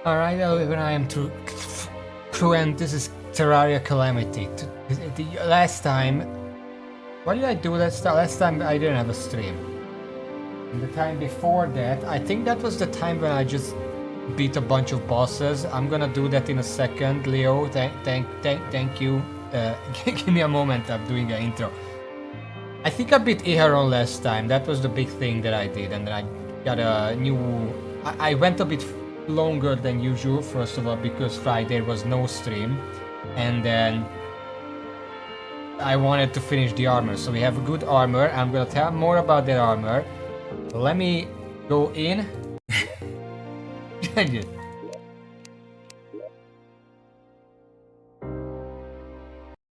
Alright, when I am through, and this is Terraria Calamity. The last time... What did I do last time? Last time I didn't have a stream. And the time before that, I think that was the time when I just beat a bunch of bosses. I'm gonna do that in a second, Leo. Thank you. Give me a moment, I'm doing an intro. I think I beat Iharon last time. That was the big thing that I did, and then I got a new... I went a bit longer than usual, first of all, because Friday was no stream, and then I wanted to finish the armor. So we have a good armor. I'm gonna tell more about that armor. Let me go in.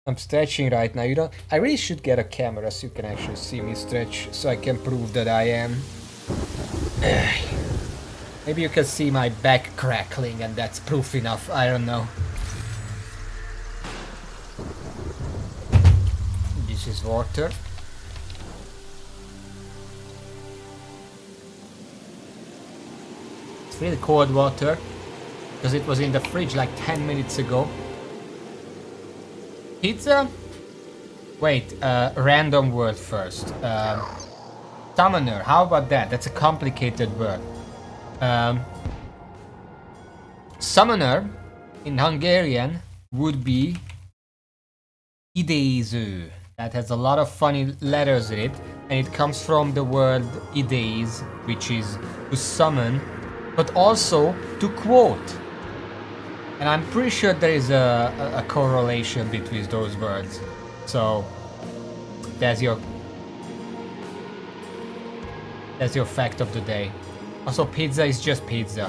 I'm stretching right now. I really should get a camera so you can actually see me stretch, so I can prove that I am. Maybe you can see my back crackling and that's proof enough. I don't know. This is water. It's really cold water because it was in the fridge like 10 minutes ago. Pizza? Wait, random word first. Summoner, how about that? That's a complicated word. Summoner in Hungarian would be idéző. That has a lot of funny letters in it, and it comes from the word idéz, which is to summon, but also to quote. And I'm pretty sure there is a correlation between those words. So that's your fact of the day. Also, pizza is just pizza.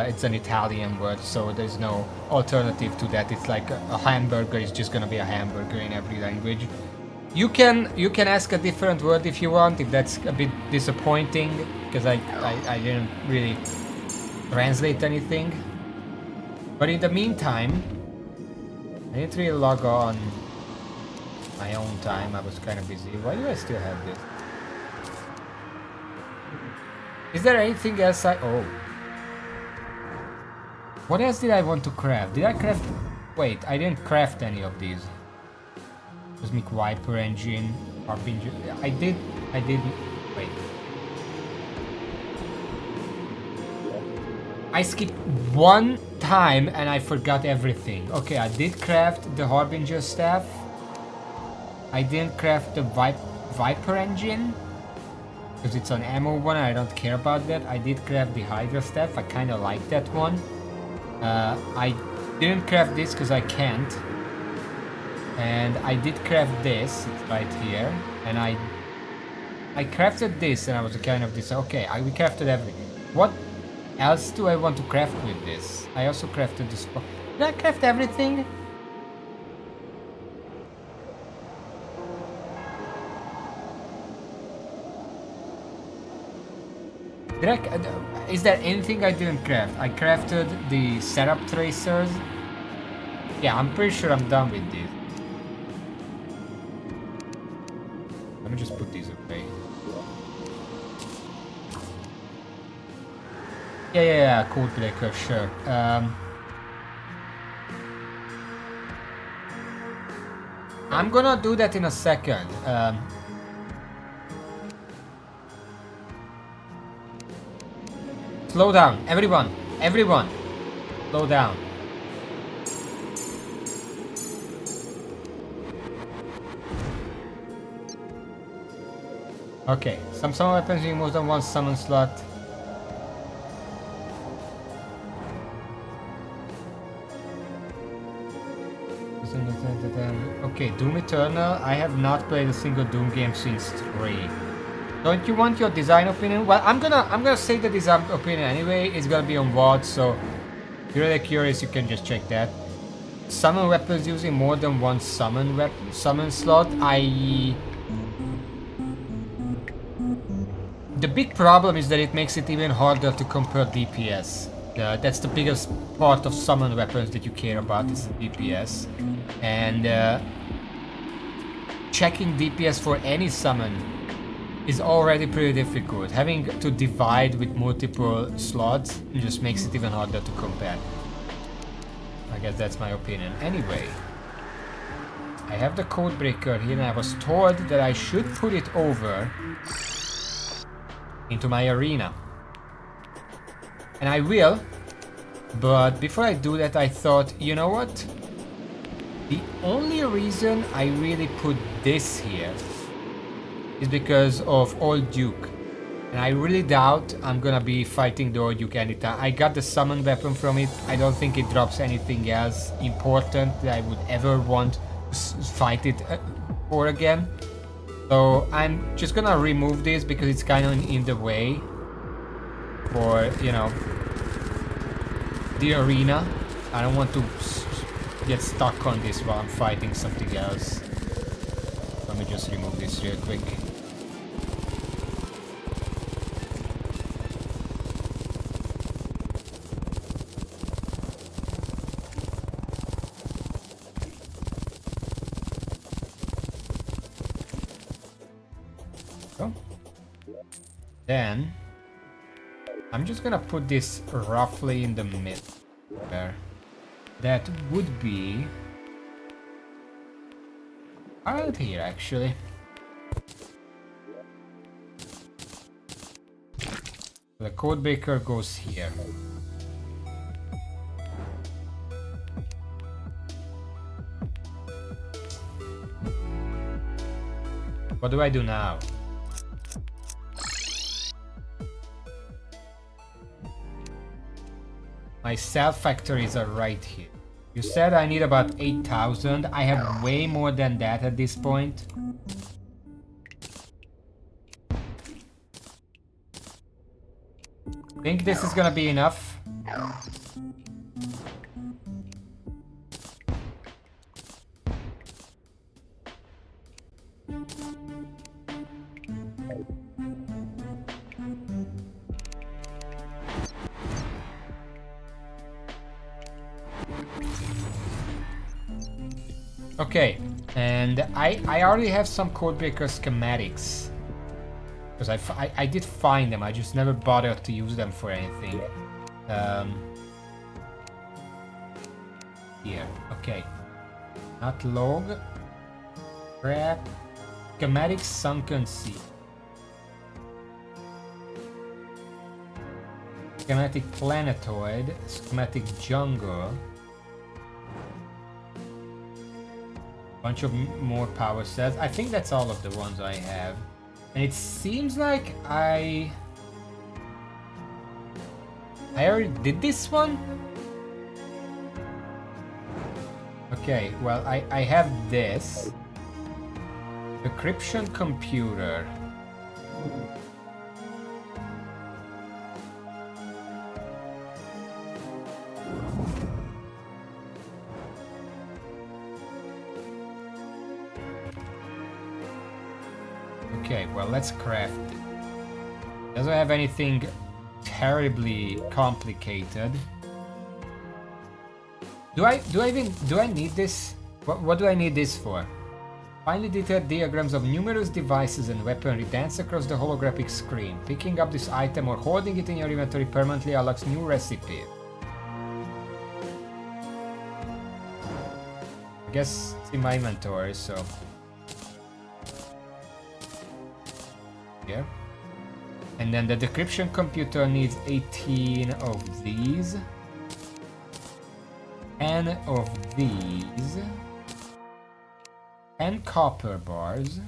It's an Italian word, so there's no alternative to that. It's like a hamburger is just gonna be a hamburger in every language. You can ask a different word if you want, if that's a bit disappointing, because I didn't really translate anything. But in the meantime, I didn't really log on my own time. I was kind of busy. Why do I still have this? Is there anything else oh. What else did I want to craft? Did I craft... Wait, I didn't craft any of these. Cosmic Viper Engine, Harbinger... I did... Wait. I skipped one time and I forgot everything. Okay, I did craft the Harbinger staff. I didn't craft the Viper Engine, because it's an ammo one and I don't care about that. I did craft the Hydra staff. I kind of like that one. I didn't craft this because I can't. And I did craft this. It's right here. And I crafted this and I was kind of this. Okay, we crafted everything. What else do I want to craft with this? I also crafted this. Did I craft everything? Is there anything I didn't craft? I crafted the setup tracers. Yeah, I'm pretty sure I'm done with these. Let me just put these away. Yeah, Codebreaker, sure. I'm gonna do that in a second. Slow down, everyone, slow down. Okay, some summon weapons using more than one summon slot. Okay, Doom Eternal. I have not played a single Doom game since 3. Don't you want your design opinion? Well, I'm gonna say the design opinion anyway. It's gonna be on VOD, so if you're really curious, you can just check that. Summon weapons using more than one summon slot. The big problem is that it makes it even harder to compare DPS. That's the biggest part of summon weapons that you care about, is the DPS. And checking DPS for any summon is already pretty difficult. Having to divide with multiple slots just makes it even harder to compare. I guess that's my opinion. Anyway, I have the Codebreaker here and I was told that I should put it over into my arena. And I will, but before I do that I thought, you know what? The only reason I really put this here is because of Old Duke. And I really doubt I'm gonna be fighting the Old Duke anytime. I got the summon weapon from it. I don't think it drops anything else important that I would ever want to fight it for again. So I'm just gonna remove this because it's kind of in the way for, you know, the arena. I don't want to get stuck on this while I'm fighting something else. Let me just remove this real quick. So, then I'm just gonna put this roughly in the middle there. That would be out here actually. The Codebreaker goes here. What do I do now? My cell factories are right here. You said I need about 8,000. I have way more than that at this point. Think this is gonna be enough? Okay, and I already have some Codebreaker schematics. Because I did find them, I just never bothered to use them for anything. Here, okay. Not log. Crap. Schematic sunken sea. Schematic planetoid. Schematic jungle. Bunch of more power cells. I think that's all of the ones I have. And it seems like I already did this one? Okay, well I have this. Decryption computer. Okay, well let's craft it. Doesn't have anything terribly complicated. Do I need this? What do I need this for? Finely detailed diagrams of numerous devices and weaponry dance across the holographic screen. Picking up this item or holding it in your inventory permanently unlocks new recipes. I guess it's in my inventory, so here. And then the decryption computer needs 18 of these. 10 of these. 10 copper bars.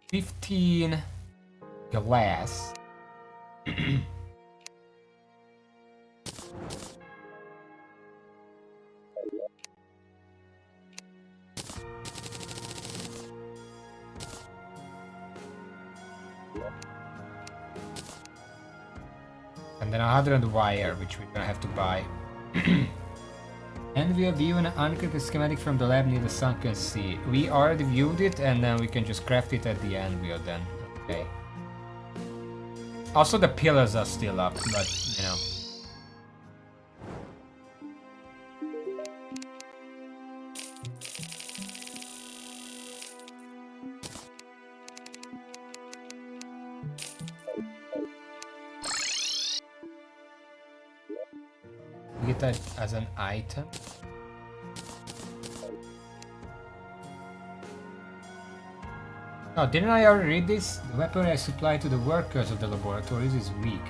15 glass. And then 100 wire, which we're gonna have to buy. And we are viewing an unencrypted schematic from the lab near the sunken sea. We already viewed it, and then we can just craft it at the end. We are done. Okay. Also, the pillars are still up, but you know. it as an item. Oh, didn't I already read this? The weaponry I supply to the workers of the laboratories is weak,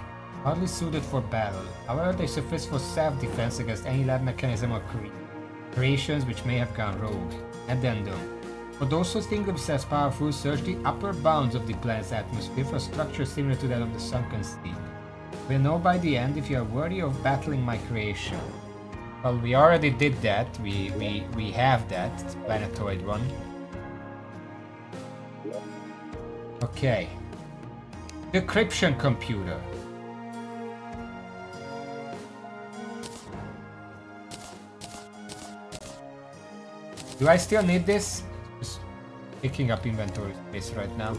hardly suited for battle. However, they suffice for self-defense against any lab mechanism or creations which may have gone rogue. Addendum. For those who think themselves powerful, search the upper bounds of the planet's atmosphere for structures similar to that of the sunken sea. We'll know by the end if you are worthy of battling my creation. Well, we already did that. We have that. It's a planetoid one. Okay. Decryption computer. Do I still need this? Just picking up inventory space right now.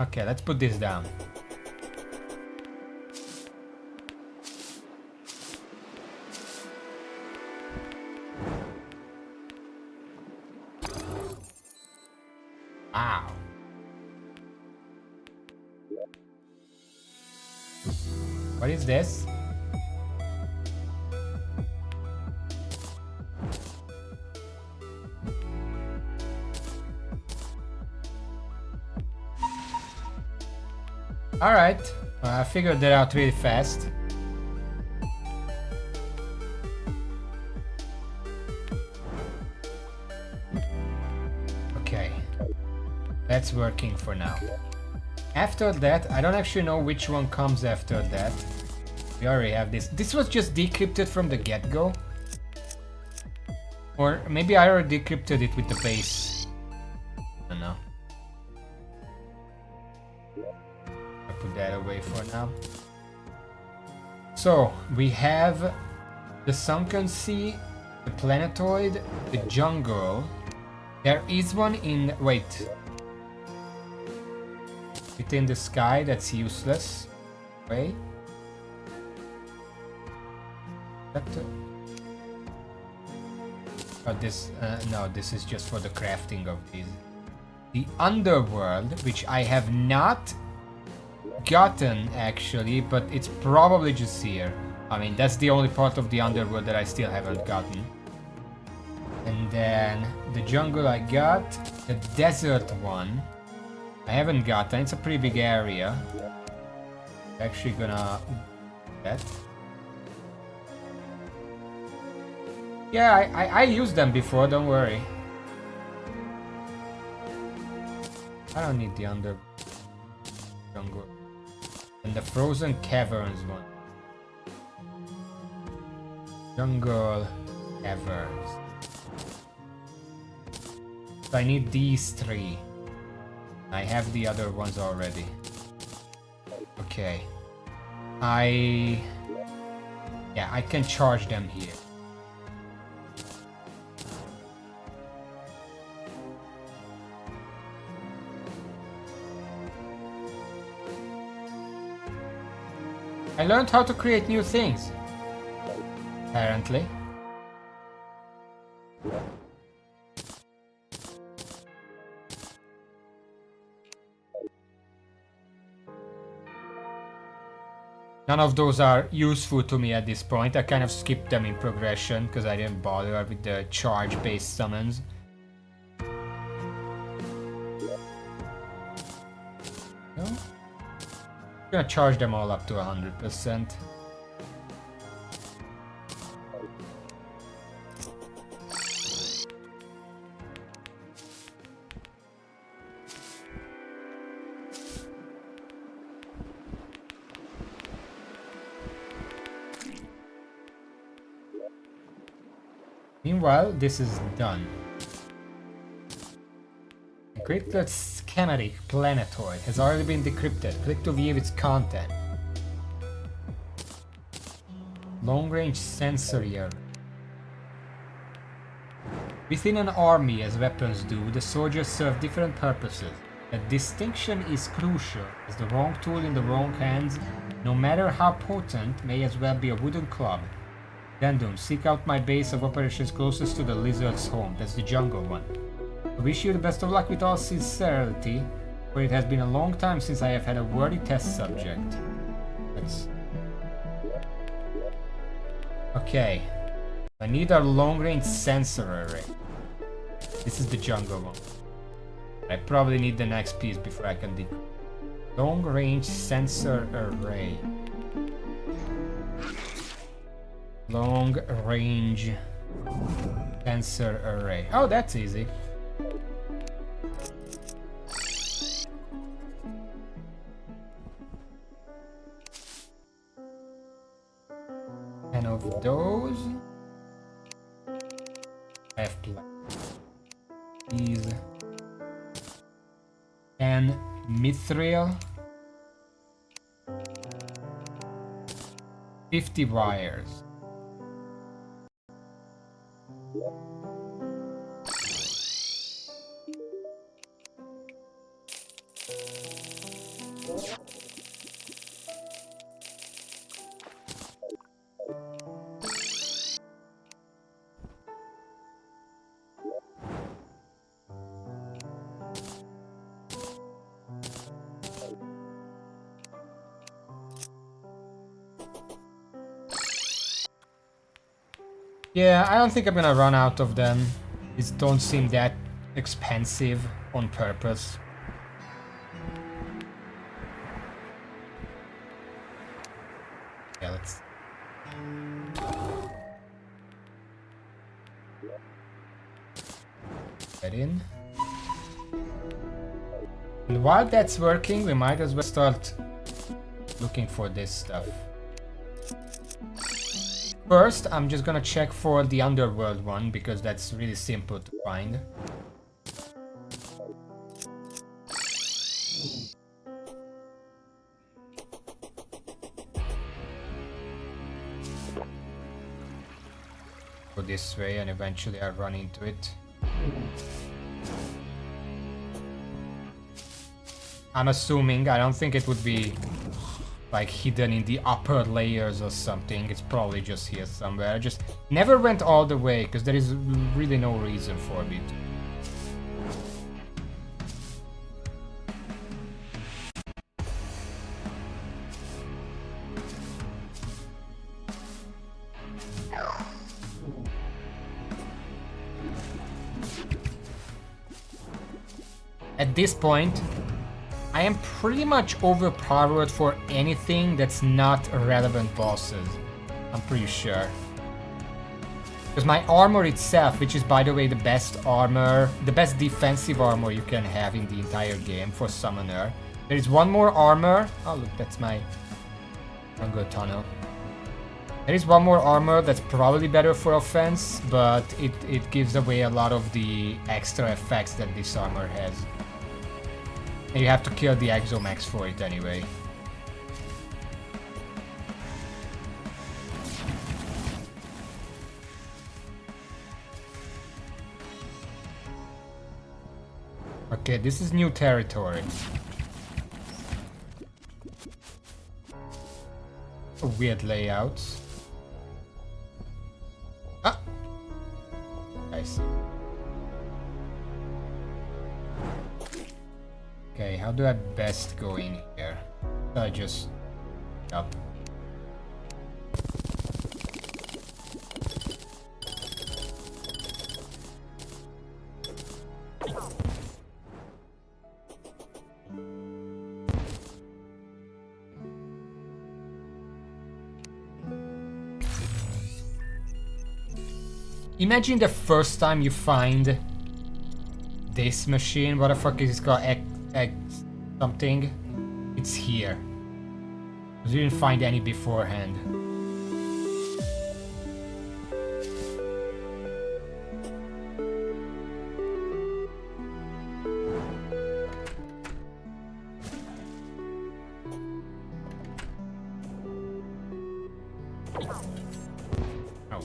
Okay, let's put this down. Wow. What is this? Alright, I figured that out really fast. Okay, that's working for now. After that, I don't actually know which one comes after that. We already have this. This was just decrypted from the get-go. Or maybe I already decrypted it with the base. I don't know. Put that away for now. So we have the sunken sea, the planetoid, the jungle. There is one in within the sky. That's useless. Wait. Oh, this no, this is just for the crafting of these. The underworld, which I have not gotten actually, but it's probably just here. I mean, that's the only part of the underworld that I still haven't gotten. And then the jungle I got. The desert one I haven't gotten. It's a pretty big area. Actually gonna do that. Yeah, I used them before, don't worry. I don't need the under jungle. And the frozen caverns one. Jungle caverns. So I need these three. I have the other ones already. Okay. I can charge them here. I learned how to create new things. Apparently. None of those are useful to me at this point. I kind of skipped them in progression because I didn't bother with the charge-based summons. No? I'm gonna charge them all up to 100%. Meanwhile, this is done. The Great schematic planetoid has already been decrypted. Click to view its content. Long-range sensory array. Within an army, as weapons do, the soldiers serve different purposes. That distinction is crucial, as the wrong tool in the wrong hands, no matter how potent, may as well be a wooden club. Gandum, seek out my base of operations closest to the lizard's home. That's the jungle one. I wish you the best of luck with all sincerity, for it has been a long time since I have had a worthy test subject. Let's... Okay. I need a long-range sensor array. This is the jungle one. I probably need the next piece before I can decode. Long-range sensor array. Long-range sensor array. Oh, that's easy. And of those, I have these. And mithril. 50 wires. Yeah, I don't think I'm gonna run out of them. These don't seem that expensive on purpose. Yeah, let's... get in. And while that's working, we might as well start looking for this stuff. First, I'm just gonna check for the underworld one, because that's really simple to find. Go this way and eventually I'll run into it. I'm assuming, I don't think it would be like hidden in the upper layers or something. It's probably just here somewhere. I just never went all the way because there is really no reason for me to. At this point, I am pretty much overpowered for anything that's not relevant bosses. I'm pretty sure. Because my armor itself, which is by the way the best armor, the best defensive armor you can have in the entire game for Summoner. There is one more armor. Oh look, that's my jungle tunnel. There is one more armor that's probably better for offense, but it gives away a lot of the extra effects that this armor has. And you have to kill the ExoMax for it anyway. Okay, this is new territory. Weird layouts. Ah! I see. Okay, how do I best go in here? I just... up. Imagine the first time you find this machine. What the fuck is it called? Egg something. It's here. Because you didn't find any beforehand. Oh.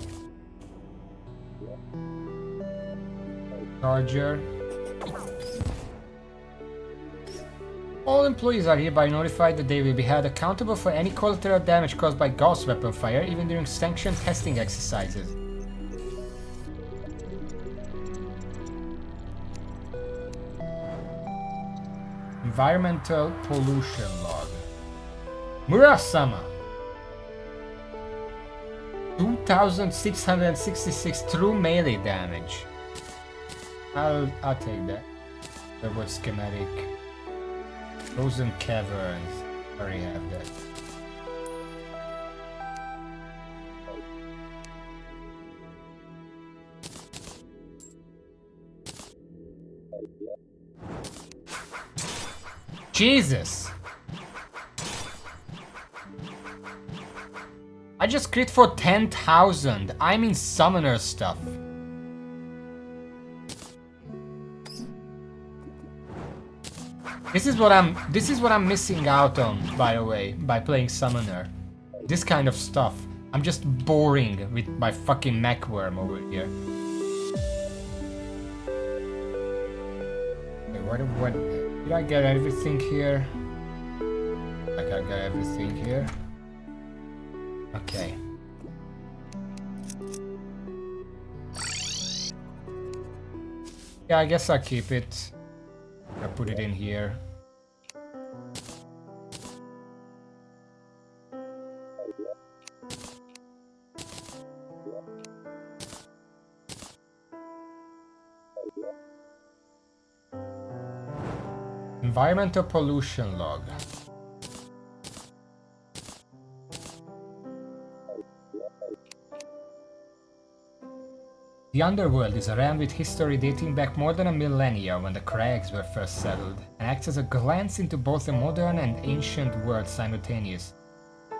Charger. All employees are hereby notified that they will be held accountable for any collateral damage caused by gauss weapon fire, even during sanctioned testing exercises. Environmental pollution log. Murasama! 2666 true melee damage. I'll take that. There was schematic. Frozen caverns. I already have that. Jesus! I just crit for 10,000. I'm in summoner stuff. This is what I'm missing out on, by the way, by playing summoner. This kind of stuff. I'm just boring with my fucking mech worm over here. Okay, what did I get everything here? Like I got everything here. Okay. Yeah, I guess I'll keep it. I'll put it in here. Environmental pollution log. The underworld is a realm with history dating back more than a millennia when the crags were first settled, and acts as a glance into both the modern and ancient world simultaneously.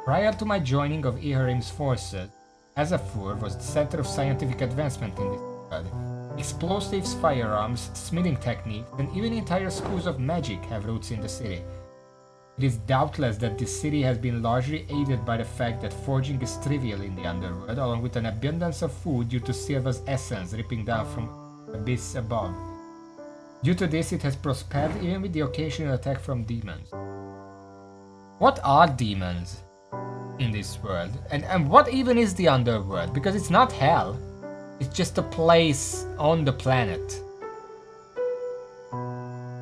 Prior to my joining of Iharim's forces, Azafur was the center of scientific advancement in this world. Explosives, firearms, smithing techniques, and even entire schools of magic have roots in the city. It is doubtless that this city has been largely aided by the fact that forging is trivial in the underworld, along with an abundance of food due to Silva's essence dripping down from the abyss above. Due to this, it has prospered even with the occasional attack from demons. What are demons in this world? And what even is the underworld? Because it's not hell. It's just a place on the planet.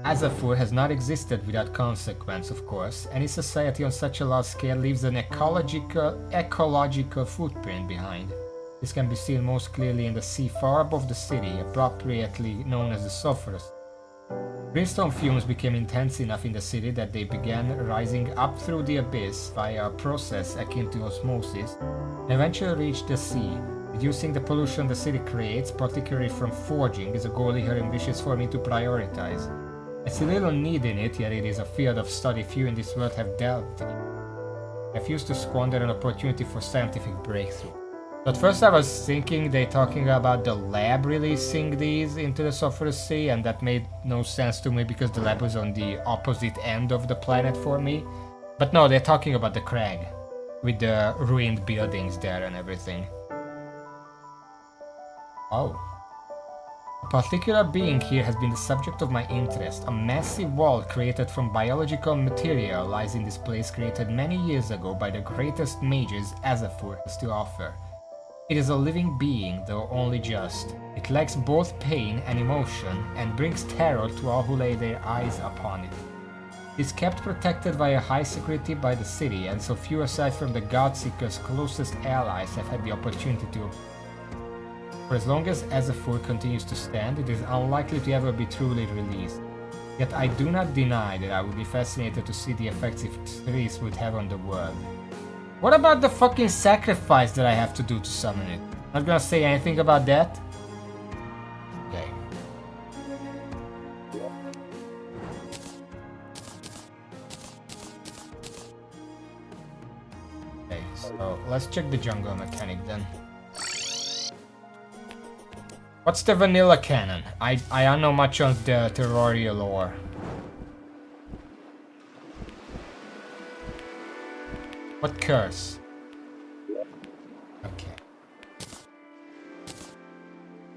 Azafur has not existed without consequence, of course. Any society on such a large scale leaves an ecological footprint behind. This can be seen most clearly in the sea far above the city, appropriately known as the Sulphurous. Brimstone fumes became intense enough in the city that they began rising up through the abyss via a process akin to osmosis, and eventually reached the sea. Reducing the pollution the city creates, particularly from forging, is a goal Iharim wishes for me to prioritize. I see little need in it, yet it is a field of study few in this world have delved in. I refuse to squander an opportunity for scientific breakthrough. At first I was thinking they're talking about the lab releasing these into the Sulphurous Sea, and that made no sense to me because the lab was on the opposite end of the planet for me. But no, they're talking about the crag, with the ruined buildings there and everything. Oh. A particular being here has been the subject of my interest. A massive wall created from biological material lies in this place, created many years ago by the greatest mages Azafur has to offer. It is a living being, though only just. It lacks both pain and emotion, and brings terror to all who lay their eyes upon it. It is kept protected via high security by the city, and so few aside from the Godseeker's closest allies have had the opportunity to. For as long as Azafur continues to stand, it is unlikely to ever be truly released. Yet I do not deny that I would be fascinated to see the effects its release would have on the world. What about the fucking sacrifice that I have to do to summon it? Not gonna say anything about that? Okay. Okay, so let's check the jungle mechanic then. What's the vanilla cannon? I don't know much on the Terraria lore. What curse? Okay.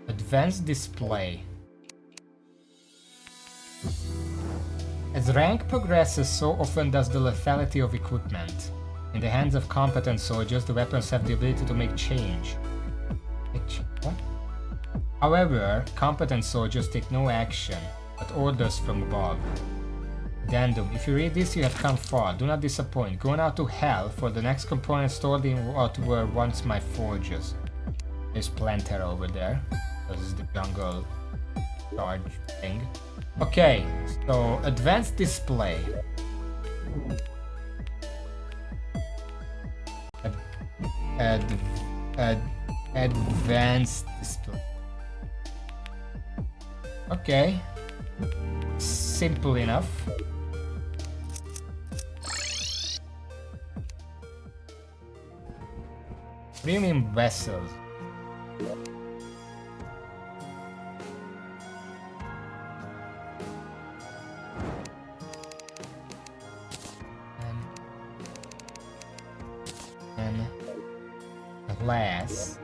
Advanced display. As rank progresses, so often does the lethality of equipment. In the hands of competent soldiers, the weapons have the ability to make change. What? However, competent soldiers take no action, but orders from above. Addendum. If you read this, you have come far. Do not disappoint. Go now to hell for the next component stored in what were once my forges. There's Plantera over there. This is the jungle charge thing. Okay, so advanced display. Advanced display. Okay. Simple enough. Premium vessels. And glass.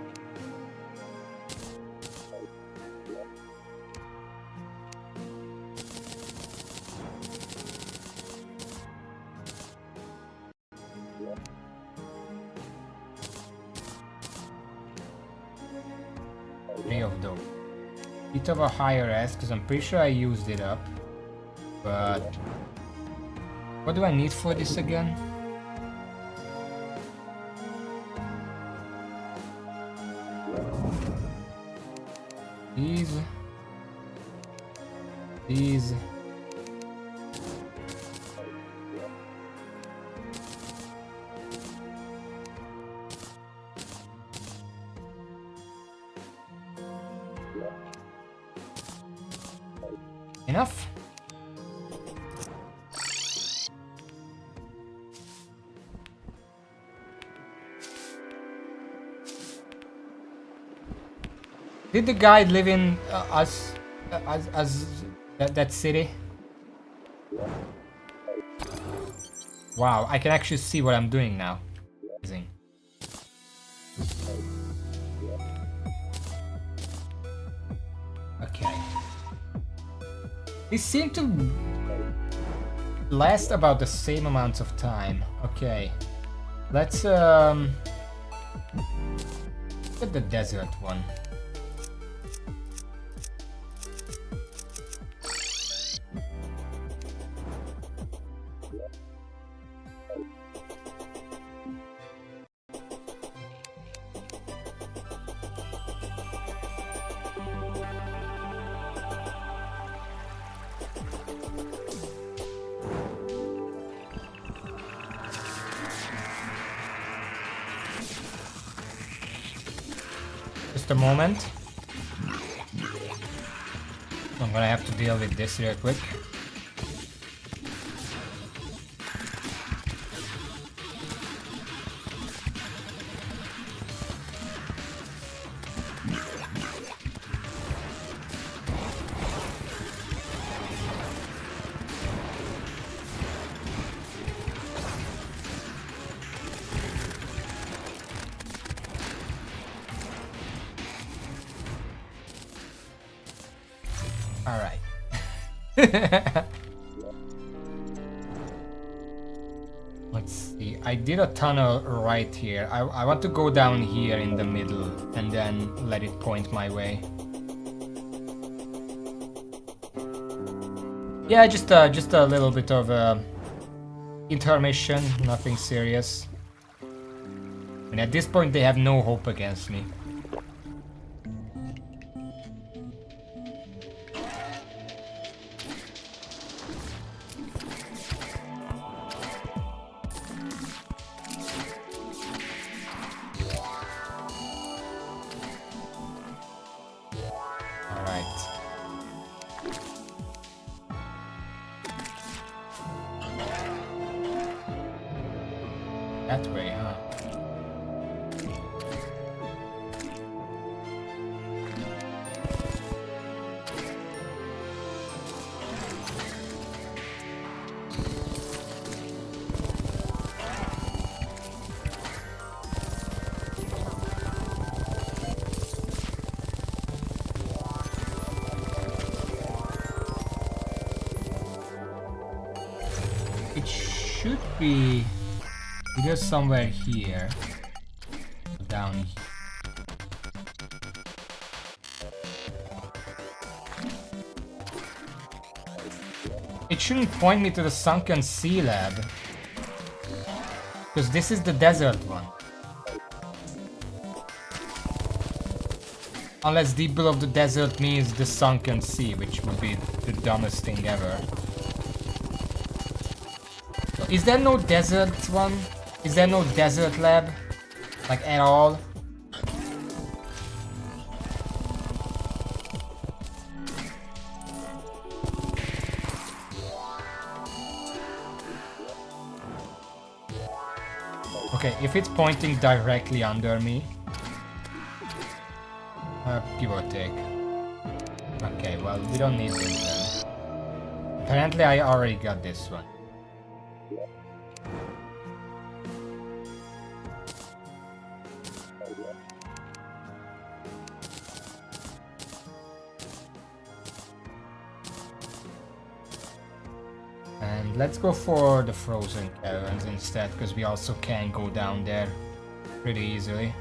Three of those. Bit of a higher S because I'm pretty sure I used it up. But what do I need for this again? These. Enough? Did the guy live in that city? Wow, I can actually see what I'm doing now. Amazing. Okay. These seem to last about the same amount of time. Okay. Let's get the desert one. Just a moment. I'm gonna have to deal with this real quick. Alright. Let's see. I did a tunnel right here. I want to go down here in the middle and then let it point my way. Yeah, just a little bit of intermission, nothing serious. And at this point they have no hope against me. That way, huh? it should be either somewhere here or down here. It shouldn't point me to the sunken sea lab, because this is the desert one. Unless deep below the desert means the sunken sea, which would be the dumbest thing ever. So is there no desert one? Is there no desert lab? Like at all? Okay, if it's pointing directly under me, give or take. Okay, well, we don't need this then. Apparently I already got this one. And let's go for the frozen caverns instead, because we also can go down there pretty easily.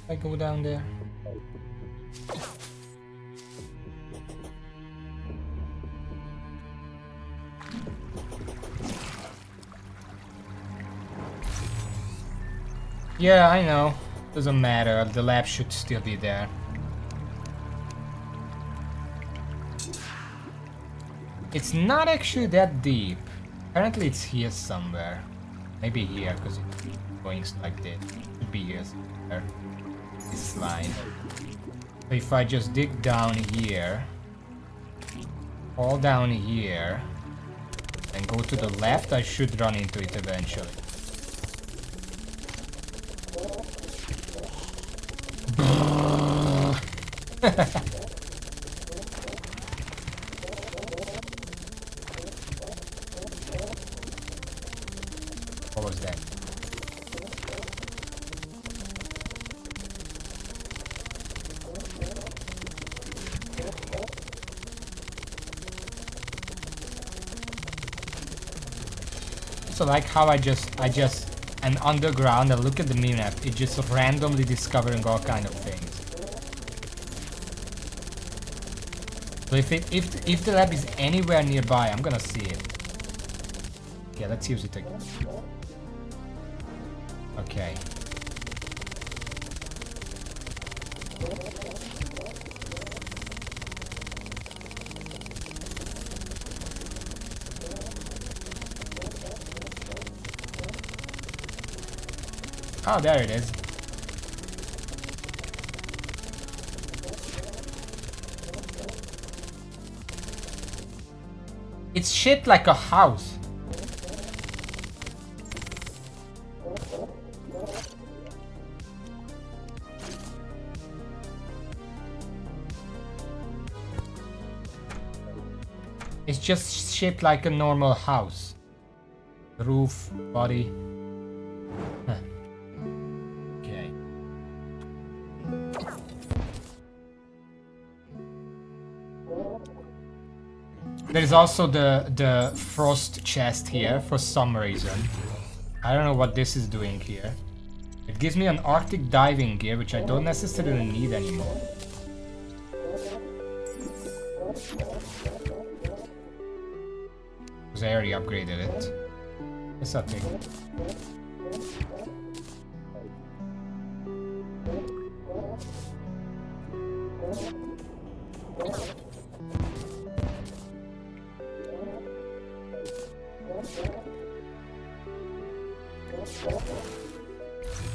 I go down there. Yeah, I know. Doesn't matter. The lab should still be there. It's not actually that deep. Apparently it's here somewhere. Maybe here, because it's going like this. It should be here somewhere. This line. So if I just dig down here, fall down here, and go to the left, I should run into it eventually. What was that? So like how I just am underground and look at the map, it just randomly discovering all kind of things. So if the lab is anywhere nearby, I'm gonna see it. Yeah, let's use it again. Okay. Oh, there it is. It's shaped like a house. It's just shaped like a normal house. Roof, body. Huh. Okay. There's also the frost chest here for some reason. I don't know what this is doing here. It gives me an Arctic diving gear, which I don't necessarily need anymore. Because I already upgraded it. It's not big.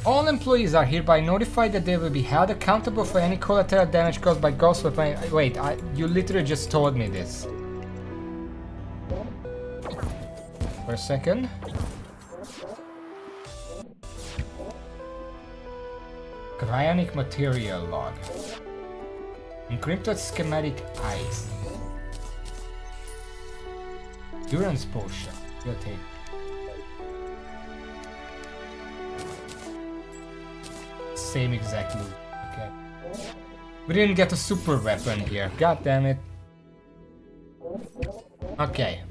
All employees are hereby notified that they will be held accountable for any collateral damage caused by ghost weapon. Wait, you literally just told me this. For a second. Cryonic material log. Encrypted schematic ice. Endurance potion. You'll take. same exact loot. Okay. We didn't get a super weapon here. God damn it. Okay.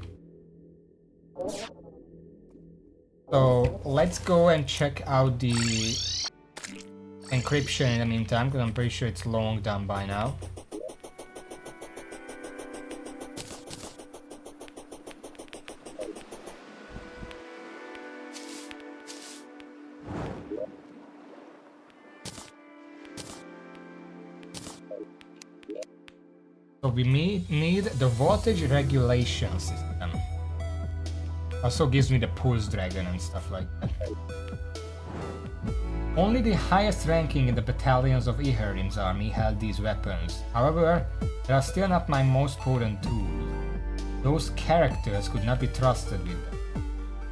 So let's go and check out the encryption in the meantime, because I'm pretty sure it's long done by now. So we need the voltage regulation system. Also gives me the pulse dragon and stuff like that. Only the highest ranking in the battalions of Iherim's army held these weapons. However, they are still not my most potent tools. Those characters could not be trusted with them.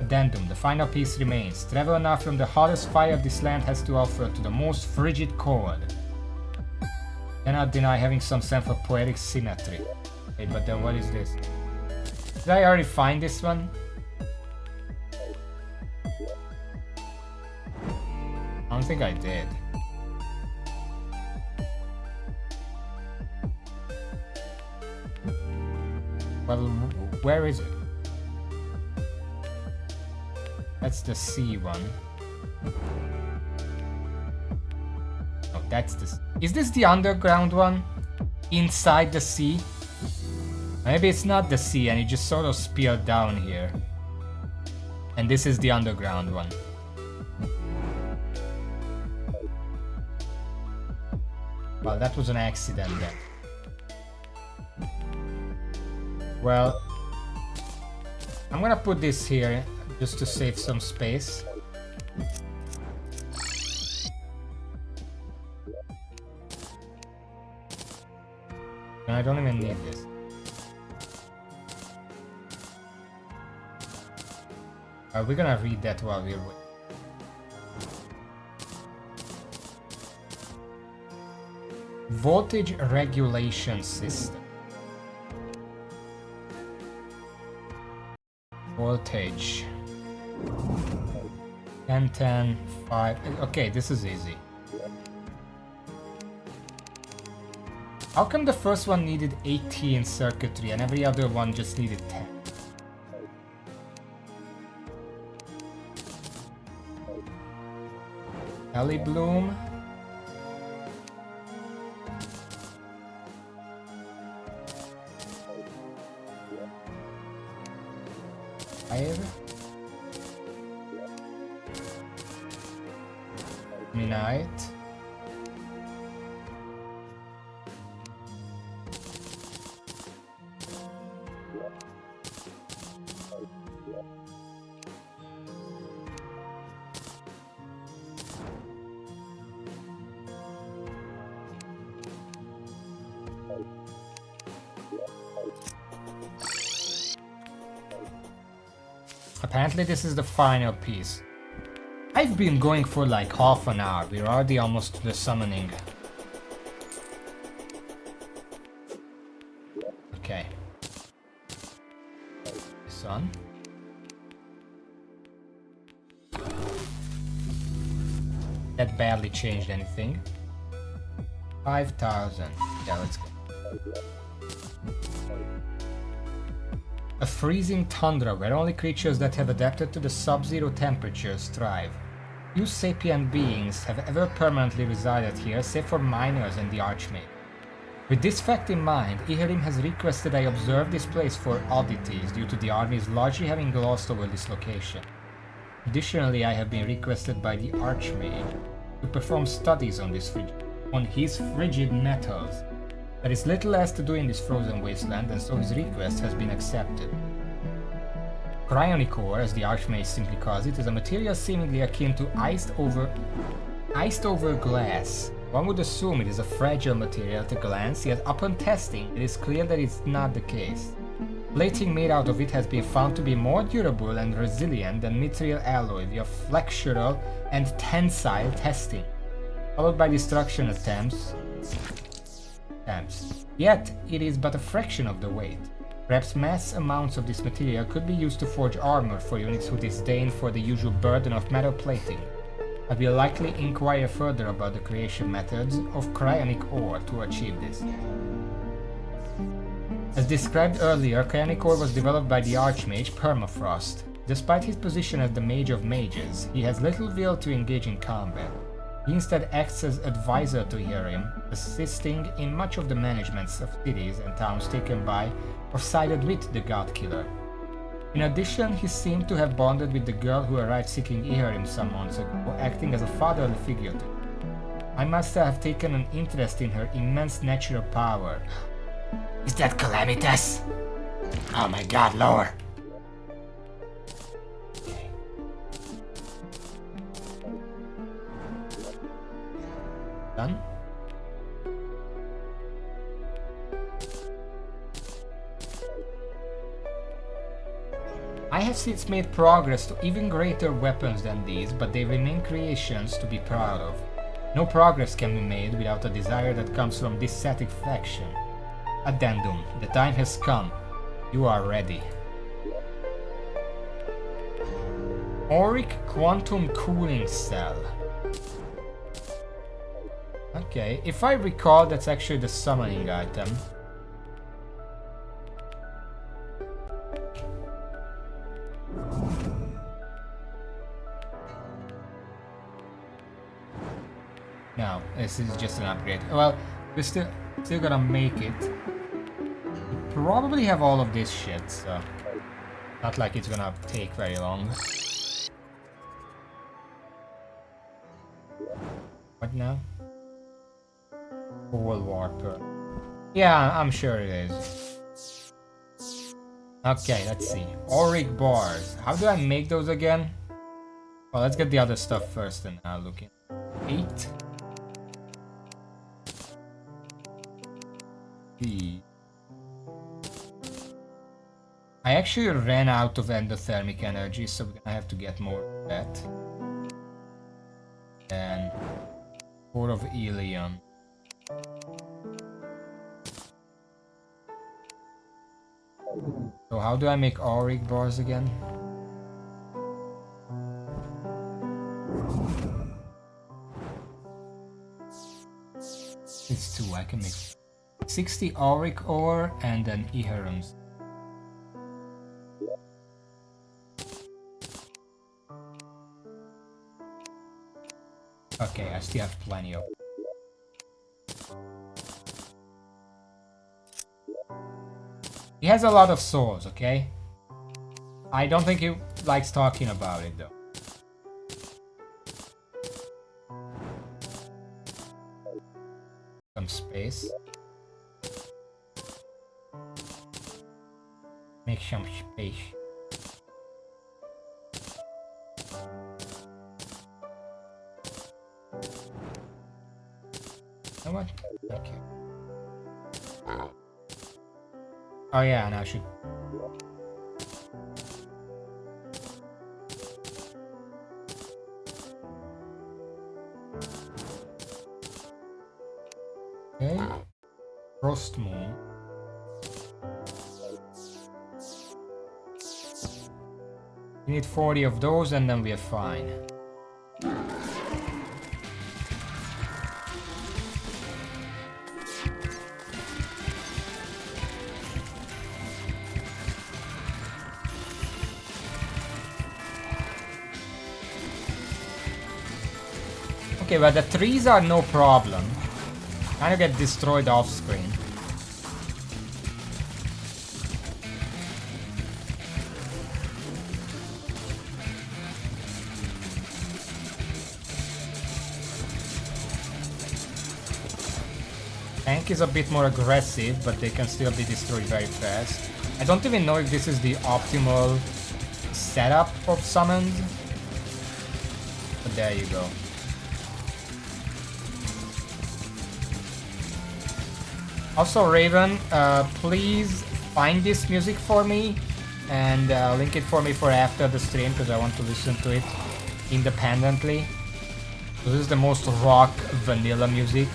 Addendum, the final piece remains. Travel now from the hottest fire this land has to offer to the most frigid cold. Cannot deny having some sense of poetic symmetry. Okay, but then what is this? Did I already find this one? I don't think I did. Well, where is it? That's the C one. Oh, that's the... Is this the underground one? Inside the sea? Maybe it's not the sea and it just sort of spilled down here. And this is the underground one. Well, that was an accident then. Well, I'm gonna put this here just to save some space. And I don't even need this. We're gonna read that while we're waiting. Voltage regulation system. Voltage. 10, 10, 5. Okay, this is easy. How come the first one needed 18 circuitry and every other one just needed 10? Ellie Bloom. Midnight. Apparently this is the final piece. I've been going for like half an hour. We're already almost to the summoning. Okay. This one. That barely changed anything. 5,000. Yeah, let's go. A freezing tundra where only creatures that have adapted to the sub-zero temperatures thrive. Few sapient beings have ever permanently resided here, save for miners and the Archmage. With this fact in mind, Iherim has requested I observe this place for oddities due to the armies largely having glossed over this location. Additionally, I have been requested by the Archmage to perform studies on his frigid metals. There is little else to do in this frozen wasteland, and so his request has been accepted. Cryonic ore, as the Archmage simply calls it, is a material seemingly akin to iced over glass. One would assume it is a fragile material at a glance, yet upon testing, it is clear that it's not the case. Plating made out of it has been found to be more durable and resilient than mithril alloy via flexural and tensile testing, followed by destruction attempts. Yet, it is but a fraction of the weight. Perhaps mass amounts of this material could be used to forge armor for units who disdain for the usual burden of metal plating. I will likely inquire further about the creation methods of cryonic ore to achieve this. As described earlier, cryonic ore was developed by the Archmage Permafrost. Despite his position as the Mage of Mages, he has little will to engage in combat. He instead acts as advisor to Hyrim, assisting in much of the managements of cities and towns taken by or sided with the Godkiller. In addition, he seemed to have bonded with the girl who arrived seeking Hyrim some months ago, acting as a fatherly figure to her. I must have taken an interest in her immense natural power. Is that Calamitous? Oh my god, lower! Okay. Done? I have since made progress to even greater weapons than these, but they remain creations to be proud of. No progress can be made without a desire that comes from dissatisfaction. Addendum. The time has come. You are ready. Auric Quantum Cooling Cell. Okay, if I recall, that's actually the summoning item. No, this is just an upgrade. Well, we're still gonna make it. We probably have all of this shit, so not like it's gonna take very long. What now? Whole warper. Yeah, I'm sure it is. Okay, let's see. Auric bars. How do I make those again? Well, let's get the other stuff first and I'll look in. 8. I actually ran out of endothermic energy, so we're gonna have to get more of that. Then 4 of Elion. So how do I make Auric bars again? It's 2, I can make 60 Auric ore and then Iherums. Okay, I still have plenty of. He has a lot of souls, okay? I don't think he likes talking about it though. Some space. Make some space. You know what? Okay. Oh yeah, and I should. Okay. Frost moon. We need 40 of those and then we're fine. Okay, but the trees are no problem. Kind of get destroyed off screen. Tank is a bit more aggressive, but they can still be destroyed very fast. I don't even know if this is the optimal setup of summons. But there you go. Also, Raven, please find this music for me and link it for me for after the stream because I want to listen to it independently. So this is the most rock vanilla music.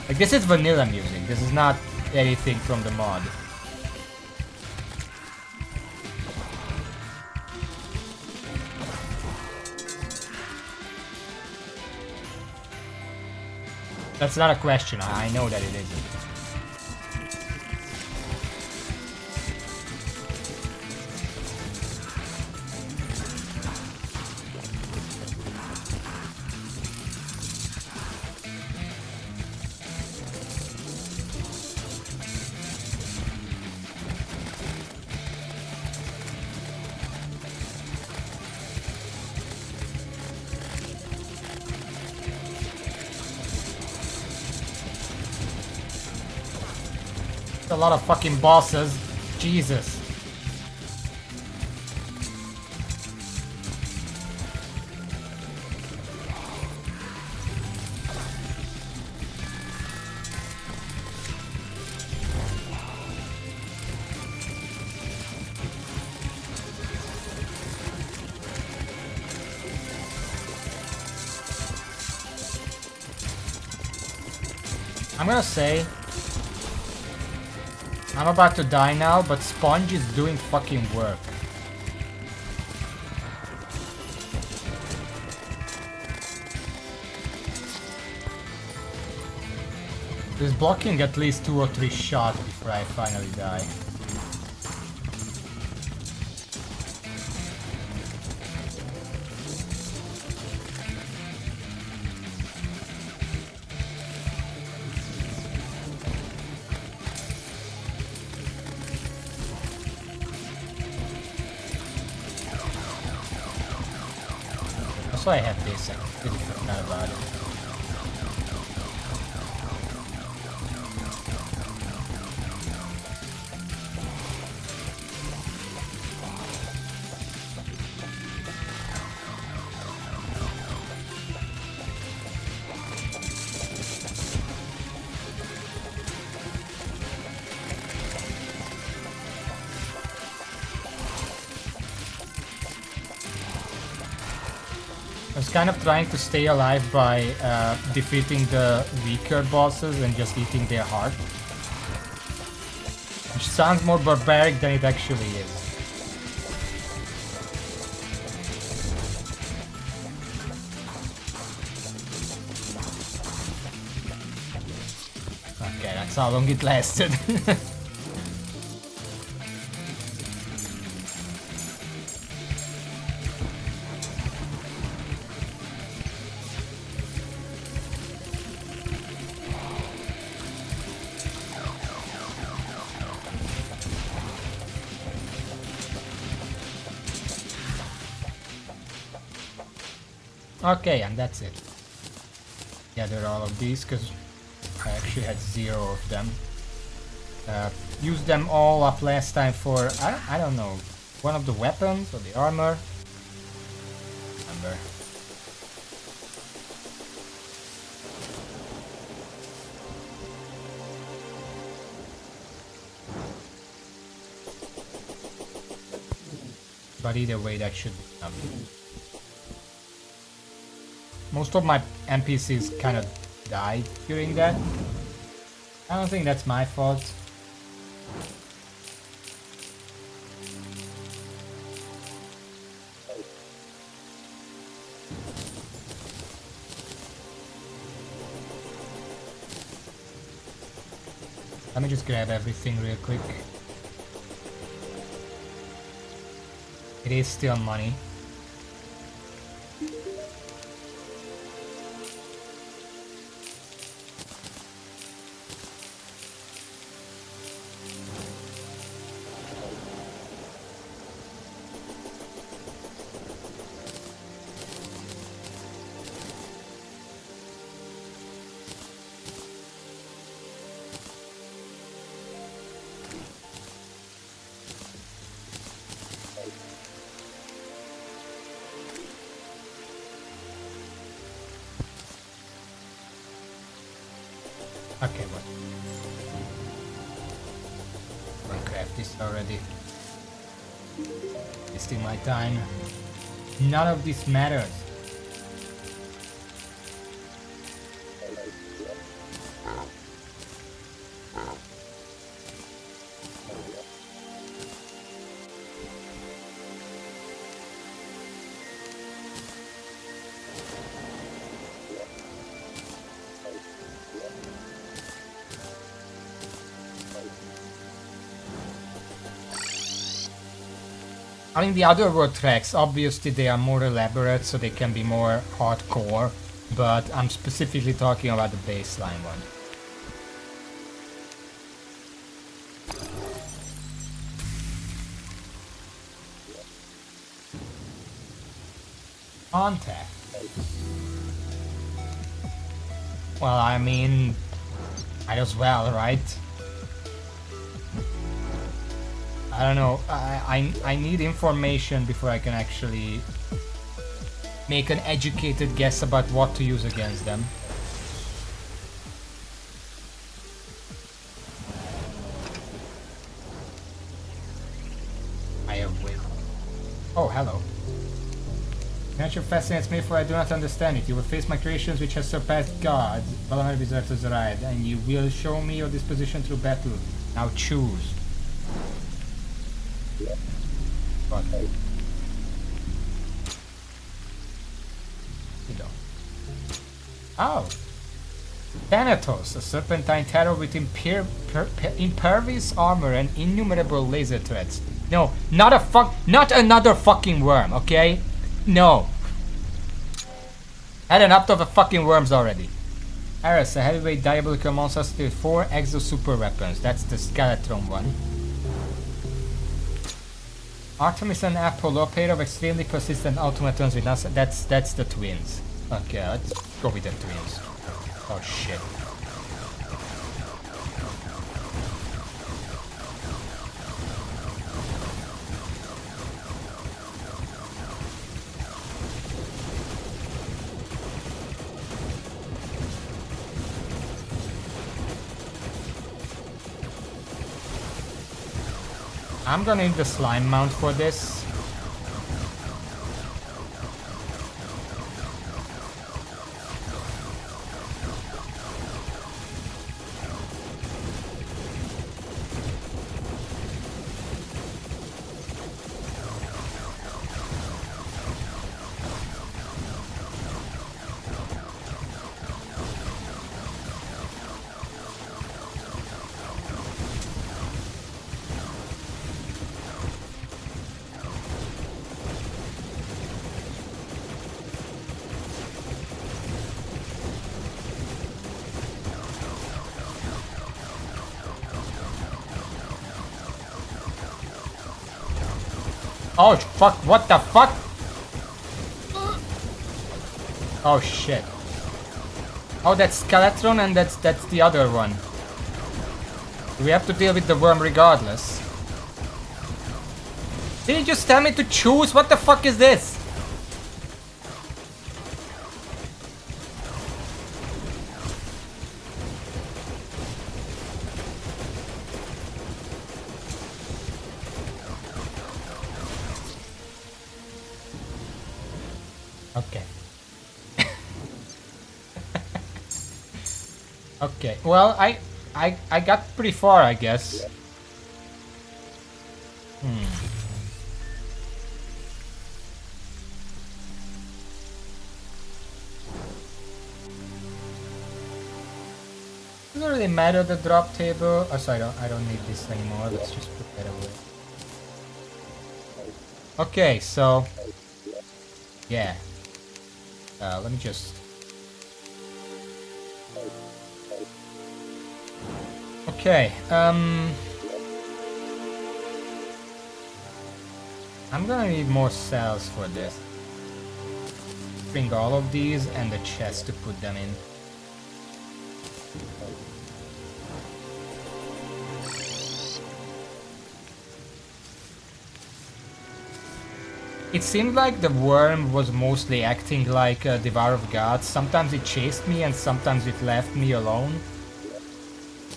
Like, this is vanilla music. This is not anything from the mod. That's not a question. I know that it isn't. A lot of fucking bosses. Jesus. I'm gonna say I'm about to die now, but Sponge is doing fucking work. He's blocking at least 2 or 3 shots before I finally die. So I have this, I completely forgot about it. I was kind of trying to stay alive by defeating the weaker bosses and just eating their heart. Which sounds more barbaric than it actually is. Okay, that's how long it lasted. Okay, and that's it. Gather all of these, because I actually had 0 of them. Used them all up last time for, I don't know, one of the weapons or the armor. Remember. But either way, that should be enough. Most of my NPCs kind of died during that. I don't think that's my fault. Let me just grab everything real quick. It is still money. Okay, what? I'll craft this already. Wasting my time. None of this matters. I mean, the other word tracks, obviously they are more elaborate, so they can be more hardcore, but I'm specifically talking about the baseline one. Contact. Well, I mean, might as well, right? I don't know. I need information before I can actually make an educated guess about what to use against them. I have wit. Oh, hello. Nature fascinates me, for I do not understand it. You will face my creations which has surpassed God. Valamir Deserters arrived, and you will show me your disposition through battle. Now choose. Okay. Oh! Thanatos, a serpentine terror with impervious armor and innumerable laser threats. No, not another fucking worm, okay? No. Had enough of the fucking worms already. Ares, a heavyweight diabolical monstrosity with 4 exo super weapons. That's the Skeletron one. Artemis and Apollo, pair of extremely persistent automatons with us. That's the twins. Okay, let's go with the twins. Oh shit. I'm gonna need the slime mount for this. Oh fuck, what the fuck? Oh shit. Oh, that's Skeletron and that's the other one. We have to deal with the worm regardless. Did you just tell me to choose? What the fuck is this? Okay. Okay. Well, I got pretty far, I guess. Doesn't really matter the drop table. Oh, sorry, I don't need this anymore. Let's just put that away. Okay, so yeah. Let me just. Okay. I'm gonna need more cells for this. Bring all of these and the chest to put them in. It seemed like the worm was mostly acting like a Devourer of Gods. Sometimes it chased me and sometimes it left me alone.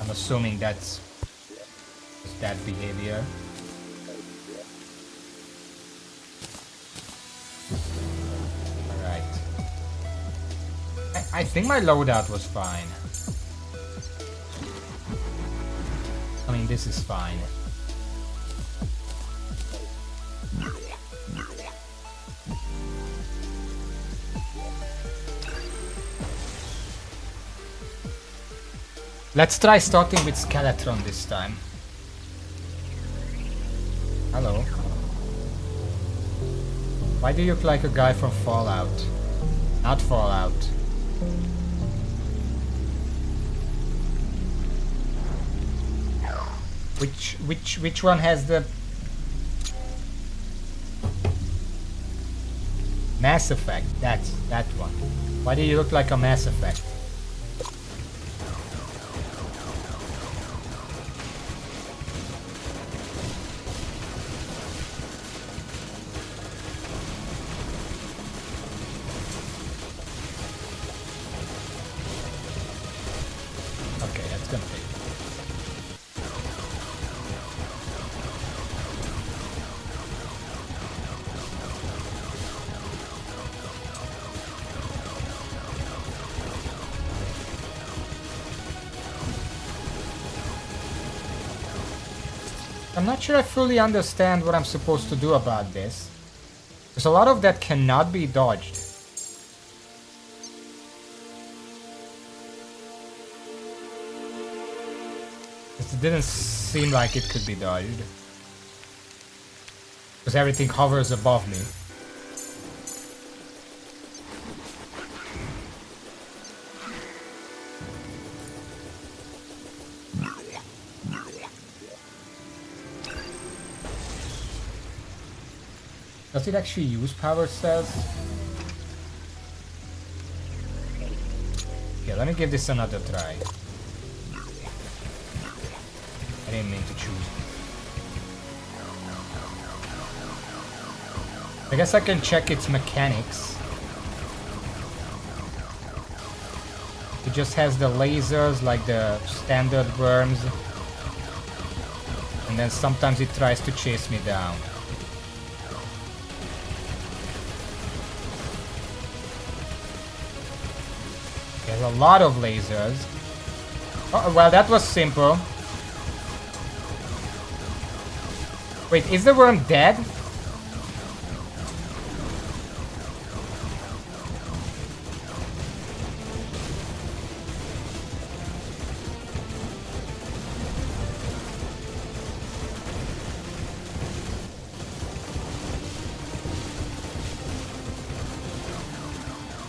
I'm assuming that's that behavior. Alright. I think my loadout was fine. I mean, this is fine. Let's try starting with Skeletron this time. Hello. Why do you look like a guy from Fallout? Not Fallout. Which one has the Mass Effect? That's that one. Why do you look like a Mass Effect? Okay, that's gonna take. I'm not sure I fully understand what I'm supposed to do about this. Because a lot of that cannot be dodged. It didn't seem like it could be dodged. Because everything hovers above me. Does it actually use power cells? Okay, let me give this another try. I didn't mean to choose. I guess I can check its mechanics. It just has the lasers like the standard worms. And then sometimes it tries to chase me down. There's a lot of lasers. Oh, well, that was simple. Wait, is the worm dead?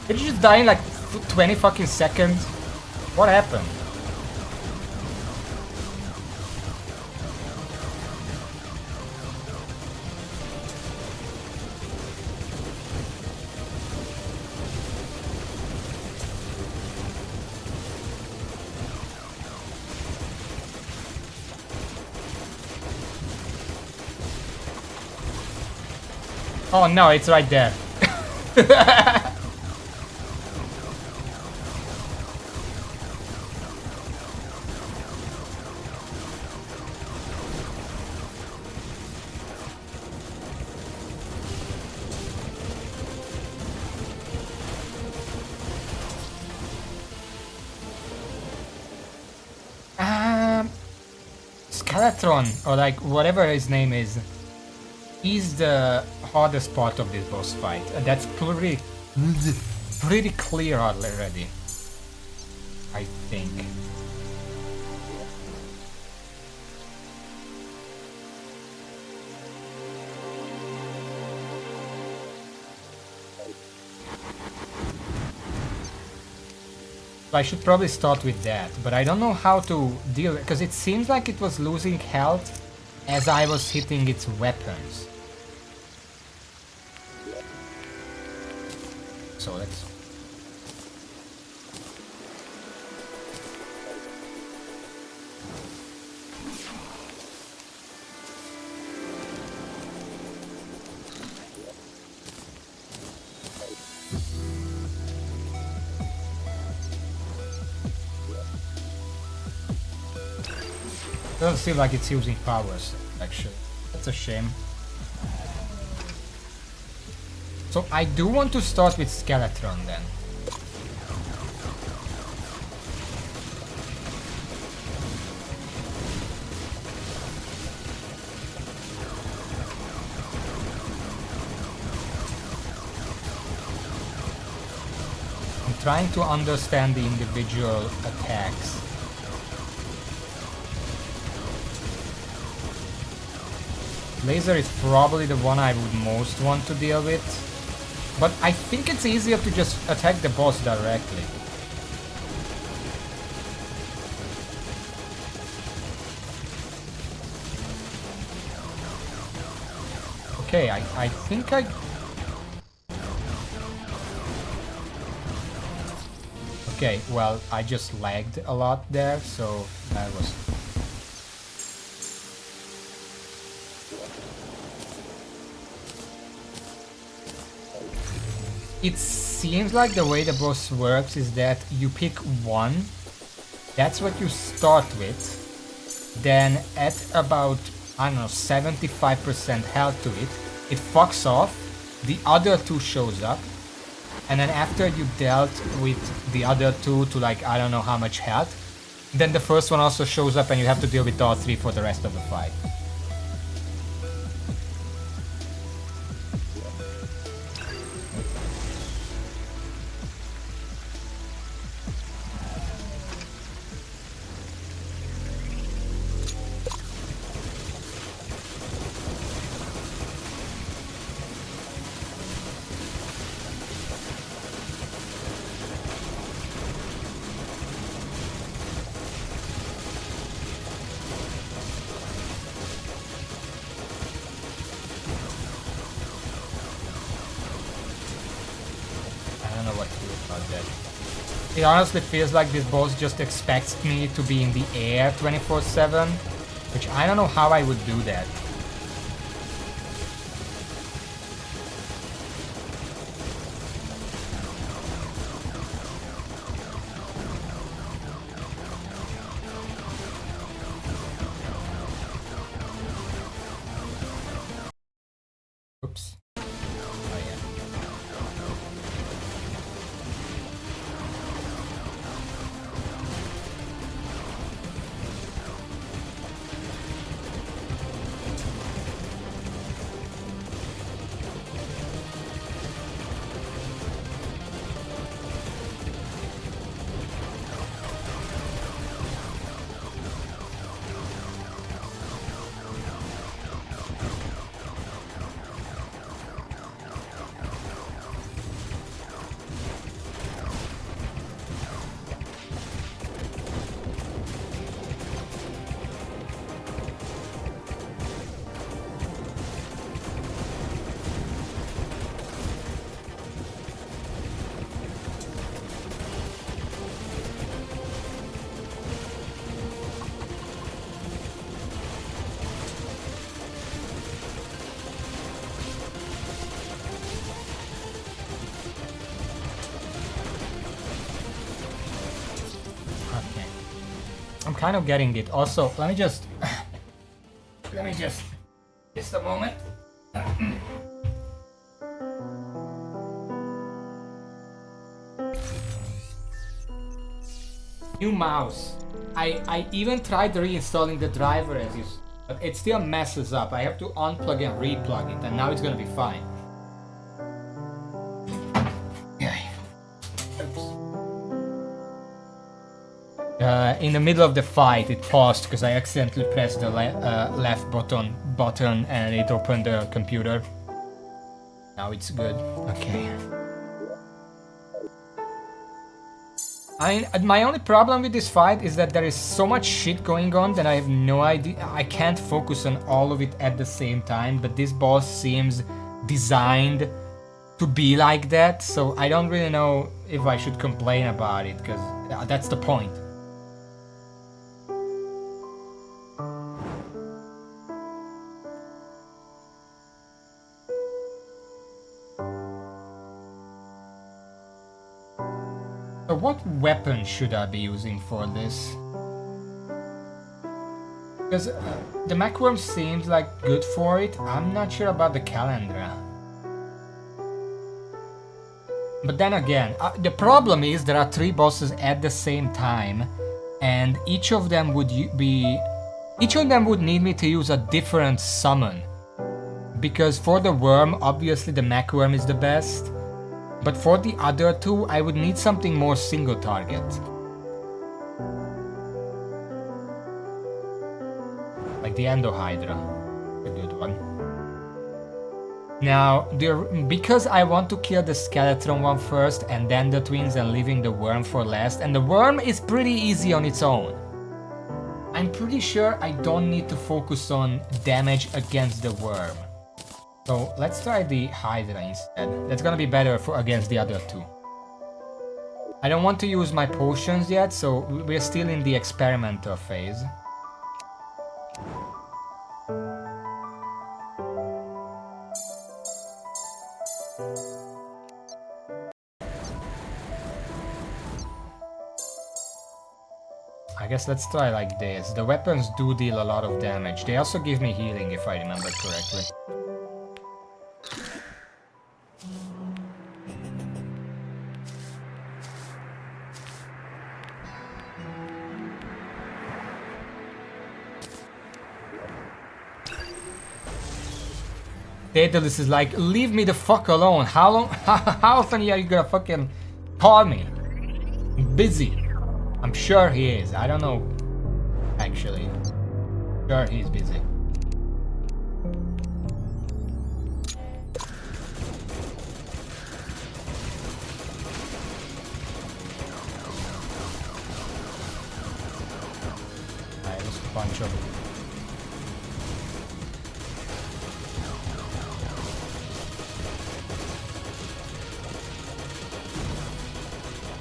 Did you just die in like 20 fucking seconds? What happened? Oh no, it's right there. Skeletron, or like whatever his name is, he's the hardest part of this boss fight. That's pretty clear already, I think. I should probably start with that, but I don't know how to deal with it, because it seems like it was losing health as I was hitting its weapons. So let's... Doesn't seem like it's using powers, actually. That's a shame. So I do want to start with Skeletron then. I'm trying to understand the individual attacks. Laser is probably the one I would most want to deal with. But I think it's easier to just attack the boss directly. Okay, I think I... Okay, well, I just lagged a lot there, so that was... It seems like the way the boss works is that you pick one, that's what you start with, then at about, I don't know, 75% health to it, it fucks off, the other two shows up, and then after you dealt with the other two to like, I don't know how much health, then the first one also shows up and you have to deal with all three for the rest of the fight. It honestly feels like this boss just expects me to be in the air 24/7, which I don't know how I would do that. Oops. I'm kind of getting it. Also, let me just a moment. New mouse. I even tried reinstalling the driver as you, but it still messes up. I have to unplug and replug it, and now it's gonna be fine. In the middle of the fight, it paused because I accidentally pressed the left button and it opened the computer. Now it's good. Okay. My only problem with this fight is that there is so much shit going on that I have no idea. I can't focus on all of it at the same time, but this boss seems designed to be like that, so I don't really know if I should complain about it, because that's the point. So what weapon should I be using for this? Because the Macworm seems like good for it. I'm not sure about the Calandra. But then again, the problem is there are 3 bosses at the same time, and each of them would need me to use a different summon. Because for the worm, obviously the Macworm is the best. But for the other 2, I would need something more single target. Like the Endohydra, a good one. Now, because I want to kill the skeleton one first and then the twins and leaving the worm for last, and the worm is pretty easy on its own. I'm pretty sure I don't need to focus on damage against the worm. So let's try the Hydra instead. That's gonna be better against the other two. I don't want to use my potions yet, so we're still in the experimental phase. I guess let's try like this. The weapons do deal a lot of damage. They also give me healing if I remember correctly. Daedalus is like, leave me the fuck alone. How often are you gonna fucking call me? I'm busy. I'm sure he is. I don't know. Actually. Sure he's busy. Alright, just a bunch of...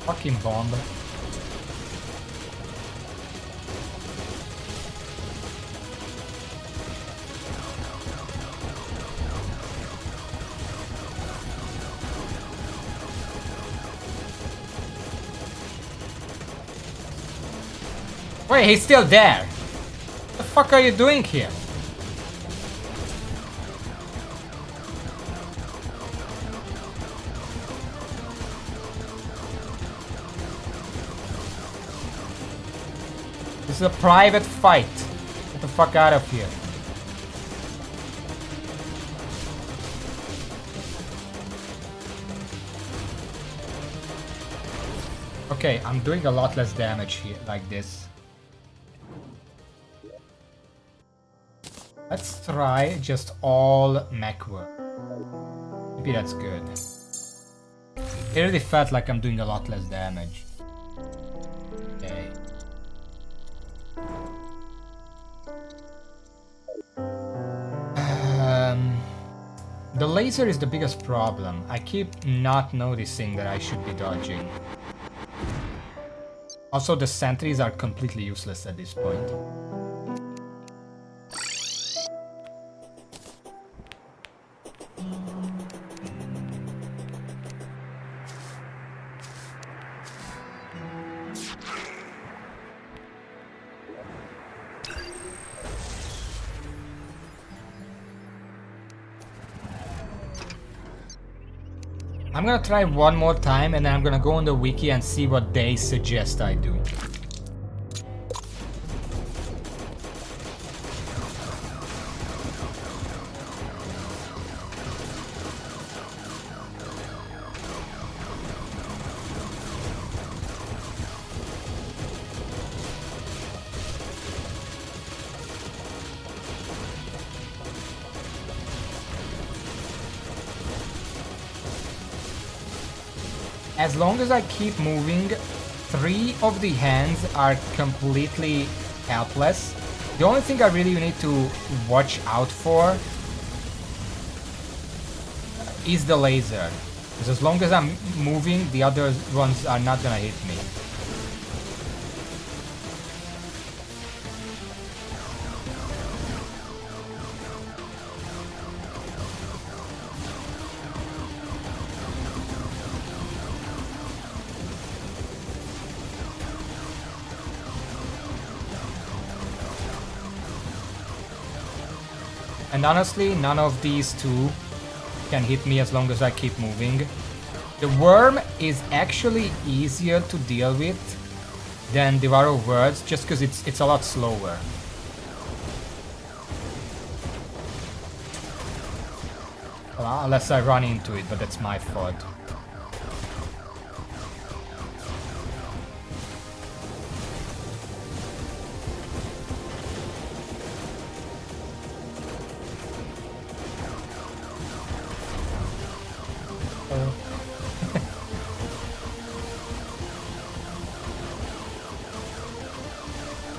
fucking bomb. Wait, he's still there. What the fuck are you doing here? This is a private fight. Get the fuck out of here. Okay, I'm doing a lot less damage here, like this. Let's try just all mech work. Maybe that's good. It really felt like I'm doing a lot less damage. Okay. The laser is the biggest problem. I keep not noticing that I should be dodging. Also, the sentries are completely useless at this point. I'm gonna try one more time and then I'm gonna go on the wiki and see what they suggest I do. As long as I keep moving, 3 of the hands are completely helpless. The only thing I really need to watch out for is the laser. Because as long as I'm moving, the other ones are not gonna hit me. And honestly, none of these two can hit me as long as I keep moving. The worm is actually easier to deal with than Devour of Worlds, just because it's a lot slower. Well, unless I run into it, but that's my fault.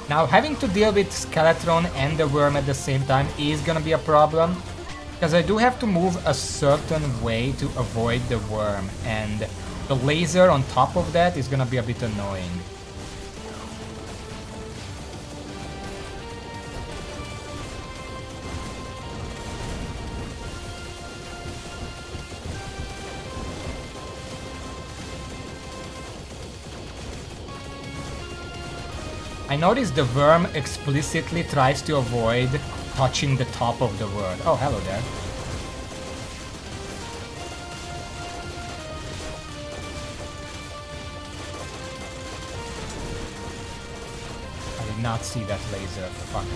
Now, having to deal with Skeletron and the worm at the same time is gonna be a problem, because I do have to move a certain way to avoid the worm, and the laser on top of that is gonna be a bit annoying. I noticed the worm explicitly tries to avoid touching the top of the world. Oh, hello there. I did not see that laser. Fuck.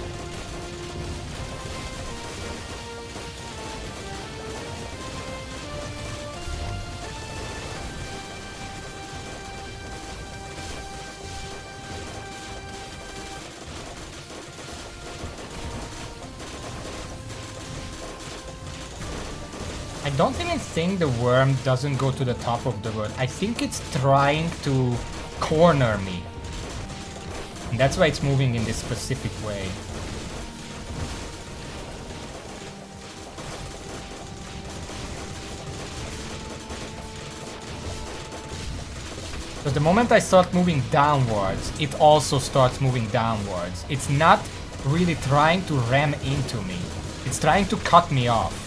I don't even think the worm doesn't go to the top of the world. I think it's trying to corner me. And that's why it's moving in this specific way. Because the moment I start moving downwards, it also starts moving downwards. It's not really trying to ram into me. It's trying to cut me off.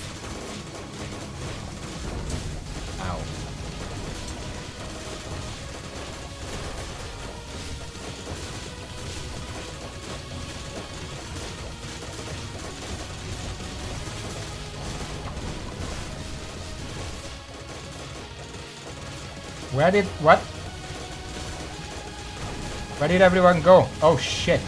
Where did everyone go? Oh shit.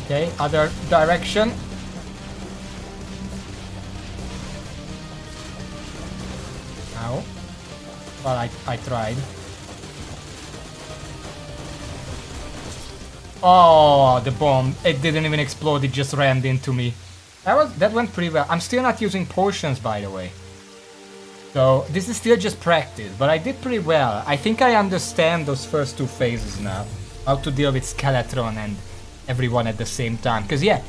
Okay, other direction. Ow. Well, I tried. Oh, the bomb. It didn't even explode, it just rammed into me. That went pretty well. I'm still not using potions, by the way. So, this is still just practice, but I did pretty well. I think I understand those first two phases now. How to deal with Skeletron and everyone at the same time. Because yeah,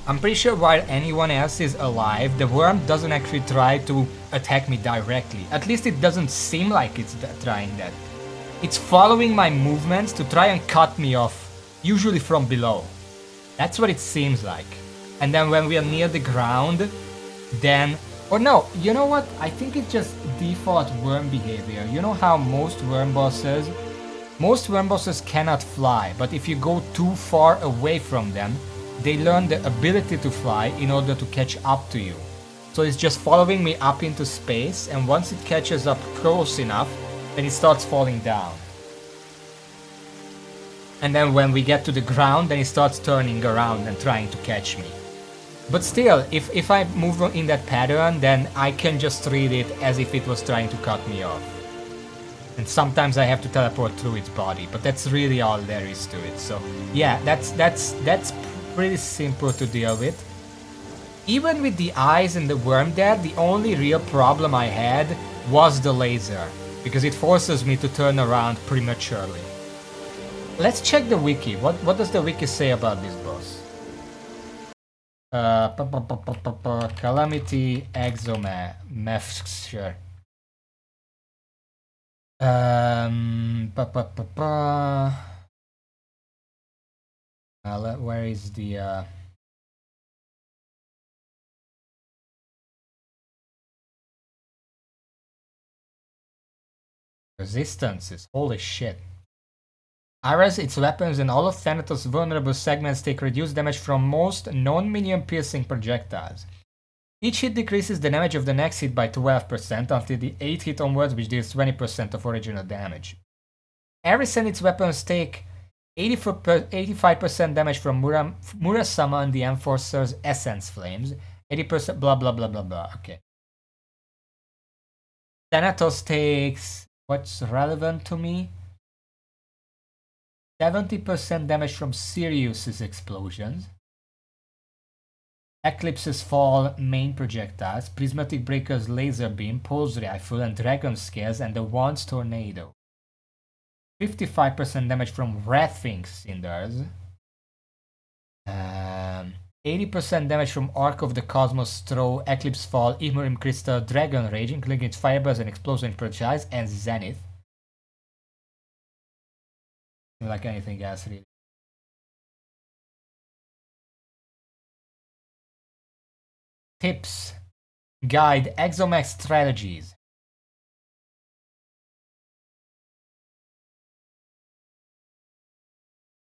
I'm pretty sure while anyone else is alive, the worm doesn't actually try to attack me directly. At least it doesn't seem like it's trying that. It's following my movements to try and cut me off, usually from below. That's what it seems like. And then when we are near the ground, then... Or no, you know what? I think it's just default worm behavior. You know how most worm bosses cannot fly, but if you go too far away from them, they learn the ability to fly in order to catch up to you. So it's just following me up into space, and once it catches up close enough, then it starts falling down. And then when we get to the ground, then it starts turning around and trying to catch me. But still, if I move in that pattern, then I can just treat it as if it was trying to cut me off. And sometimes I have to teleport through its body, but that's really all there is to it. So yeah, that's pretty simple to deal with. Even with the eyes and the worm dead, the only real problem I had was the laser, because it forces me to turn around prematurely. Let's check the wiki. What does the wiki say about this boss? Calamity ExoSpace. Where is the resistances? Holy shit. Aras, its weapons, and all of Thanatos' vulnerable segments take reduced damage from most non-minion piercing projectiles. Each hit decreases the damage of the next hit by 12% until the 8th hit onwards, which deals 20% of original damage. Ares and its weapons take 85% damage from Murasama and the Enforcer's Essence Flames. 80% blah blah blah blah blah. Okay. Thanatos takes, what's relevant to me? 70% damage from Sirius's explosions. Eclipse's Fall main projectiles, Prismatic Breaker's laser beam, Pulse rifle, and Dragon Scales, and the Wand's tornado. 55% damage from Wrathwing Cinders. 80% damage from Arc of the Cosmos, Throw, Eclipse Fall, Imurim Crystal, Dragon Rage, including its Fireburst and Explosion projectiles, and Zenith. Like anything else, really. Tips. Guide Exomax strategies.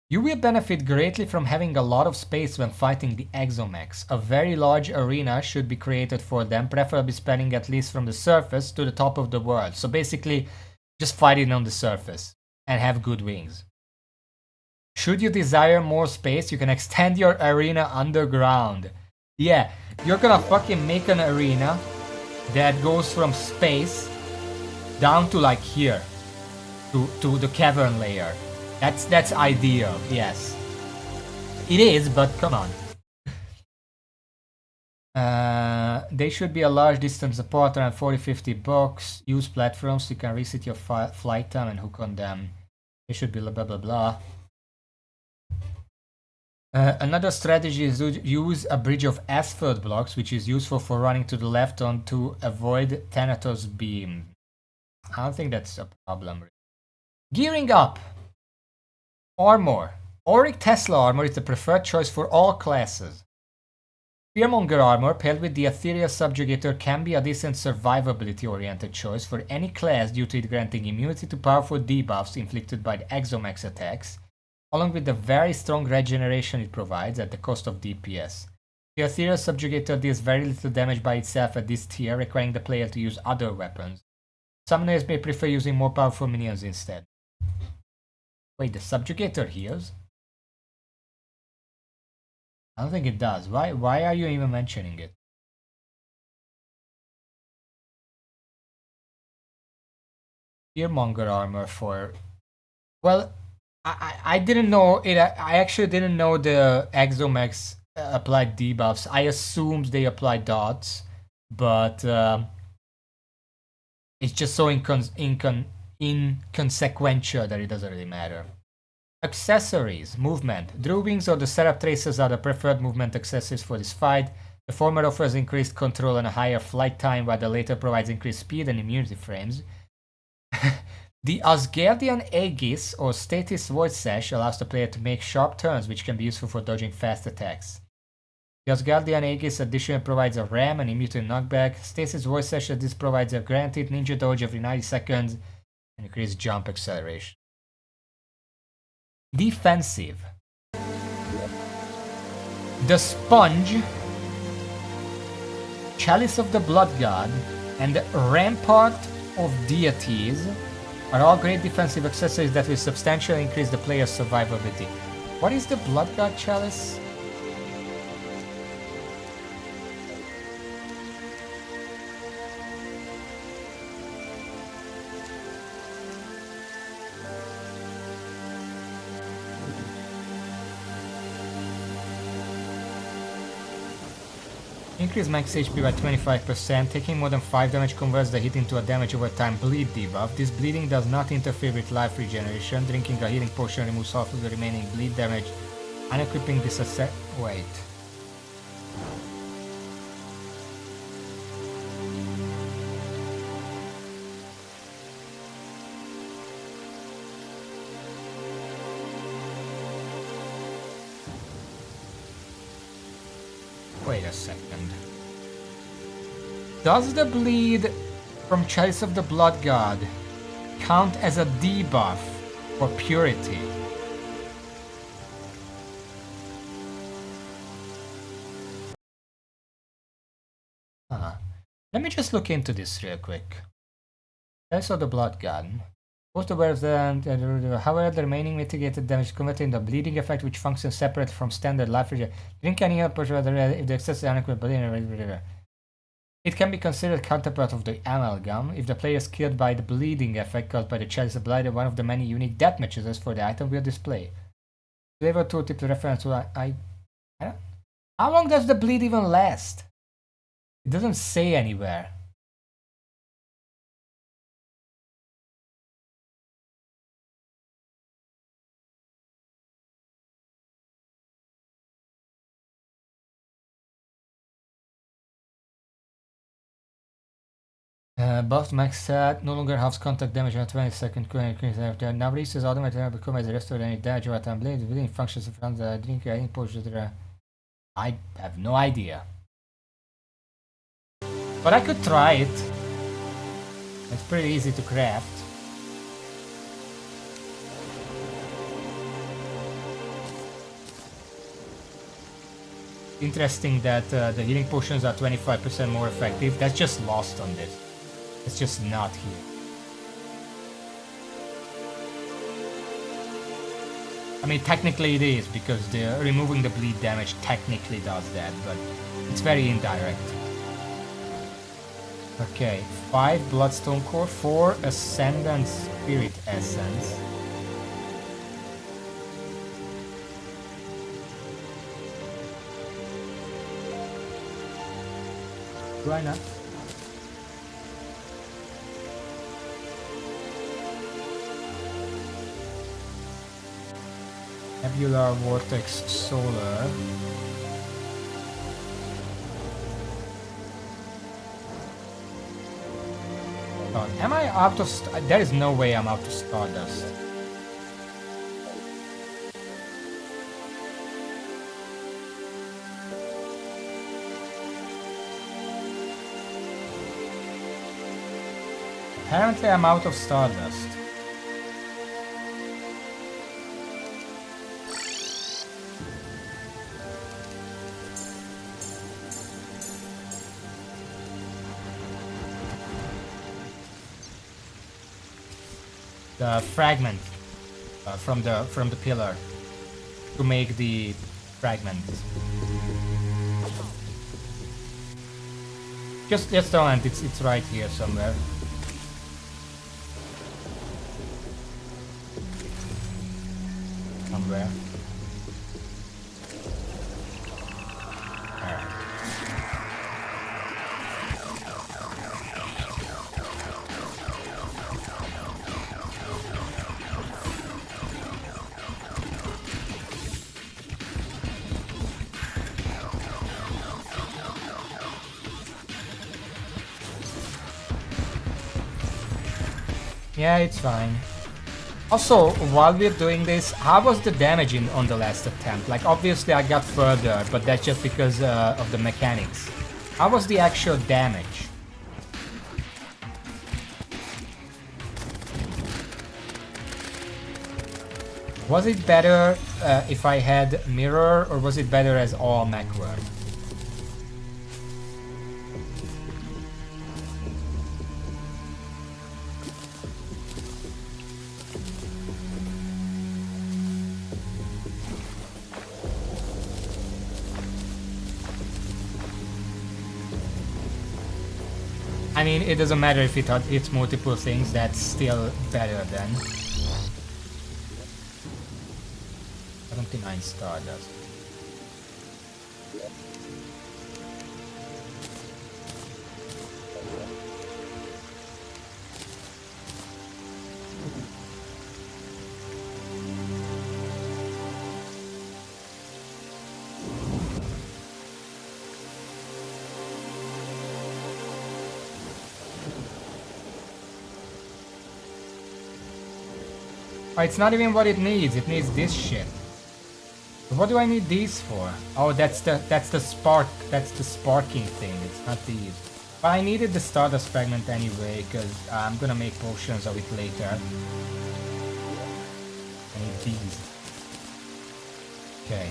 You will benefit greatly from having a lot of space when fighting the Exomax. A very large arena should be created for them, preferably spanning at least from the surface to the top of the world. So basically, just fight it on the surface and have good wings. Should you desire more space, you can extend your arena underground. Yeah, you're gonna fucking make an arena that goes from space down to like here, to the cavern layer. That's ideal, yes. It is, but come on. They should be a large distance apart, around 40-50 blocks. Use platforms so you can reset your flight time and hook on them. They should be blah blah blah. Another strategy is to use a bridge of asphalt blocks, which is useful for running to the left on to avoid Thanatos beam. I don't think that's a problem. Gearing up! Armor. Auric Tesla armor is the preferred choice for all classes. Fearmonger armor paired with the Ethereal Subjugator can be a decent survivability oriented choice for any class due to it granting immunity to powerful debuffs inflicted by the Exomax attacks, along with the very strong regeneration it provides at the cost of DPS. The Ethereal Subjugator deals very little damage by itself at this tier, requiring the player to use other weapons. Summoners may prefer using more powerful minions instead. Wait, the Subjugator heals? I don't think it does. Why are you even mentioning it? Fearmonger armor for... Well, I didn't know it. I actually didn't know the Exomax applied debuffs. I assumed they applied dots, but it's just so inconsequential that it doesn't really matter. Accessories. Movement. Drew Wings or the Seraph Traces are the preferred movement accessories for this fight. The former offers increased control and a higher flight time, while the latter provides increased speed and immunity frames. The Asgardian Aegis or Statis Void Sash allows the player to make sharp turns, which can be useful for dodging fast attacks. The Asgardian Aegis additionally provides a ram and immediate knockback. Stasis Void Sash this provides a guaranteed ninja dodge every 90 seconds and increased jump acceleration. Defensive. The Sponge, Chalice of the Blood God, and Rampart of Deities are all great defensive accessories that will substantially increase the player's survivability. What is the Blood God Chalice? Increase max HP by 25%, taking more than 5 damage converts the hit into a damage over time bleed debuff. This bleeding does not interfere with life regeneration. Drinking a healing potion removes half of the remaining bleed damage. Unequipping this asset. Wait. Wait a second. Does the bleed from Chalice of the Blood God count as a debuff for purity? Let me just look into this real quick. Chalice of the Blood God. Most aware of the however, the remaining mitigated damage converted into a bleeding effect which functions separate from standard life regen. Drink any help if the excess is unequal bleeding. It can be considered counterpart of the amalgam if the player is killed by the bleeding effect caused by the chalice of blood, one of the many unique death matches for the item will display. Flavor tooltip reference to I don't, how long does the bleed even last? It doesn't say anywhere. Buff max set, no longer halves contact damage on 20 second after. Now releases automatically become as restored any damage over time. Blade within functions from the drink any potion. I have no idea. But I could try it. It's pretty easy to craft. Interesting that the healing potions are 25% more effective. That's just lost on this. It's just not here. I mean, technically it is, because removing the bleed damage technically does that, but it's very indirect. Okay, 5 Bloodstone Core, 4 Ascendant Spirit Essence. Why not? Nebular Vortex Solar. Oh, am I out of... There is no way I'm out of Stardust. Apparently I'm out of Stardust. The fragment from the pillar to make the fragment. Just don't. It's right here somewhere. Somewhere. Alright. Yeah, it's fine. Also, while we're doing this, how was the damage on the last attempt? Like, obviously I got further, but that's just because of the mechanics. How was the actual damage? Was it better if I had mirror, or was it better as all mech were? I mean, it doesn't matter if it hits multiple things, that's still better than 79 Stardust. Oh, it's not even what it needs this shit. What do I need these for? Oh, that's the sparking thing, it's not these. But I needed the Stardust Fragment anyway, because I'm gonna make potions of it later. I need these. Okay.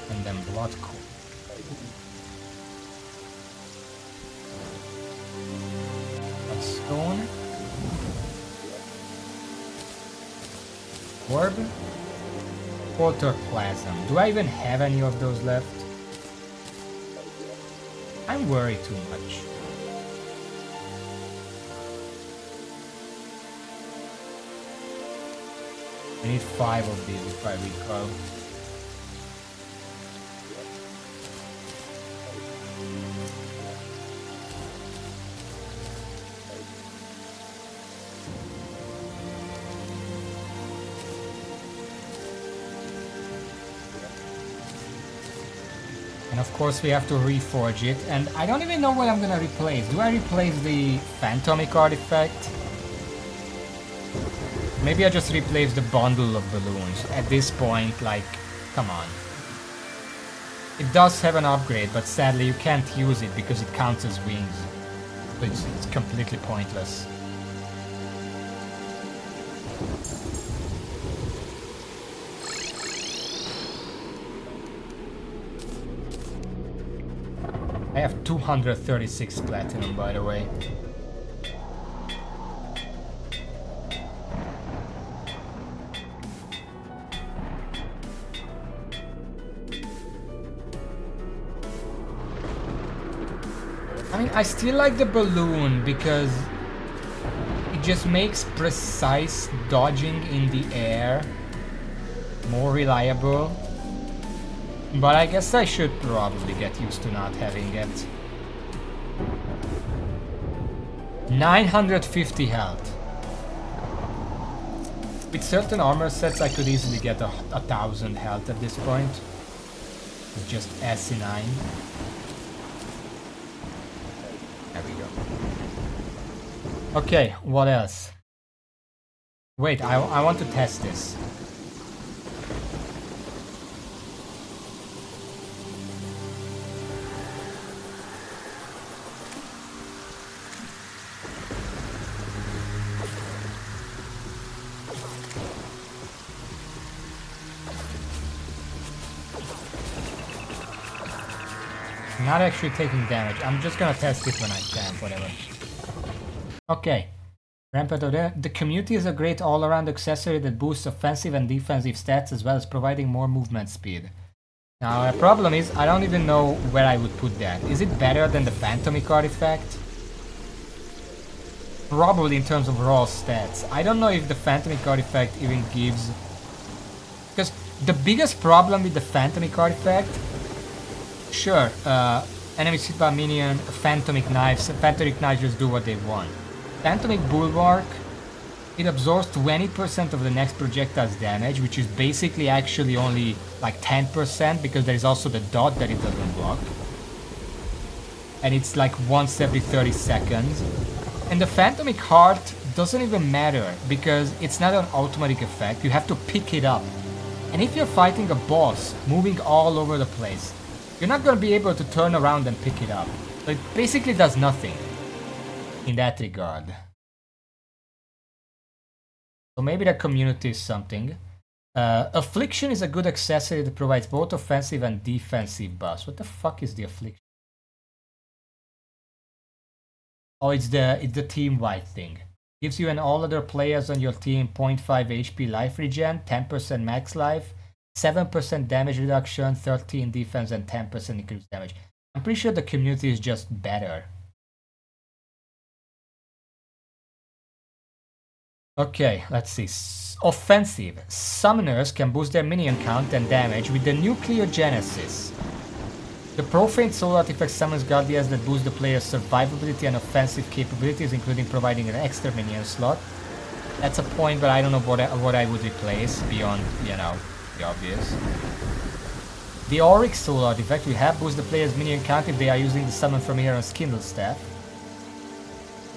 And then blood core. Stone. Orb. Protoplasm. Do I even have any of those left? I'm worried too much. I need 5 of these if I recall. And of course we have to reforge it, and I don't even know what I'm gonna replace. Do I replace the Phantomic artifact? Maybe I just replace the bundle of balloons. At this point, like, come on. It does have an upgrade, but sadly you can't use it because it counts as wings. So it's completely pointless. I have 236 platinum, by the way. I mean, I still like the balloon because it just makes precise dodging in the air more reliable. But I guess I should probably get used to not having it. 950 health. With certain armor sets I could easily get 1,000 health at this point. It's just asinine. There we go. Okay, what else? Wait, I want to test this. Not actually taking damage. I'm just gonna test it when I can, whatever. Okay. Rampant of the community is a great all-around accessory that boosts offensive and defensive stats as well as providing more movement speed. Now the problem is I don't even know where I would put that. Is it better than the Phantomic artifact? Probably in terms of raw stats. I don't know if the Phantomic artifact even gives... Because the biggest problem with the Phantomic artifact... Sure, enemies hit by minion, Phantomic knives just do what they want. Phantomic Bulwark, it absorbs 20% of the next projectile's damage, which is basically actually only like 10% because there is also the dot that it doesn't block. And it's like once every 30 seconds. And the Phantomic Heart doesn't even matter because it's not an automatic effect, you have to pick it up. And if you're fighting a boss moving all over the place, you're not going to be able to turn around and pick it up. So it basically does nothing in that regard. So maybe the community is something. Affliction is a good accessory that provides both offensive and defensive buffs. What the fuck is the Affliction? Oh, it's the team-wide thing. Gives you and all other players on your team 0.5 HP life regen, 10% max life, 7% damage reduction, 13 defense, and 10% increased damage. I'm pretty sure the community is just better. Okay, let's see. Offensive. Summoners can boost their minion count and damage with the Nucleogenesis. The Profane Soul artifact summons guardians that boost the player's survivability and offensive capabilities, including providing an extra minion slot. That's a point, but I don't know what I would replace beyond, you know, the obvious. The Auric Soul artifact will help boost the player's minion count if they are using the Summon from Heron's Kindle Staff.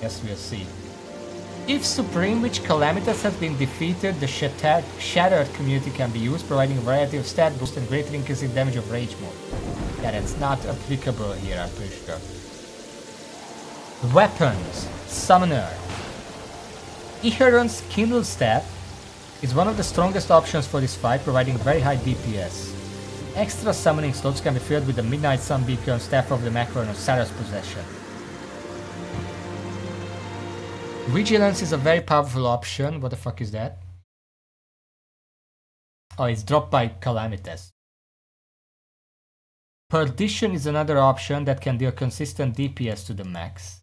Yes, we'll see. If Supreme Witch Calamitas has been defeated, the Shattered community can be used, providing a variety of stat boost and greater increasing damage of Rage Mode. Yeah, that's not applicable here, I'm pretty sure. Weapons. Summoner. Heron's Kindle Staff is one of the strongest options for this fight, providing very high DPS. Extra summoning slots can be filled with the Midnight Sun Beacon, Staff of the Macron, or Sarah's Possession. Vigilance is a very powerful option. What the fuck is that? Oh, it's dropped by Calamities. Perdition is another option that can deal consistent DPS to the max.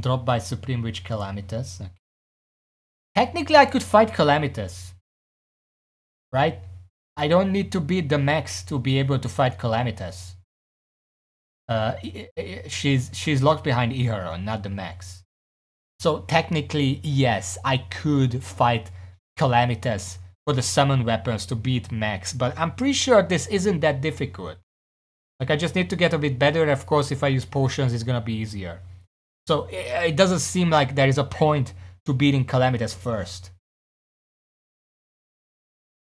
Dropped by Supreme Witch Calamities. Okay. Technically, I could fight Calamities. Right? I don't need to beat the max to be able to fight Calamities. She's locked behind Ihara, not the max. So technically, yes, I could fight Calamities for the summon weapons to beat max, but I'm pretty sure this isn't that difficult. Like, I just need to get a bit better. Of course, if I use potions, it's gonna be easier. So it doesn't seem like there is a point to beating Calamities first.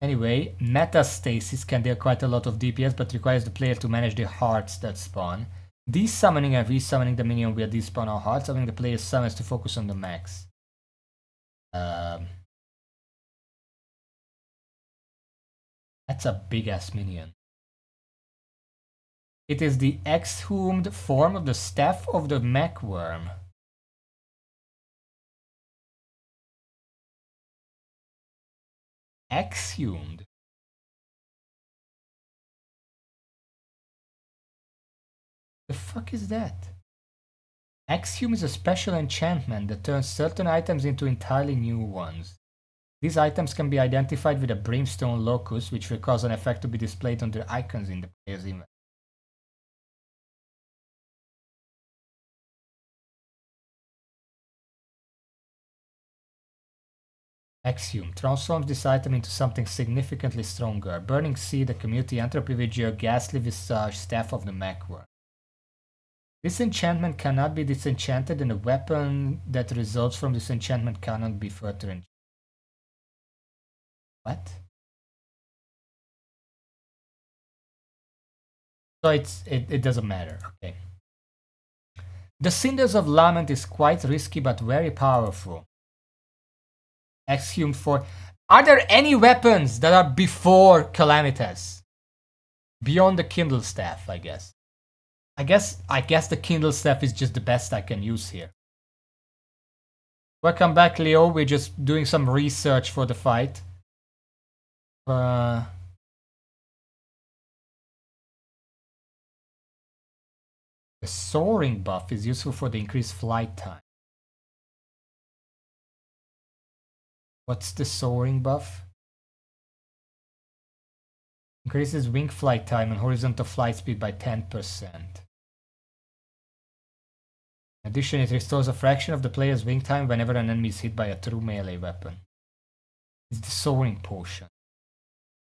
Anyway, Metastasis can deal quite a lot of DPS, but requires the player to manage the hearts that spawn. Desummoning and resummoning the minion will despawn all hearts, allowing the player's summons to focus on the max. That's a big-ass minion. It is the exhumed form of the Staff of the Macworm. Exhumed? The fuck is that? Exhume is a special enchantment that turns certain items into entirely new ones. These items can be identified with a brimstone locus, which will cause an effect to be displayed on the icons in the player's image. Exhume transforms this item into something significantly stronger. Burning Sea, the Community Entropy Vigil, Ghastly Visage, Staff of the Macworm. This enchantment cannot be disenchanted, and a weapon that results from this enchantment cannot be further enchanted. What? So it doesn't matter, okay. The Cinders of Lament is quite risky but very powerful. Exhumed for... Are there any weapons that are before Calamities? Beyond the Kindle Staff, I guess. I guess the Kindle Staff is just the best I can use here. Welcome back, Leo. We're just doing some research for the fight. The soaring buff is useful for the increased flight time. What's the soaring buff? Increases wing flight time and horizontal flight speed by 10%. In addition, it restores a fraction of the player's wing time whenever an enemy is hit by a true melee weapon. It's the soaring potion.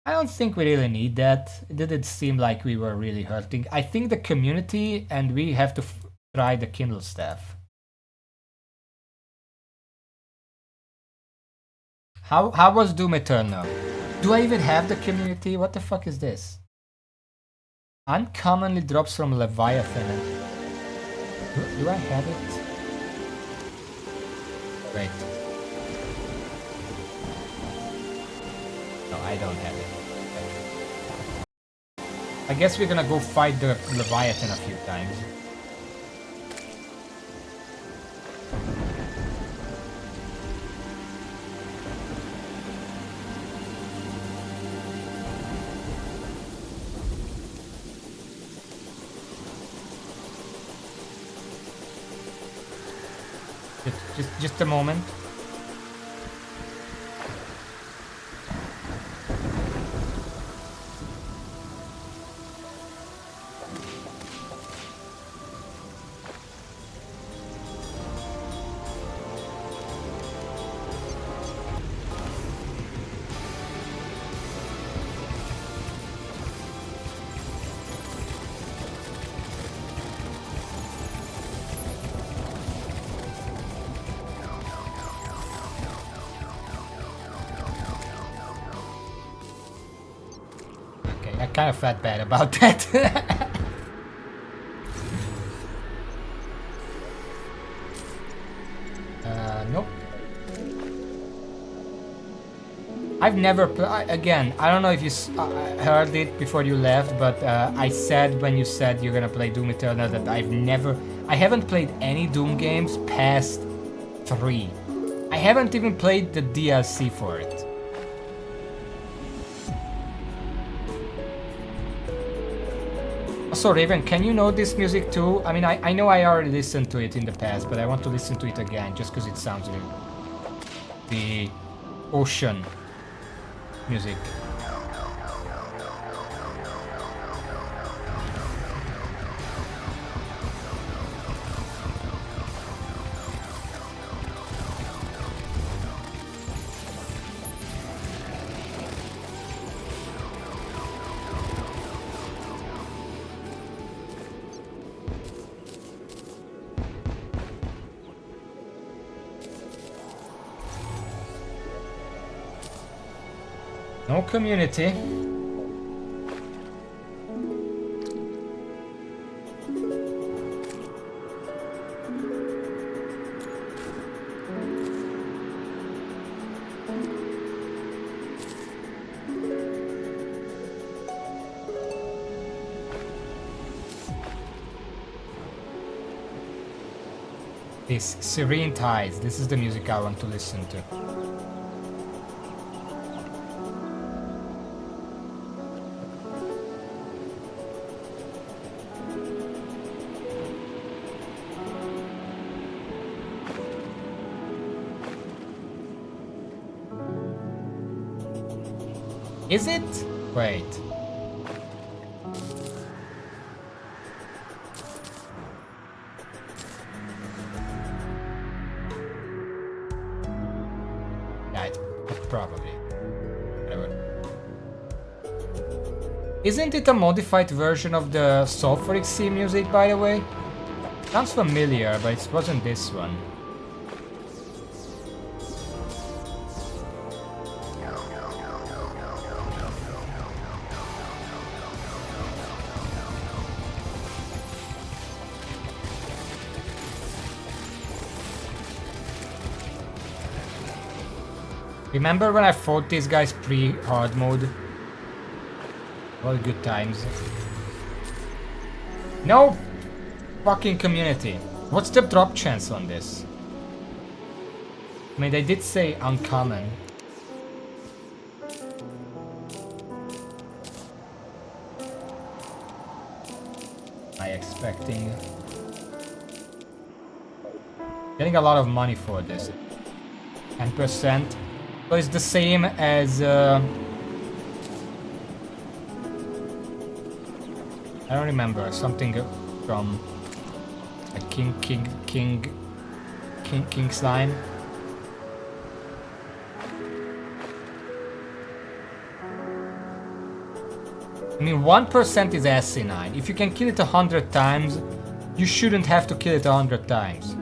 I don't think we really need that. It didn't seem like we were really hurting. I think the community and we have to try the Kindle Staff. How was Doom Eternal? Do I even have the community? What the fuck is this? Uncommonly drops from Leviathan. Do I have it? Wait. No, I don't have it. I guess we're gonna go fight the Leviathan a few times. Just a moment. I kind of felt bad about that. Nope. I've never again, I don't know if you heard it before you left, but I said when you said you're gonna play Doom Eternal that I haven't played any Doom games past 3. I haven't even played the DLC for it. Also, Raven, can you know this music too? I mean, I know I already listened to it in the past, but I want to listen to it again just because it sounds really good. The ocean music. No community. This Serene Tides. This is the music I want to listen to. Is it? Wait. Yeah, it's probably. Whatever. Isn't it a modified version of the Sulfuric Sea music, by the way? Sounds familiar, but it wasn't this one. Remember when I fought these guys pre-hard mode? All good times. No fucking community. What's the drop chance on this? I mean, they did say uncommon. Am I expecting? Getting a lot of money for this. 10%. So it's the same as I don't remember, something from a King Slime. I mean, 1% is asinine. If you can kill it 100 times, you shouldn't have to kill it 100 times.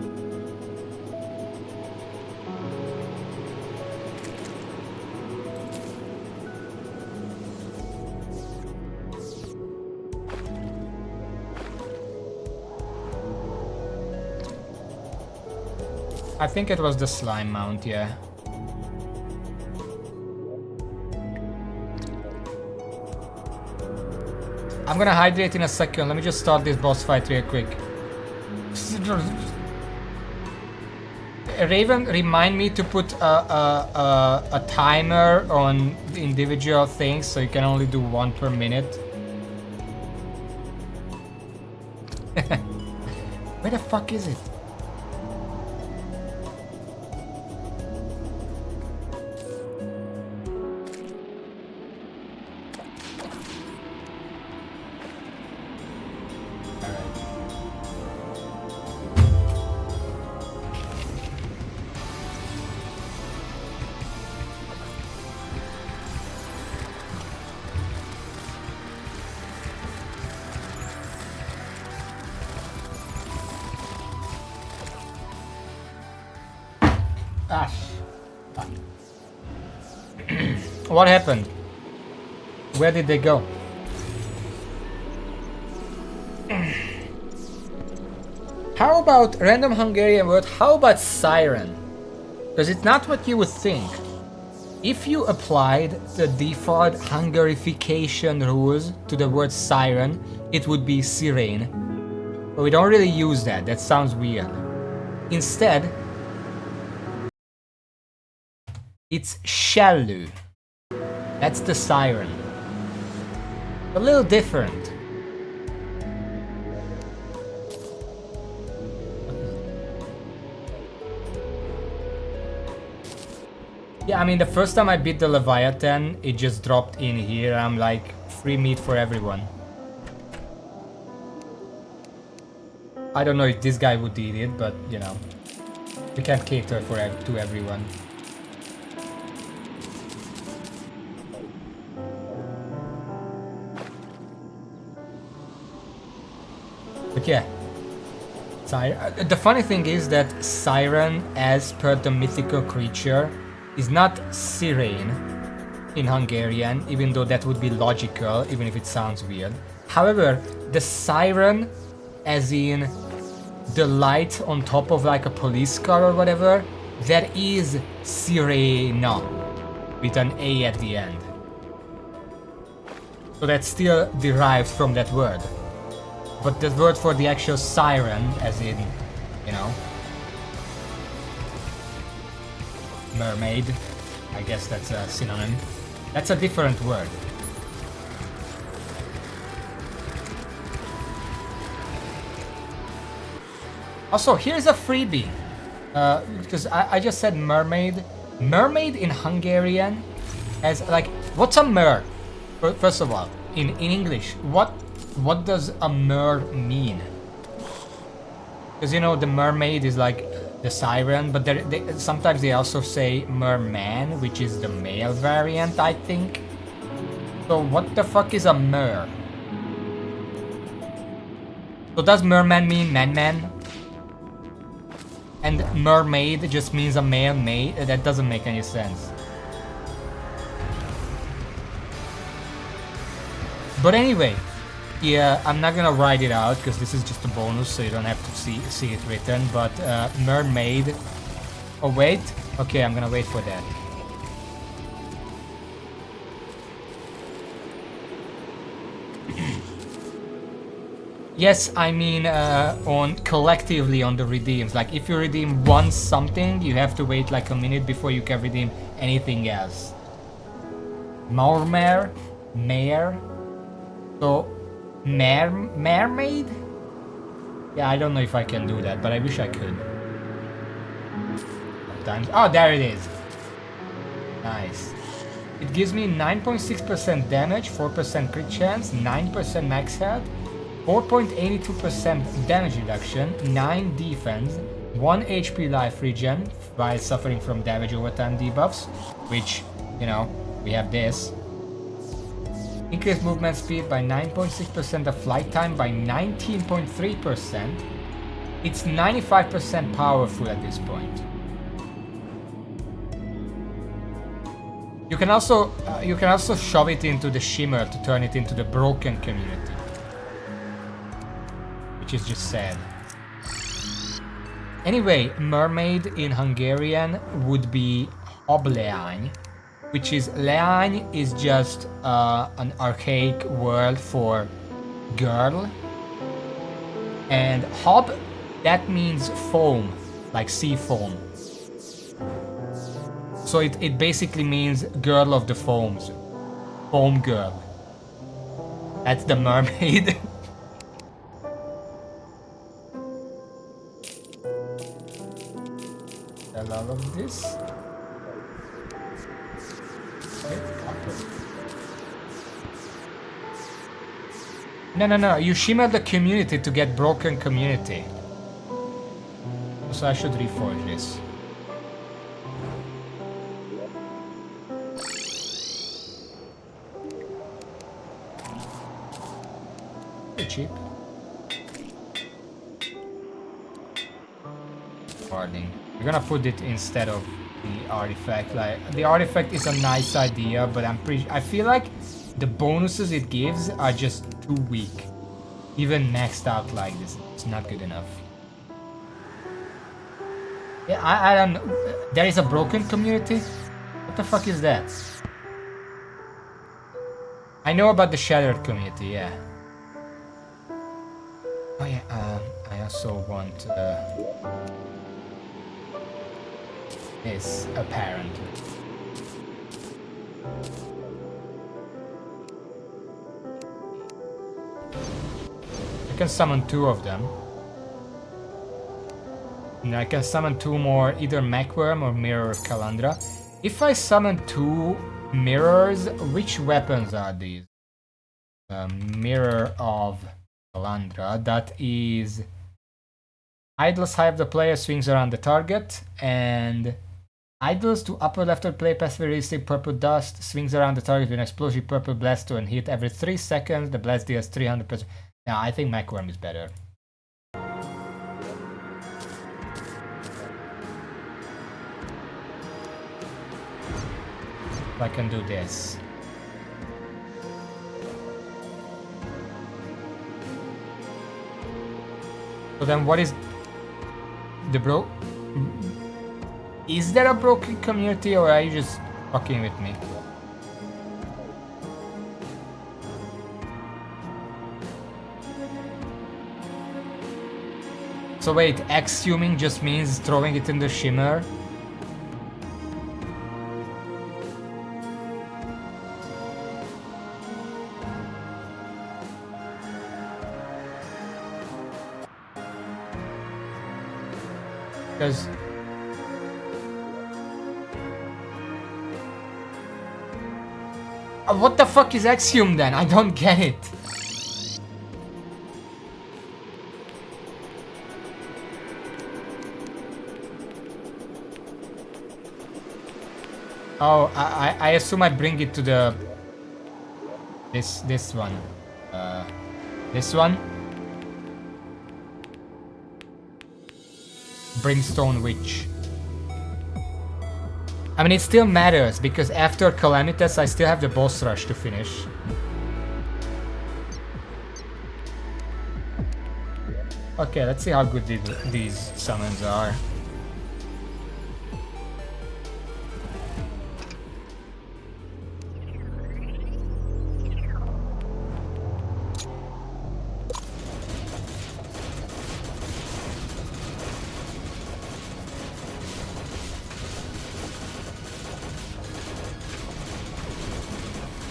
I think it was the slime mount, yeah. I'm gonna hydrate in a second. Let me just start this boss fight real quick. Raven, remind me to put a timer on the individual things so you can only do one per minute. Where the fuck is it? What happened? Where did they go? How about random Hungarian word? How about siren? Because it's not what you would think. If you applied the default Hungarification rules to the word siren, it would be sirene. But we don't really use that. That sounds weird. Instead, it's shallu. That's the siren. A little different. Yeah, I mean, the first time I beat the Leviathan, it just dropped in here. I'm like, free meat for everyone. I don't know if this guy would eat it, but, you know, we can't cater to everyone. But yeah, the funny thing is that siren, as per the mythical creature, is not sirene in Hungarian, even though that would be logical, even if it sounds weird. However, the siren, as in the light on top of like a police car or whatever, that is sirena, with an A at the end. So that still derives from that word. But the word for the actual siren, as in, you know, mermaid, I guess that's a synonym. That's a different word. Also, here's a freebie. Because I just said mermaid. Mermaid in Hungarian as like, what's a mer? First of all, in English, what does a mer mean? Because, you know, the mermaid is like the siren, but sometimes they also say merman, which is the male variant, I think. So what the fuck is a mer? So does merman mean man? And mermaid just means a male maid? That doesn't make any sense. But anyway, yeah, I'm not gonna write it out because this is just a bonus, so you don't have to see it written. But mermaid. Oh wait, okay, I'm gonna wait for that. Yes, I mean on collectively on the redeems. Like if you redeem one something, you have to wait like a minute before you can redeem anything else. Mare. So mermaid? Yeah, I don't know if I can do that, but I wish I could. Sometimes. Oh, there it is. Nice. It gives me 9.6% damage, 4% crit chance, 9% max health, 4.82% damage reduction, 9 defense, 1 HP life regen while suffering from damage over time debuffs, which, you know, we have this. Increased movement speed by 9.6%, the flight time by 19.3%. It's 95% powerful at this point. You can also shove it into the shimmer to turn it into the broken community, which is just sad. Anyway, mermaid in Hungarian would be obleány, which is leány is just an archaic word for girl, and hob, that means foam, like sea foam. So it basically means girl of the foams, foam girl. That's the mermaid. A lot of this. No, you shimmer the community to get broken community. So I should reforge this. Pretty cheap. Warding. We're gonna put it instead of the artifact. Like, the artifact is a nice idea, but I feel like the bonuses it gives are just too weak. Even maxed out like this, it's not good enough. Yeah, I don't know. There is a broken community. What the fuck is that? I know about the Shattered community, yeah. Oh yeah, I also want this, apparently. I can summon 2 of them. And I can summon 2 more, either Macworm or Mirror Calandra. If I summon 2 mirrors, which weapons are these? Mirror of Calandra, that is... Idles high of the player swings around the target, and idles to upper left of play passive releasing purple dust, swings around the target with an explosive purple blast to and hit every 3 seconds. The blast deals 300%. Now I think Macworm is better. I can do this. So then what is the is there a broken community, or are you just fucking with me? So wait, exhuming just means throwing it in the shimmer? Because what the fuck is Exhume then? I don't get it. Oh, I assume I bring it to the this one. This one. Brimstone Witch. I mean, it still matters, because after Calamitas I still have the boss rush to finish. Okay, let's see how good these summons are.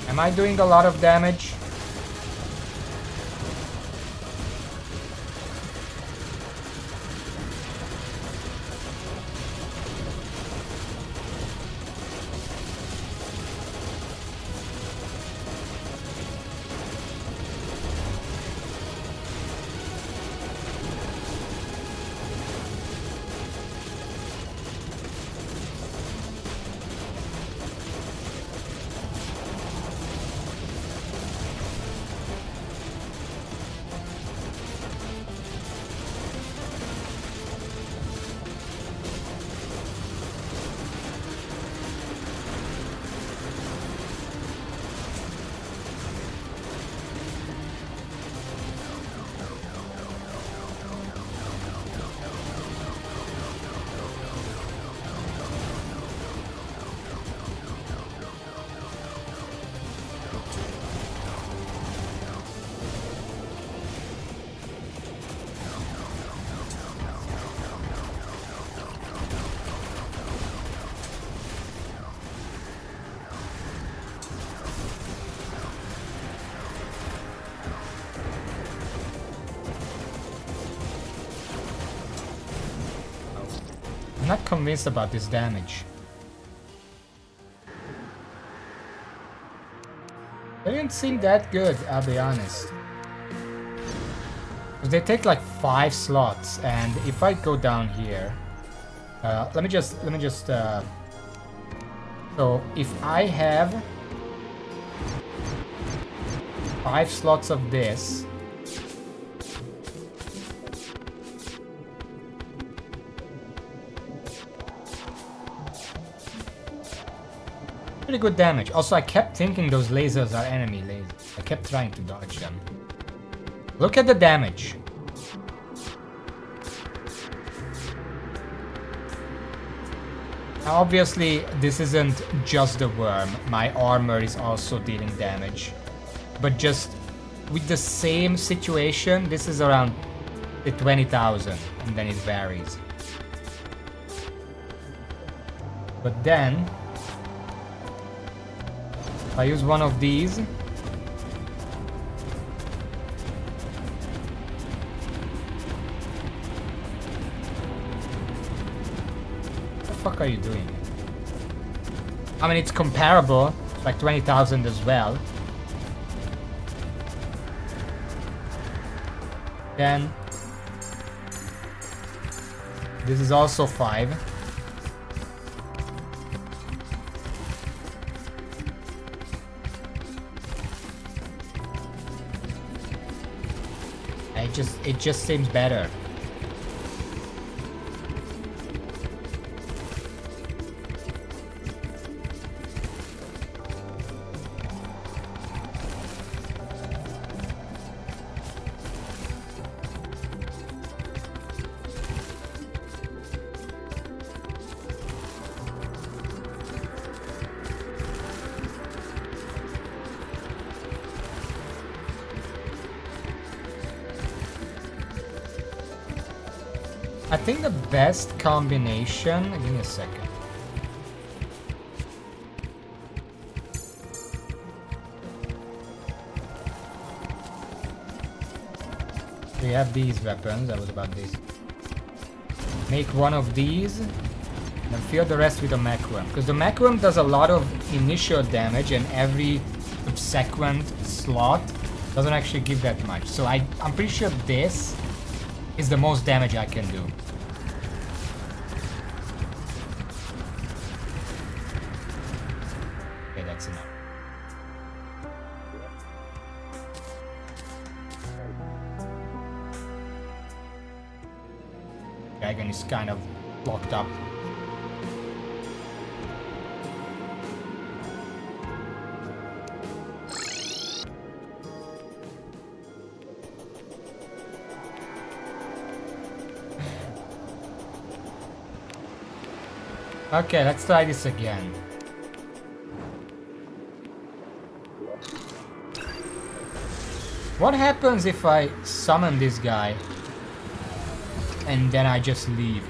Am I doing a lot of damage? I'm not convinced about this damage. They didn't seem that good, I'll be honest. They take like 5 slots, and if I go down here, let me just so if I have 5 slots of this, pretty good damage. Also, I kept thinking those lasers are enemy lasers. I kept trying to dodge them. Look at the damage. Obviously, this isn't just the worm. My armor is also dealing damage. But just with the same situation, this is around the 20,000, and then it varies. But then, if I use one of these, what the fuck are you doing? I mean, it's comparable, like 20,000 as well. Then this is also 5. It just seems better. I think the best combination... Give me a second. We have these weapons. I was about this. Make one of these. And fill the rest with a macrum. Because the macrum does a lot of initial damage and every subsequent slot doesn't actually give that much. So I'm pretty sure this is the most damage I can do. Okay, that's enough. Dragon is kind of locked up. Okay, let's try this again. What happens if I summon this guy and then I just leave?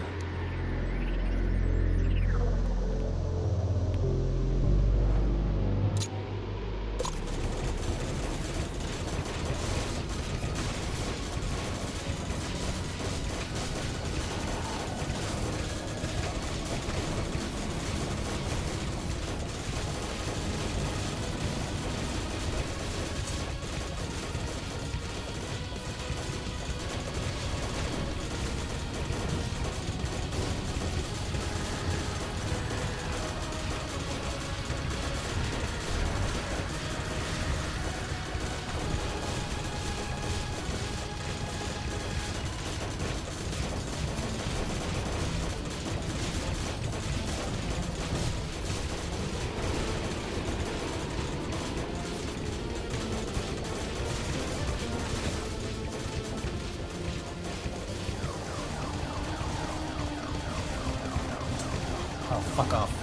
Oh, fuck off.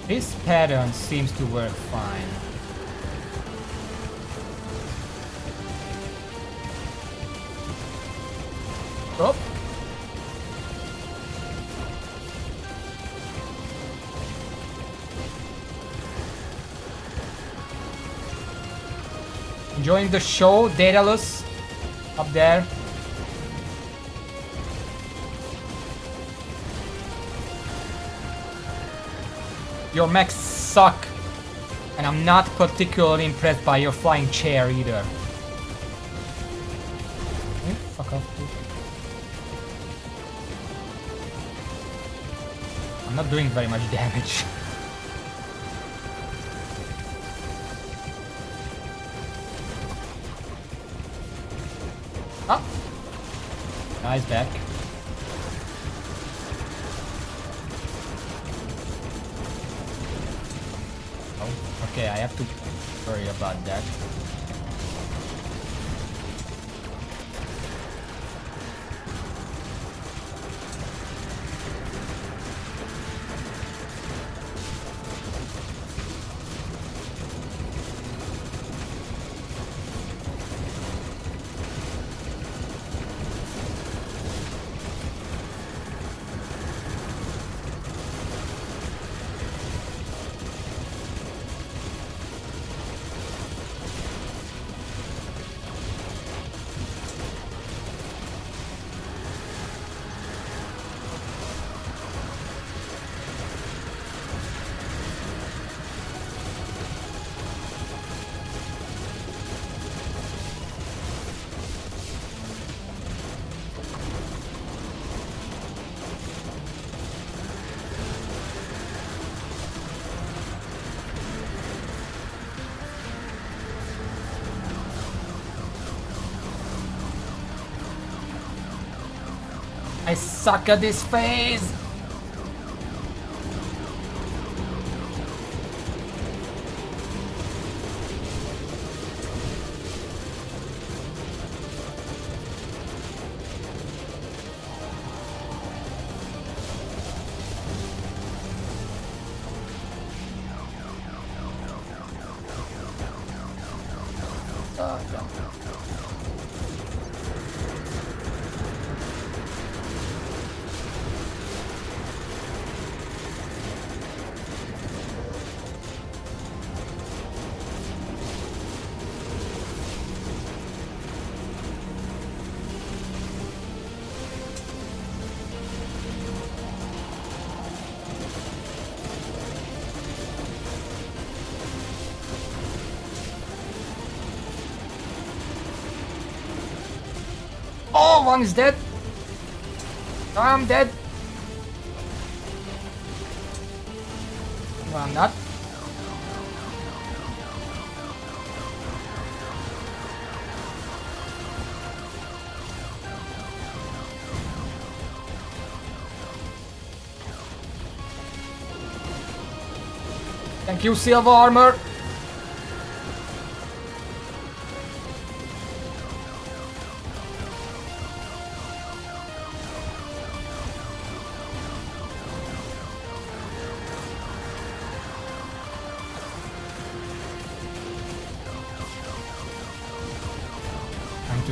This pattern seems to work fine. Oh! Enjoying the show, Daedalus, up there. Your mechs suck, and I'm not particularly impressed by your flying chair either. Hey, fuck off, dude. I'm not doing very much damage. Ah! Guy's back. Oh, okay, I have to worry about that. I suck at this phase! Oh, one is dead. I'm dead. No, I'm not. Thank you, Silver Armor.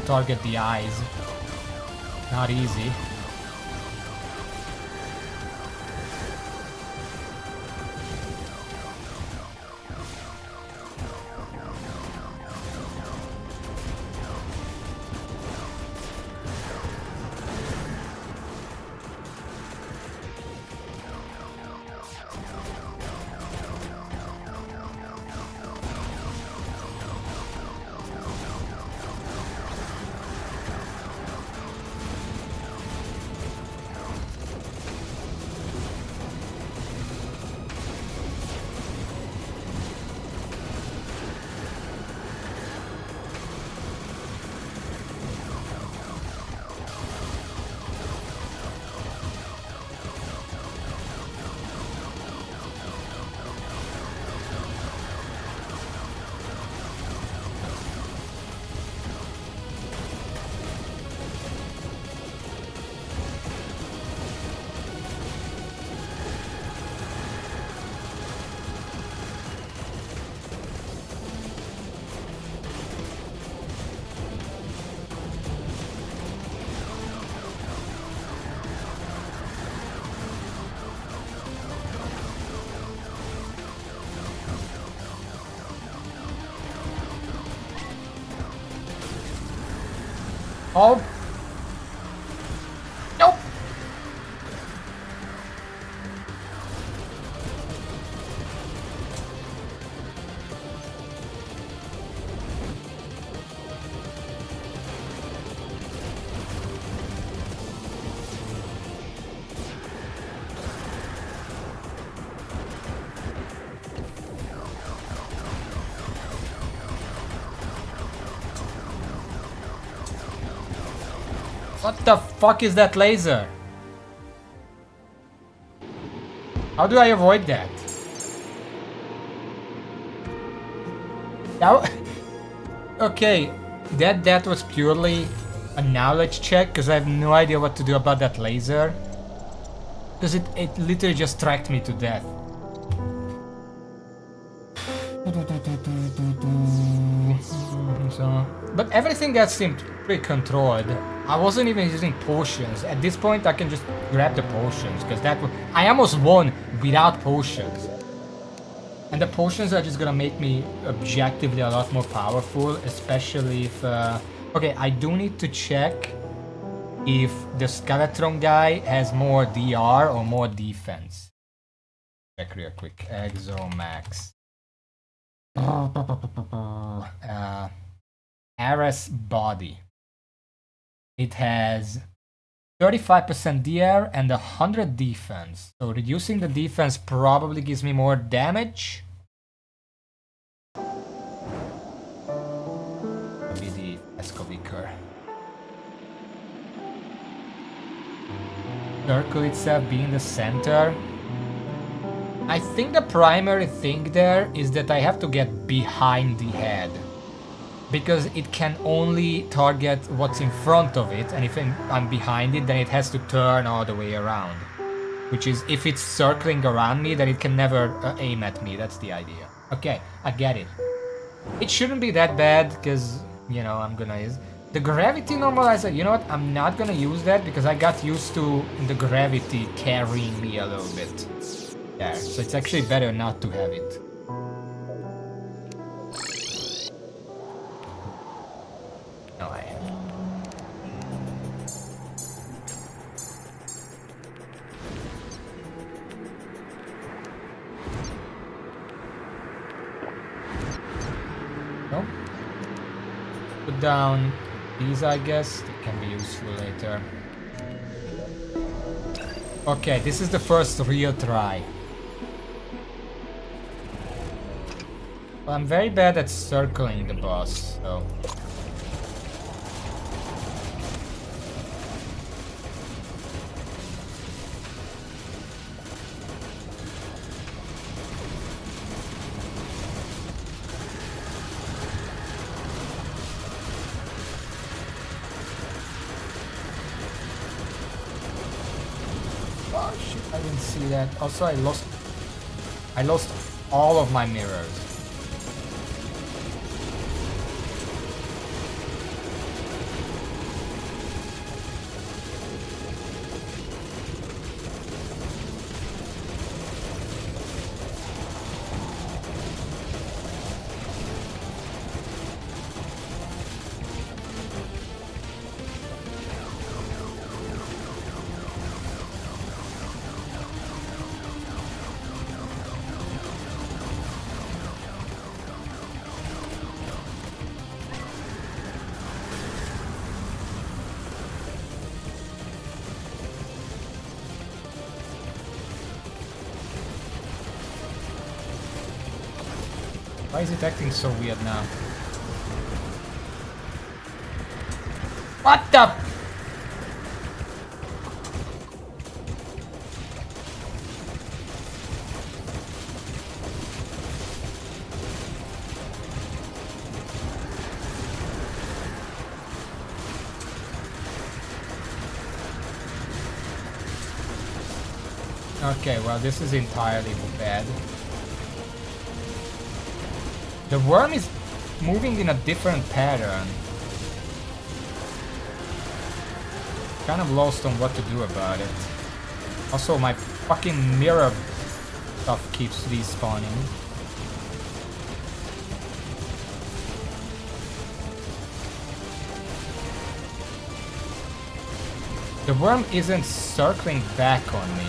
Target the eyes. Not easy. Oh! Nope! What the fuck is that laser? How do I avoid that? Now, okay, that was purely a knowledge check because I have no idea what to do about that laser. Because it literally just tracked me to death. So, but everything else seemed pretty controlled. I wasn't even using potions. At this point, I can just grab the potions because I almost won without potions. And the potions are just gonna make me objectively a lot more powerful, especially if... okay, I do need to check if the Skeletron guy has more DR or more defense. Check real quick. ExoMax. Ares body. It has 35% DR and 100 defense. So reducing the defense probably gives me more damage. Maybe the Codebreaker. Circle itself being the center. I think the primary thing there is that I have to get behind the head. Because it can only target what's in front of it, and if I'm behind it, then it has to turn all the way around. Which is, if it's circling around me, then it can never aim at me, that's the idea. Okay, I get it. It shouldn't be that bad, because, you know, I'm gonna use... The gravity normalizer, you know what, I'm not gonna use that, because I got used to the gravity carrying me a little bit. There, so it's actually better not to have it. No, I have. No. Put down these, I guess. They can be useful later. Okay, this is the first real try. Well, I'm very bad at circling the boss, so... I didn't see that. Also, I lost all of my mirrors. Why is it acting so weird now? What the? Okay, well, this is entirely bad. The worm is moving in a different pattern. Kind of lost on what to do about it. Also, my fucking mirror stuff keeps respawning. The worm isn't circling back on me.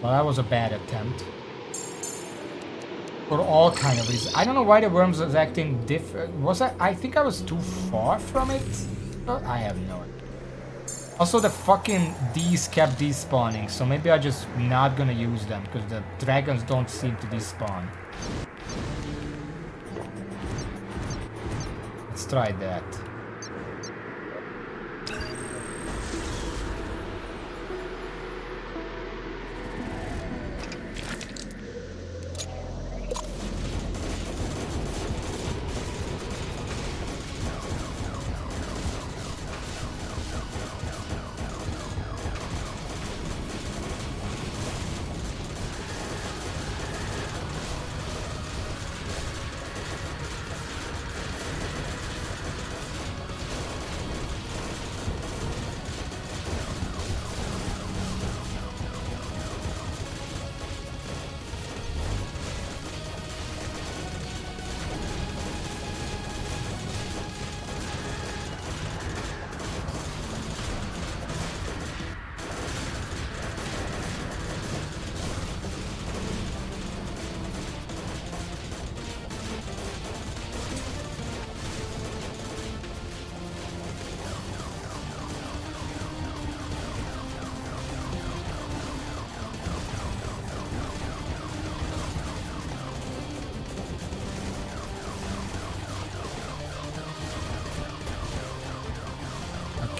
Well, that was a bad attempt. For all kind of reasons. I don't know why the worms was acting different. Was I think I was too far from it? I have no idea. Also, the fucking D's kept despawning, so maybe I'm just not gonna use them, because the dragons don't seem to despawn. Let's try that.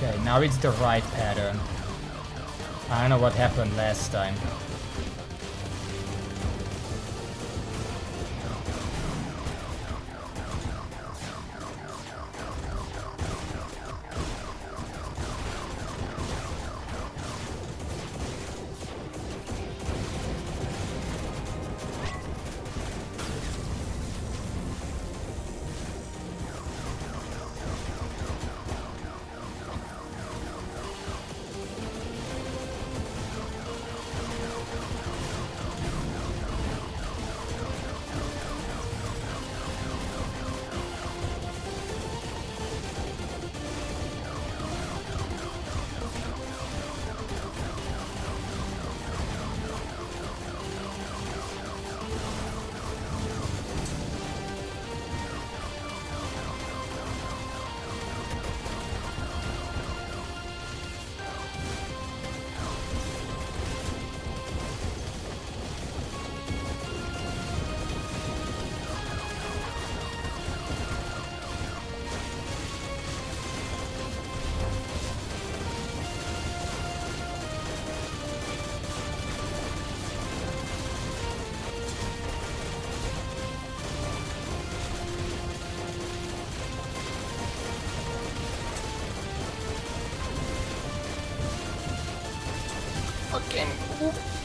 Okay, now it's the right pattern. I don't know what happened last time. Fucking move.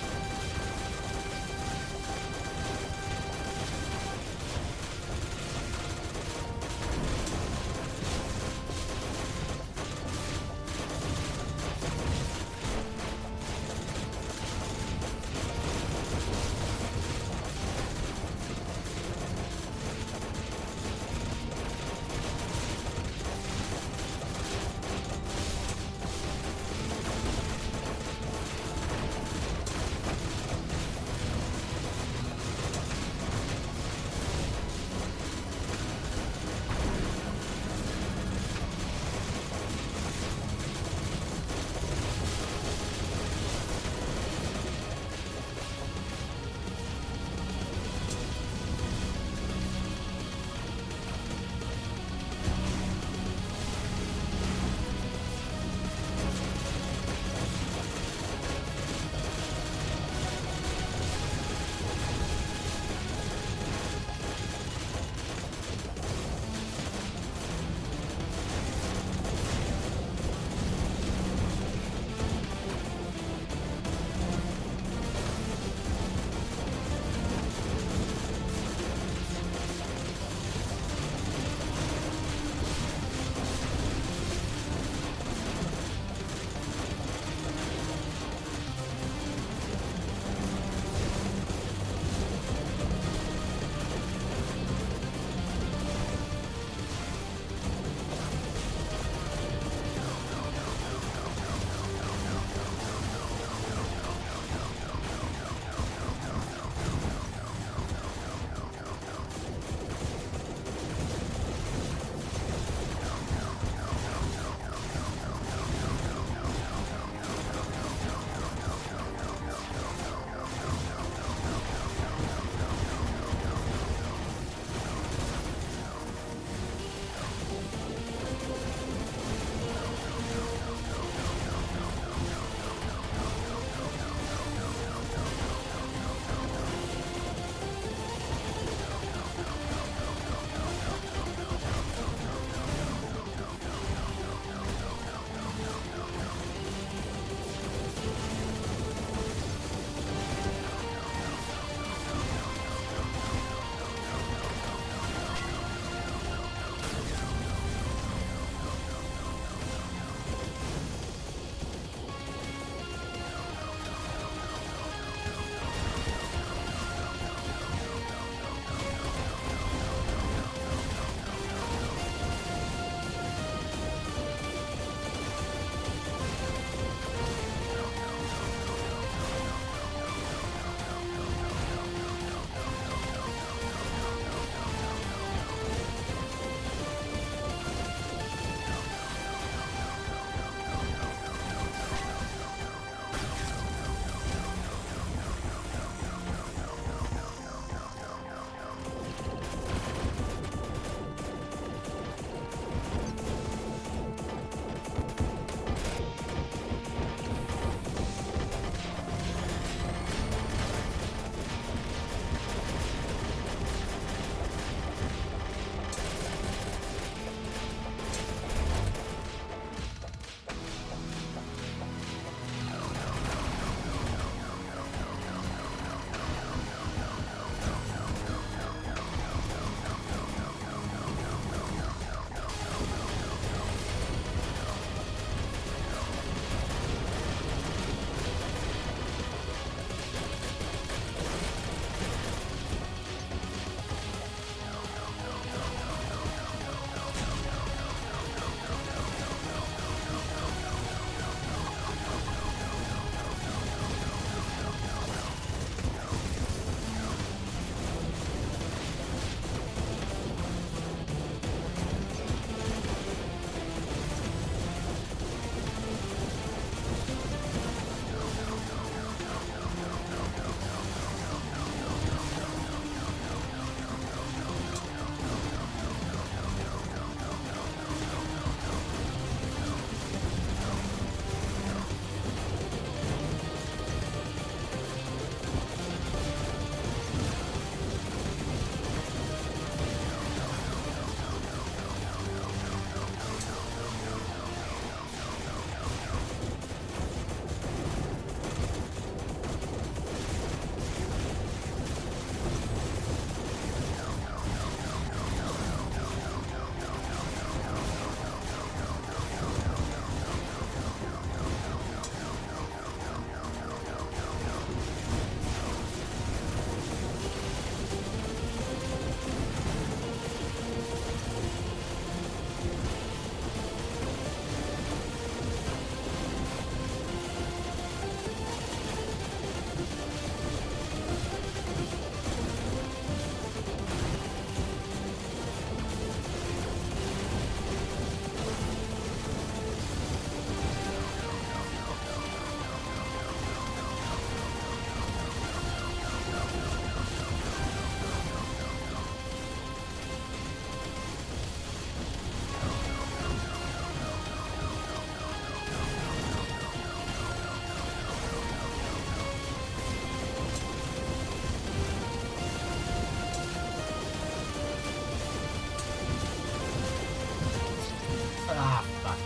Ah, fuck.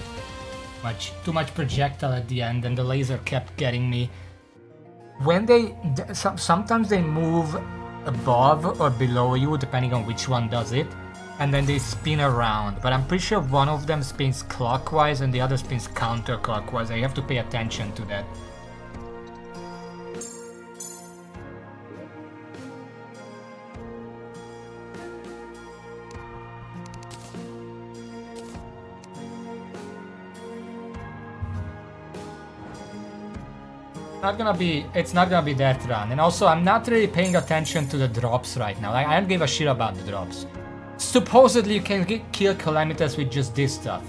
Too much projectile at the end, and the laser kept getting me. When sometimes they move above or below you, depending on which one does it, and then they spin around. But I'm pretty sure one of them spins clockwise and the other spins counterclockwise. I have to pay attention to that. It's not gonna be that run. And also, I'm not really paying attention to the drops right now. Like, I don't give a shit about the drops. Supposedly you can kill Calamitas with just this stuff.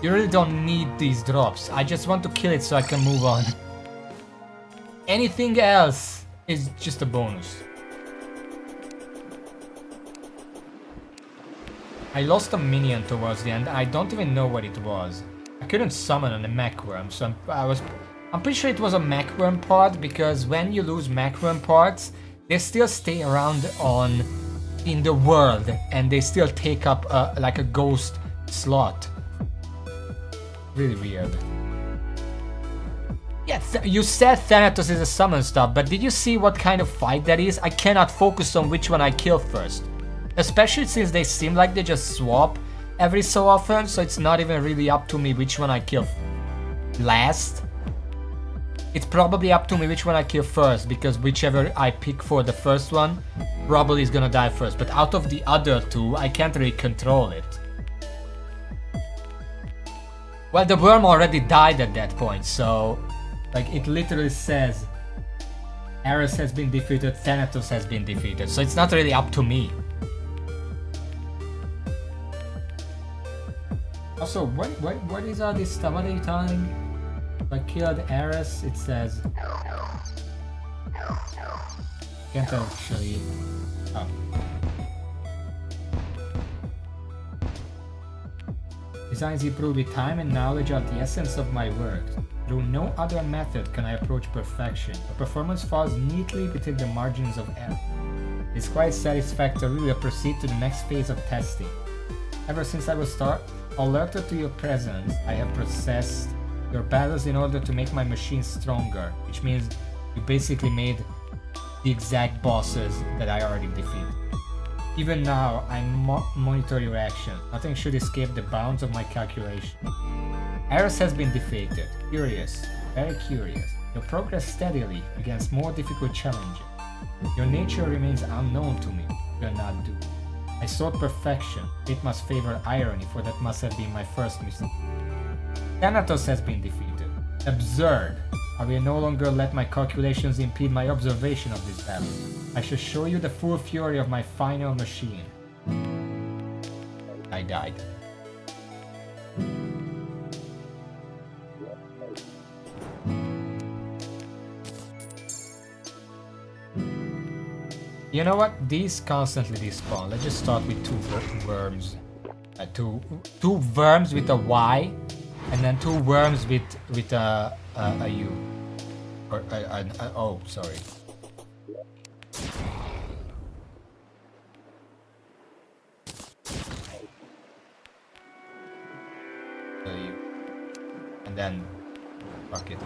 You really don't need these drops. I just want to kill it so I can move on. Anything else is just a bonus. I lost a minion towards the end. I don't even know what it was. I couldn't summon on the mech worm, so I'm pretty sure it was a mech worm part, because when you lose mech worm parts, they still stay around in the world, and they still take up like a ghost slot. Really weird. Yeah, you said Thanatos is a summon stuff, but did you see what kind of fight that is? I cannot focus on which one I kill first. Especially since they seem like they just swap every so often, so it's not even really up to me which one I kill last. It's probably up to me which one I kill first, because whichever I pick for the first one probably is gonna die first. But out of the other two, I can't really control it. Well, the worm already died at that point, so like it literally says Ares has been defeated, Thanatos has been defeated, so it's not really up to me. Also, what is all this stuff? What are you telling? If I killed Ares, it says... Can't actually... Oh. Designs improve with time and knowledge are the essence of my work. Through no other method can I approach perfection. The performance falls neatly within the margins of error. It's quite satisfactory to proceed to the next phase of testing. Ever since I was alerted to your presence, I have processed your battles in order to make my machine stronger, which means you basically made the exact bosses that I already defeated. Even now, I monitor your actions. Nothing should escape the bounds of my calculation. Ares has been defeated. Curious, very curious. You progress steadily against more difficult challenges. Your nature remains unknown to me. You are not doomed. I sought perfection. It must favor irony, for that must have been my first mistake. Thanatos has been defeated. Absurd. I will no longer let my calculations impede my observation of this battle. I shall show you the full fury of my final machine. I died. You know what? These constantly despawn. Let's just start with two worms. Two worms with a Y, and then two worms with a U. Or oh, sorry. And then fuck it.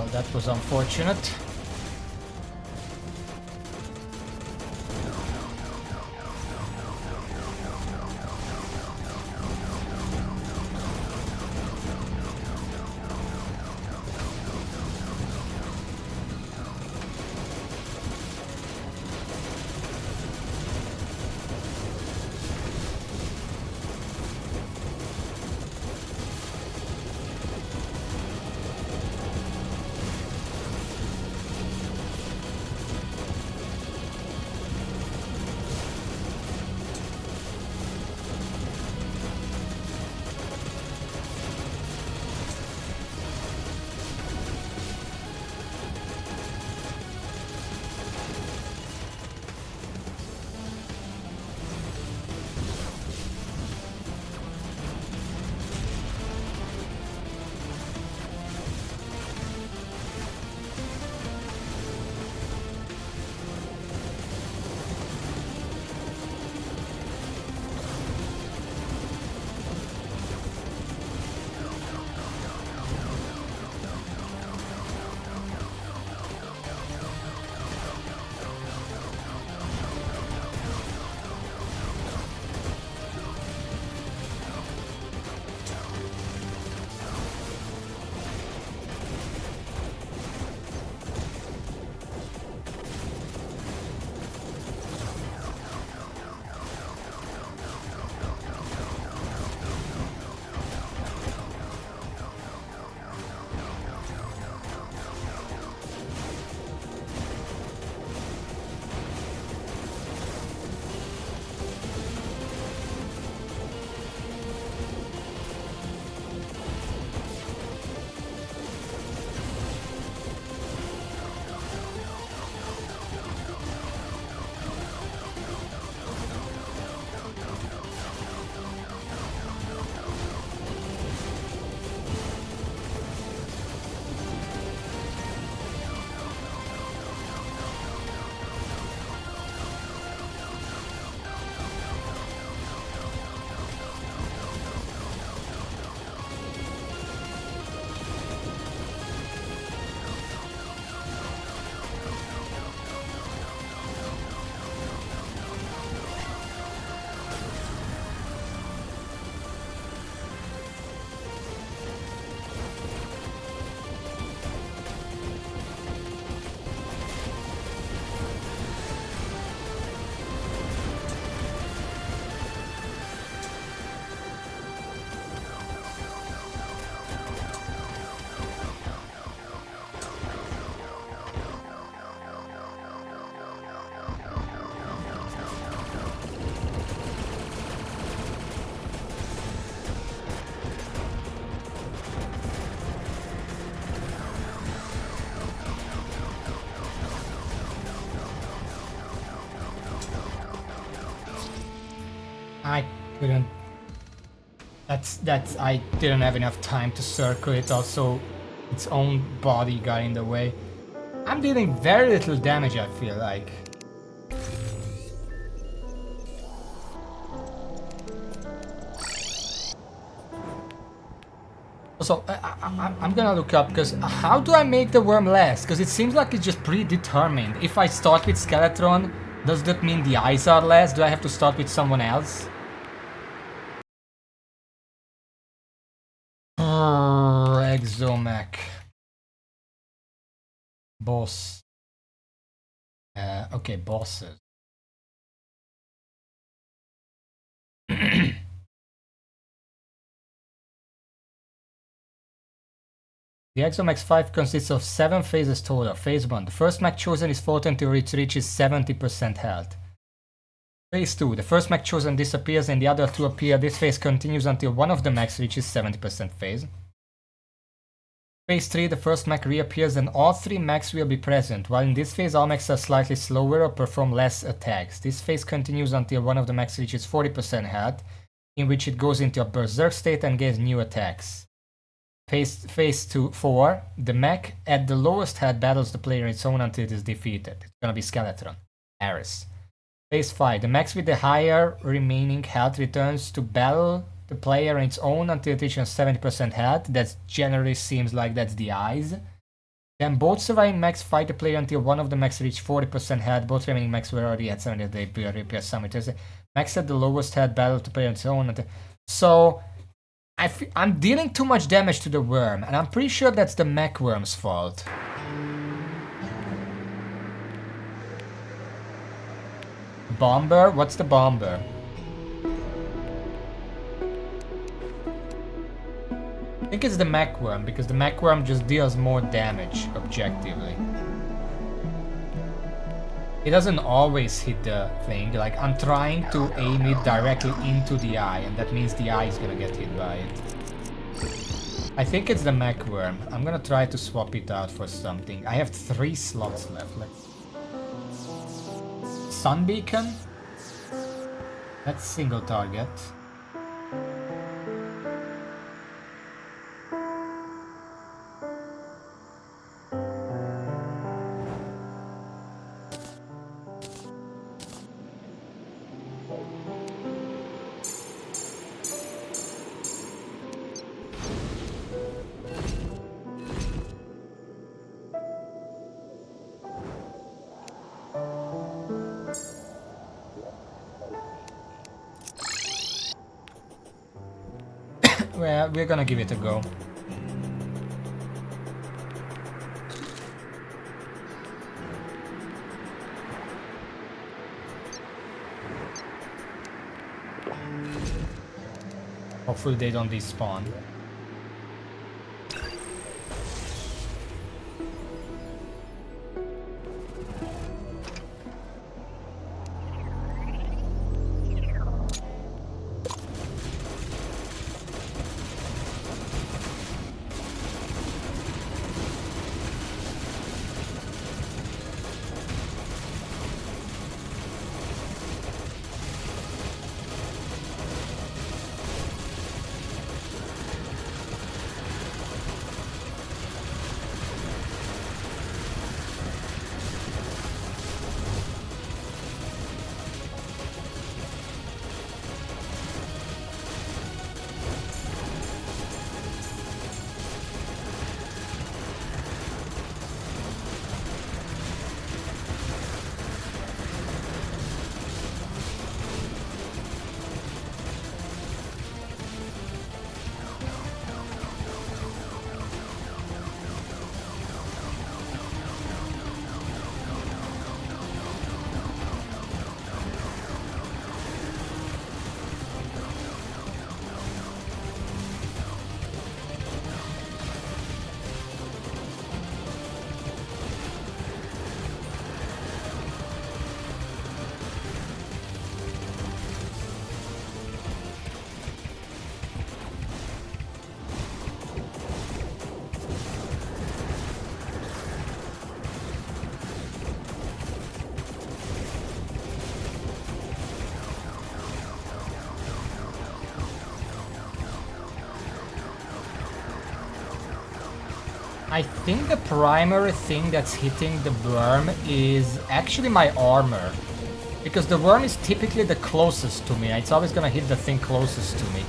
Well, that was unfortunate. I couldn't. I didn't have enough time to circle it. Also, its own body got in the way. I'm dealing very little damage, I feel like. Also, I'm gonna look up, because how do I make the worm last? Because it seems like it's just predetermined. If I start with Skeletron, does that mean the eyes are last? Do I have to start with someone else? Exomech. Boss. Okay, bosses. The ExoMech 5 consists of 7 phases total. Phase 1. The first mech chosen is fought until it reaches 70% health. Phase 2. The first mech chosen disappears and the other 2 appear. This phase continues until one of the mechs reaches 70% phase. Phase 3. The first mech reappears and all 3 mechs will be present. While in this phase all mechs are slightly slower or perform less attacks. This phase continues until one of the mechs reaches 40% health, in which it goes into a berserk state and gains new attacks. Phase 4, the mech at the lowest health battles the player on its own until it is defeated. It's gonna be Skeletron. Ares. Phase 5, the mech with the higher remaining health returns to battle the player on its own until it reaches 70% health. That generally seems like that's the eyes. Then both surviving mechs fight the player until one of the mechs reach 40% health. Both remaining mechs were already at 70. They repair summit. Mechs at the lowest health battle to play on its own. So I'm dealing too much damage to the worm, and I'm pretty sure that's the mech worm's fault. Bomber? What's the bomber? I think it's the mech worm, because the mech worm just deals more damage, objectively. It doesn't always hit the thing, like I'm trying to aim it directly into the eye, and that means the eye is gonna get hit by it. I think it's the mech worm. I'm gonna try to swap it out for something. I have 3 slots left. Sun beacon? That's single target. Well, we're gonna give it a go. Hopefully they don't despawn. I think the primary thing that's hitting the worm is actually my armor. Because the worm is typically the closest to me. It's always gonna hit the thing closest to me.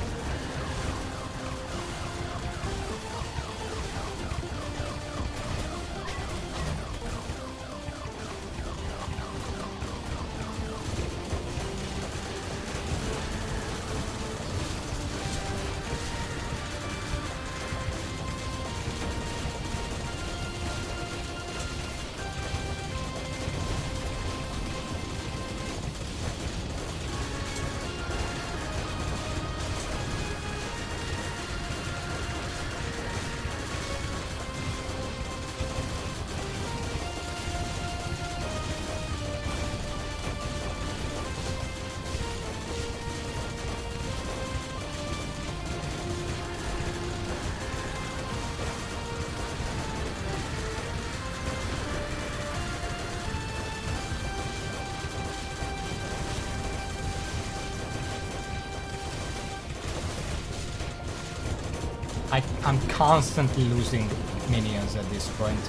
I'm constantly losing minions at this point.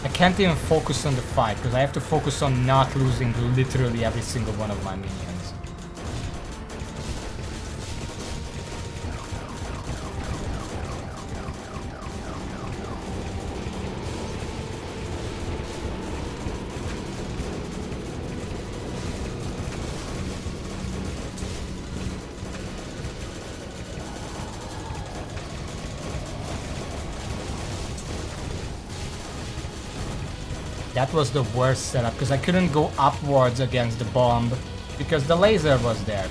I can't even focus on the fight because I have to focus on not losing literally every single one of my minions. That was the worst setup, because I couldn't go upwards against the bomb, because the laser was there.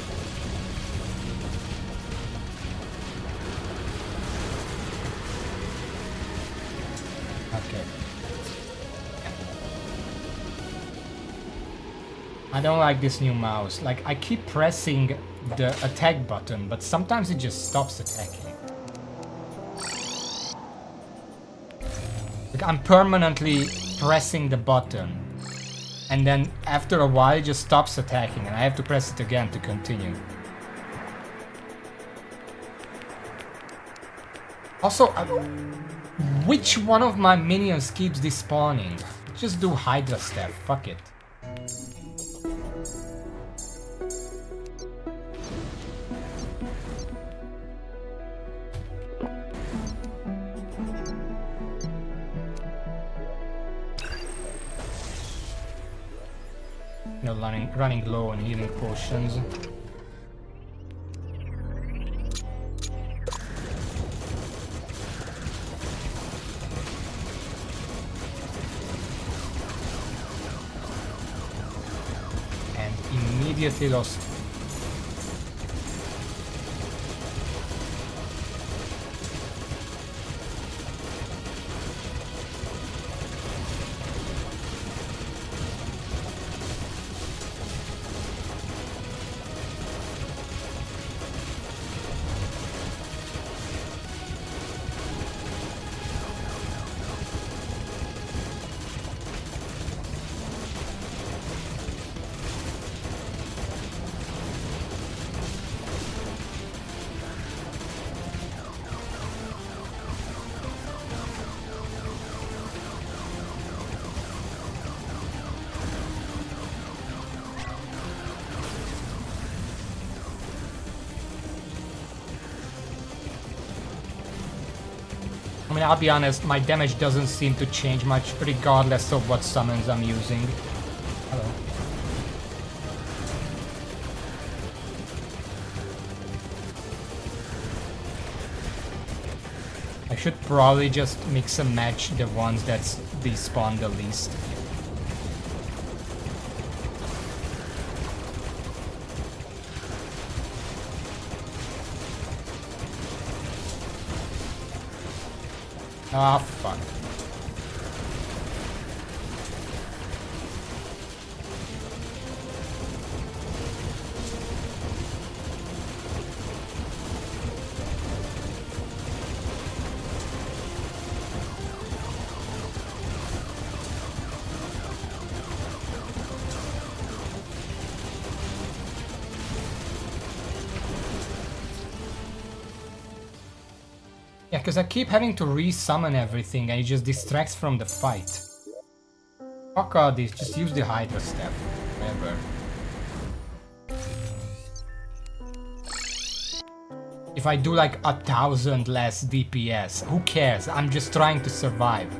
Okay. I don't like this new mouse. Like, I keep pressing the attack button, but sometimes it just stops attacking. Like, I'm permanently pressing the button, and then after a while it just stops attacking, and I have to press it again to continue. Also, which one of my minions keeps despawning? Just do Hydra Step, fuck it. You know, running low on healing potions. And immediately lost. I mean, I'll be honest, my damage doesn't seem to change much regardless of what summons I'm using. Hello. I should probably just mix and match the ones that despawn the least. Ah, fuck. Yeah, because I keep having to re-summon everything and it just distracts from the fight. Fuck all these, just use the Hydra Step. Whatever. If I do like 1,000 less DPS, who cares? I'm just trying to survive.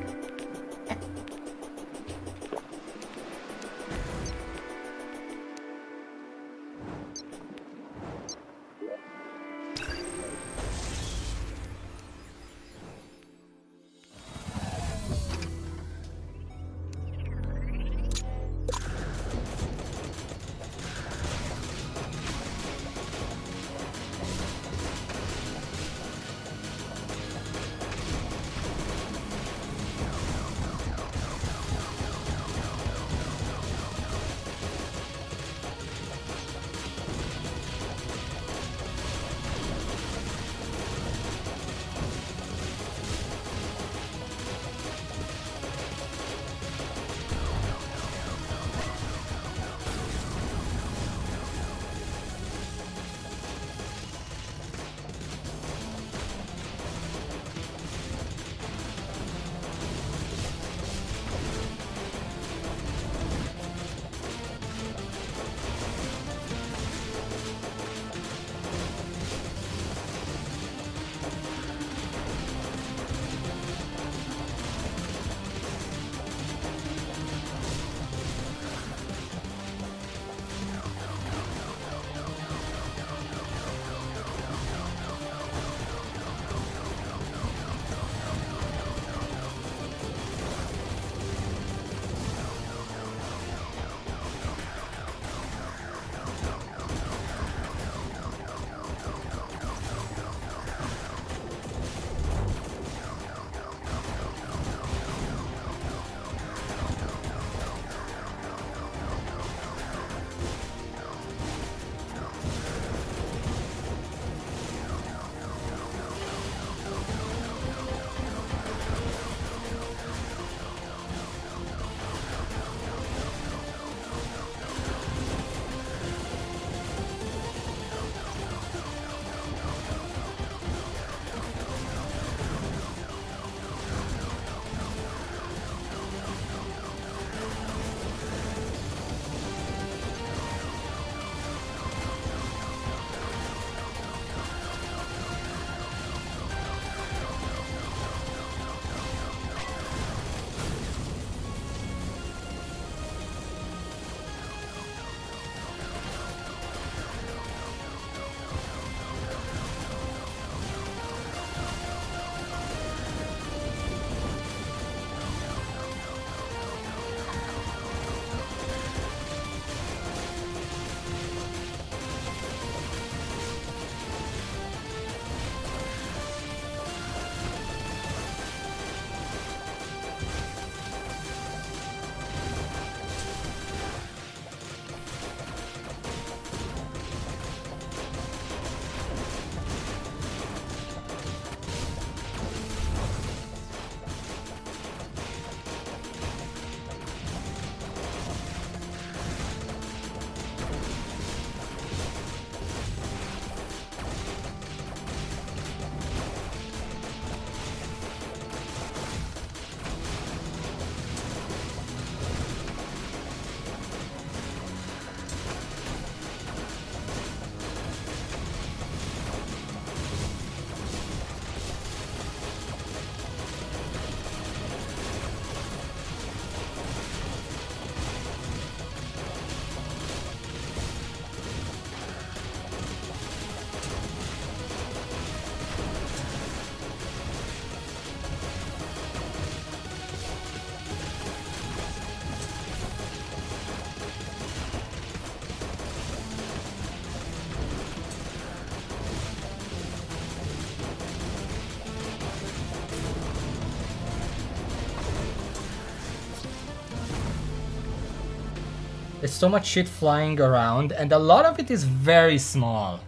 There's so much shit flying around, and a lot of it is very small.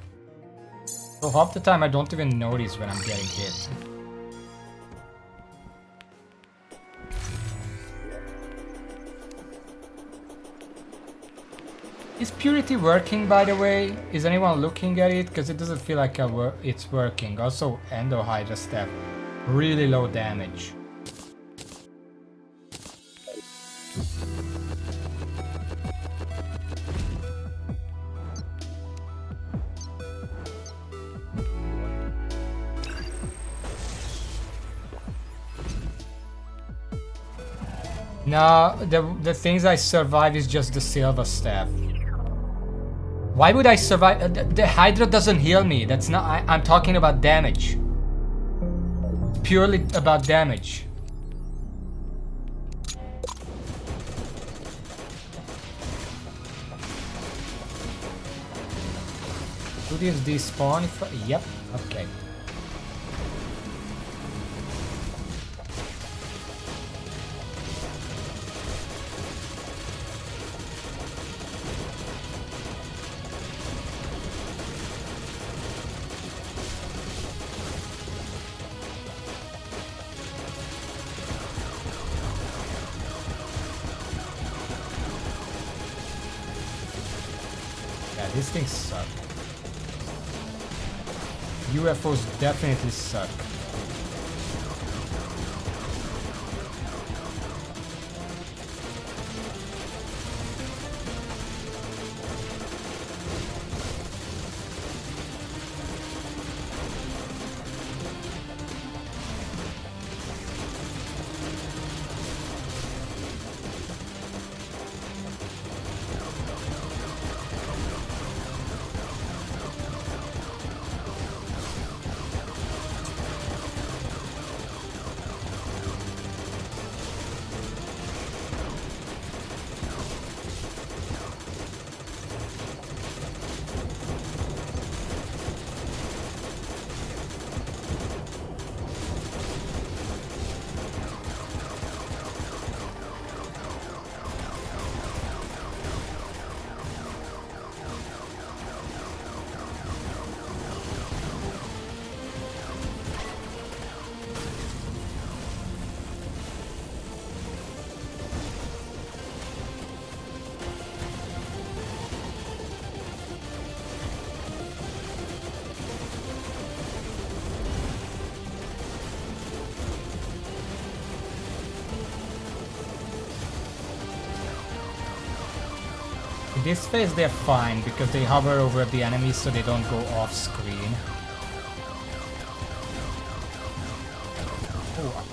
So half the time I don't even notice when I'm getting hit. Is Purity working, by the way? Is anyone looking at it? Because it doesn't feel like it's working. Also, Endo Hydra Staff, really low damage. No, the things I survive is just the Silver Staff. Why would I survive? The Hydra doesn't heal me. That's not. I'm talking about damage. Purely about damage. Do these despawn? Yep. Okay. These things suck. UFOs definitely suck. In this phase they're fine because they hover over the enemies so they don't go off screen. Oh.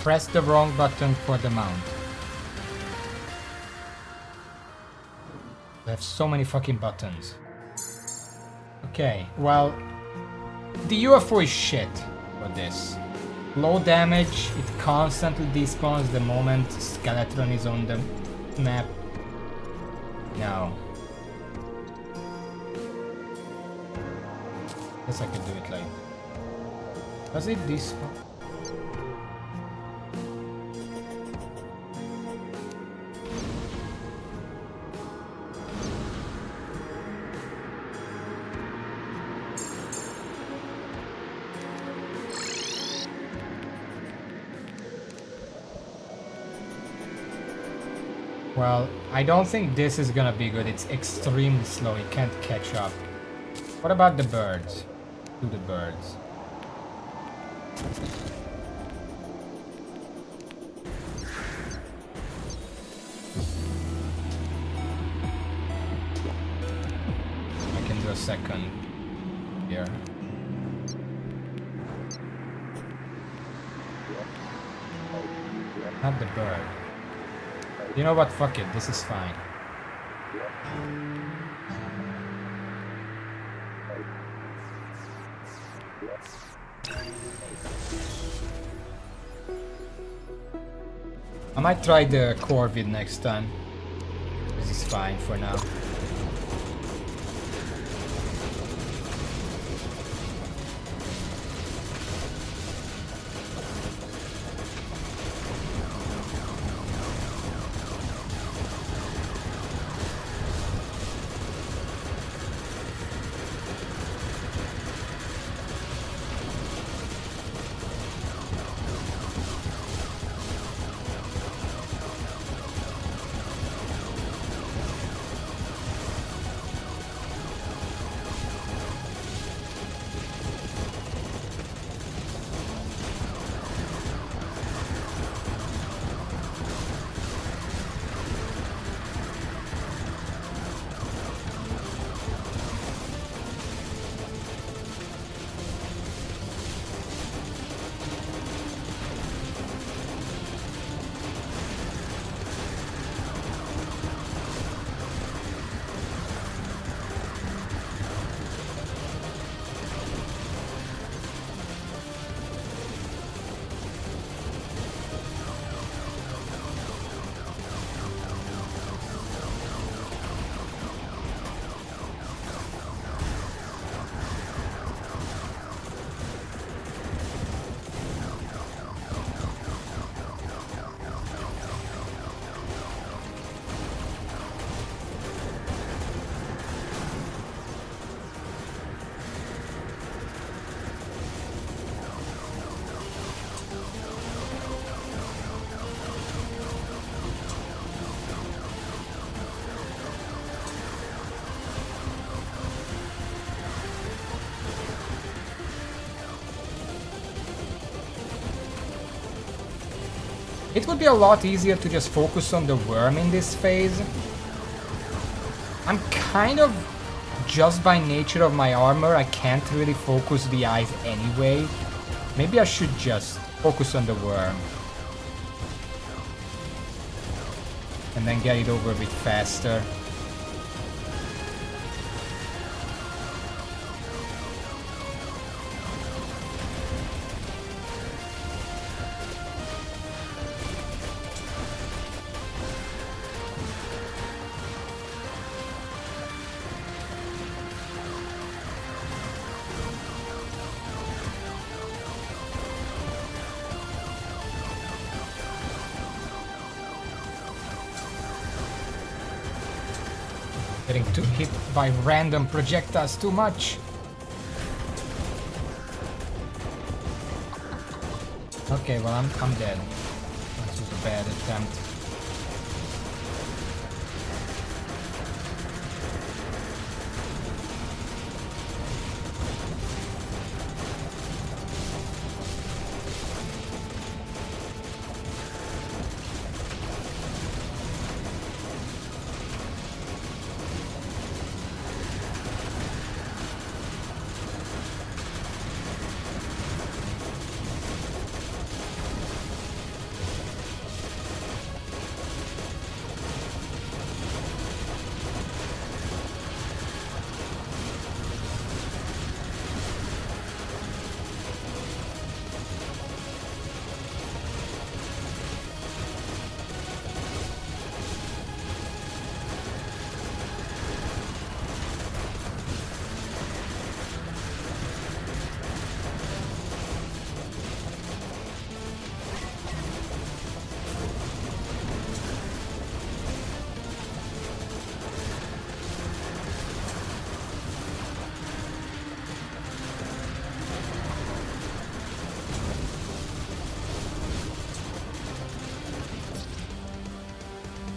press the wrong button for the mount. I have so many fucking buttons. Okay, well, the UFO is shit for this. Low damage, it constantly despawns the moment Skeletron is on the map. No. Guess I could do it like... Does it despawn? Well, I don't think this is gonna be good. It's extremely slow. It can't catch up. What about the birds? Do the birds. I can do a second here. Not the bird. You know what? Fuck it. This is fine. I might try the Corvid next time. This is fine for now. It would be a lot easier to just focus on the worm in this phase. I'm kind of, just by nature of my armor, I can't really focus the eyes anyway. Maybe I should just focus on the worm. And then get it over a bit faster. Getting hit by random projectiles too much. Okay, well I'm dead. This was a bad attempt.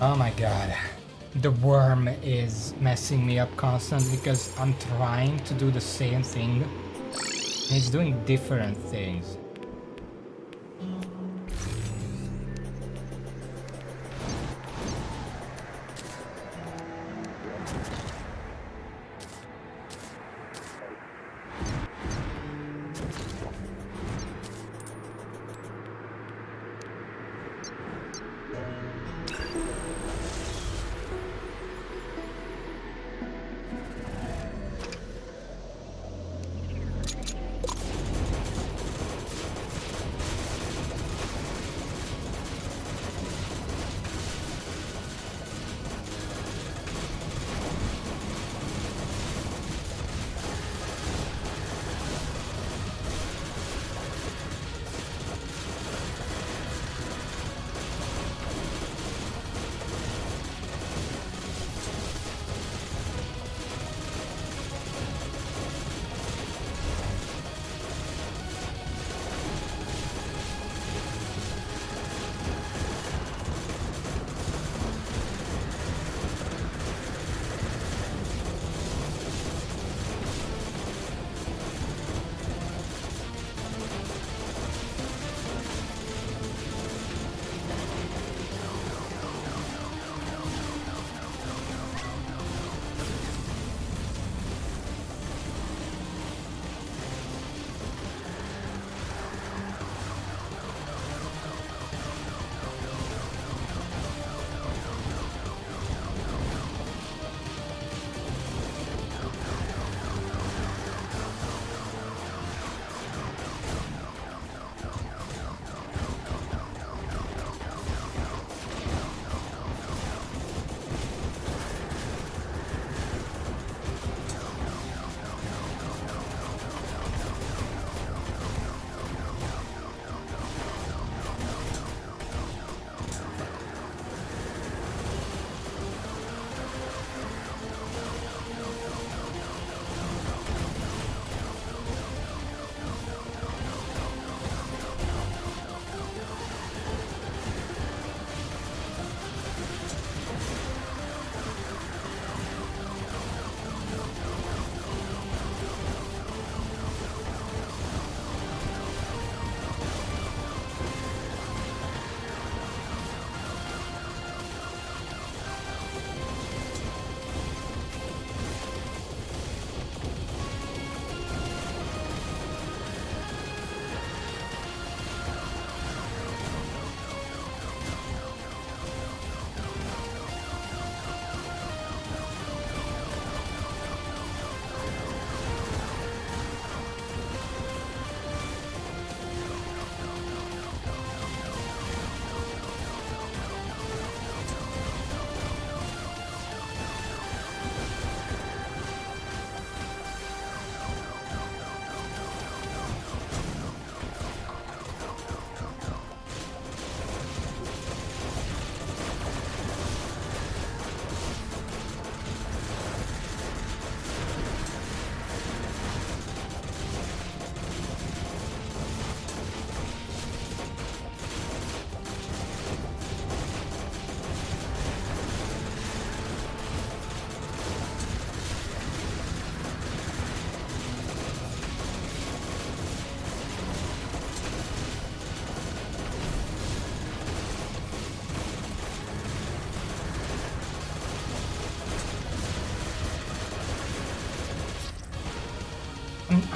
Oh my god. The worm is messing me up constantly because I'm trying to do the same thing and it's doing different things.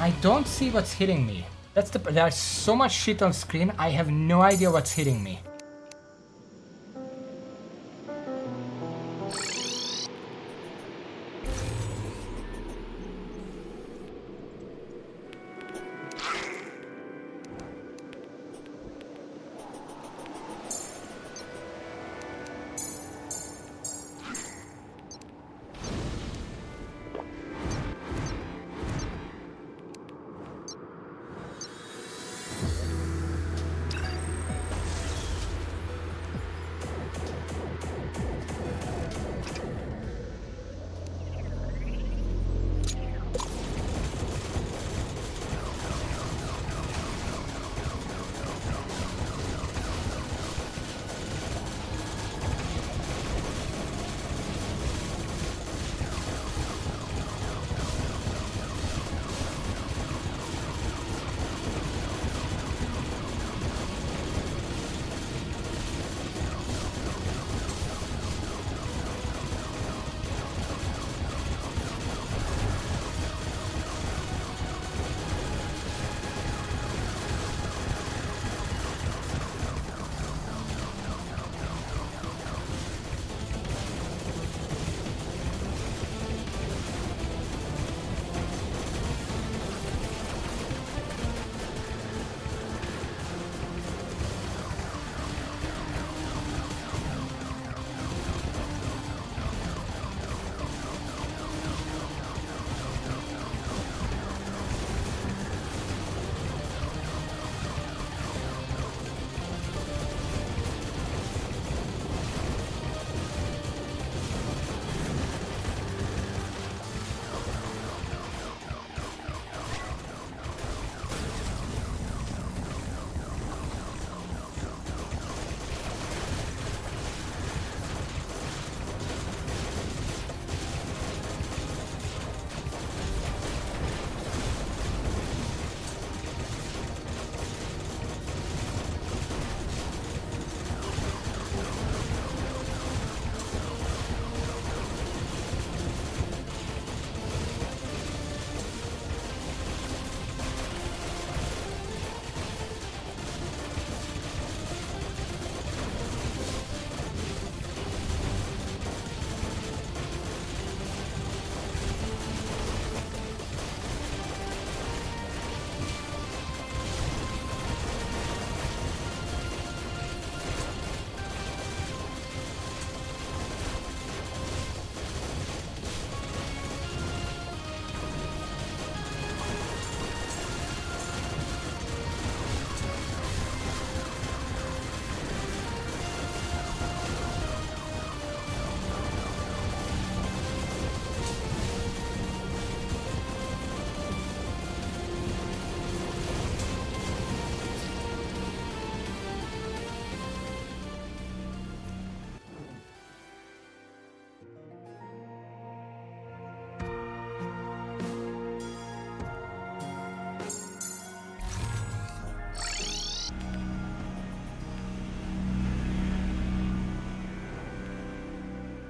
I don't see what's hitting me. There's so much shit on screen, I have no idea what's hitting me.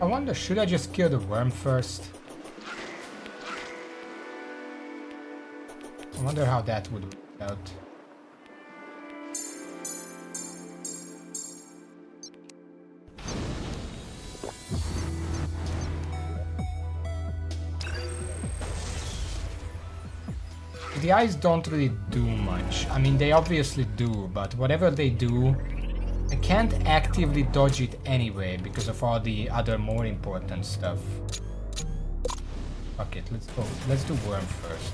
I wonder, should I just kill the worm first? I wonder how that would work out. The eyes don't really do much. I mean, they obviously do, but whatever they do, I can't actively dodge it anyway because of all the other more important stuff. Fuck it, let's go. Let's do worm first.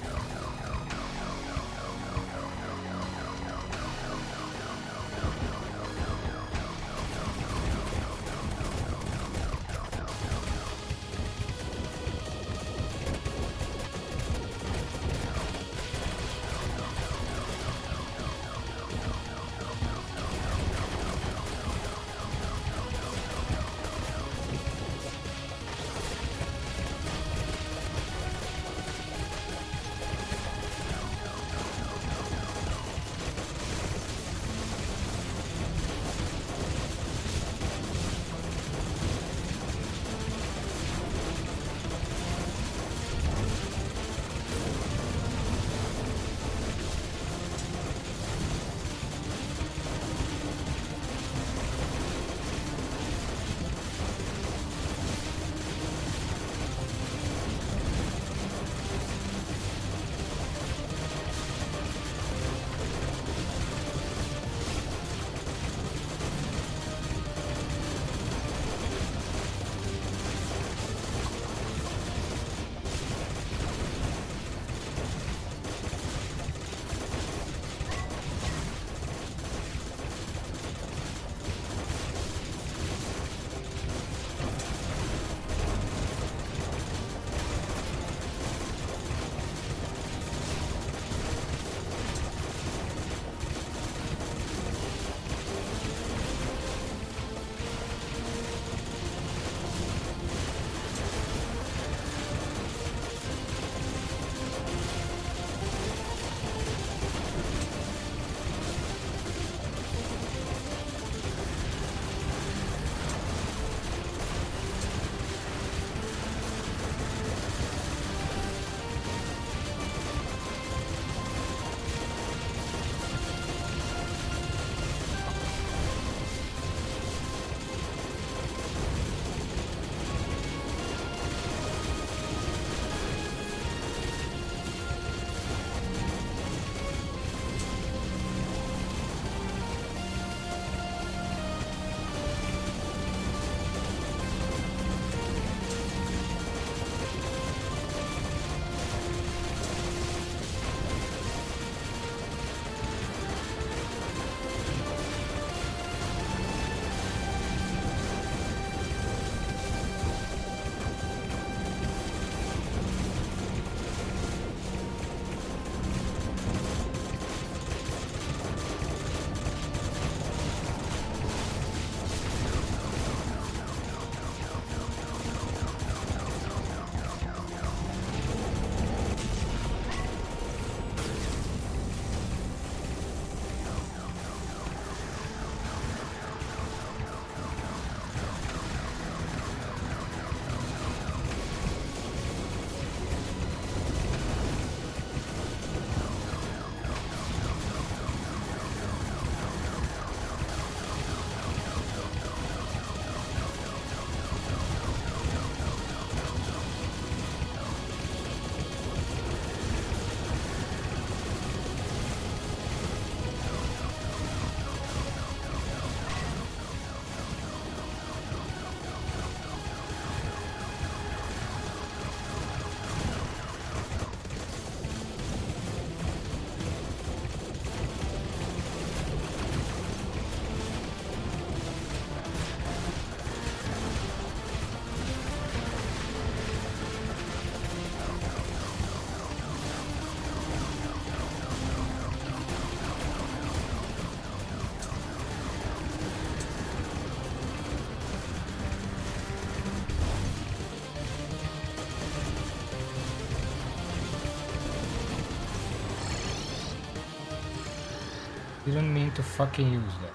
Didn't mean to fucking use that.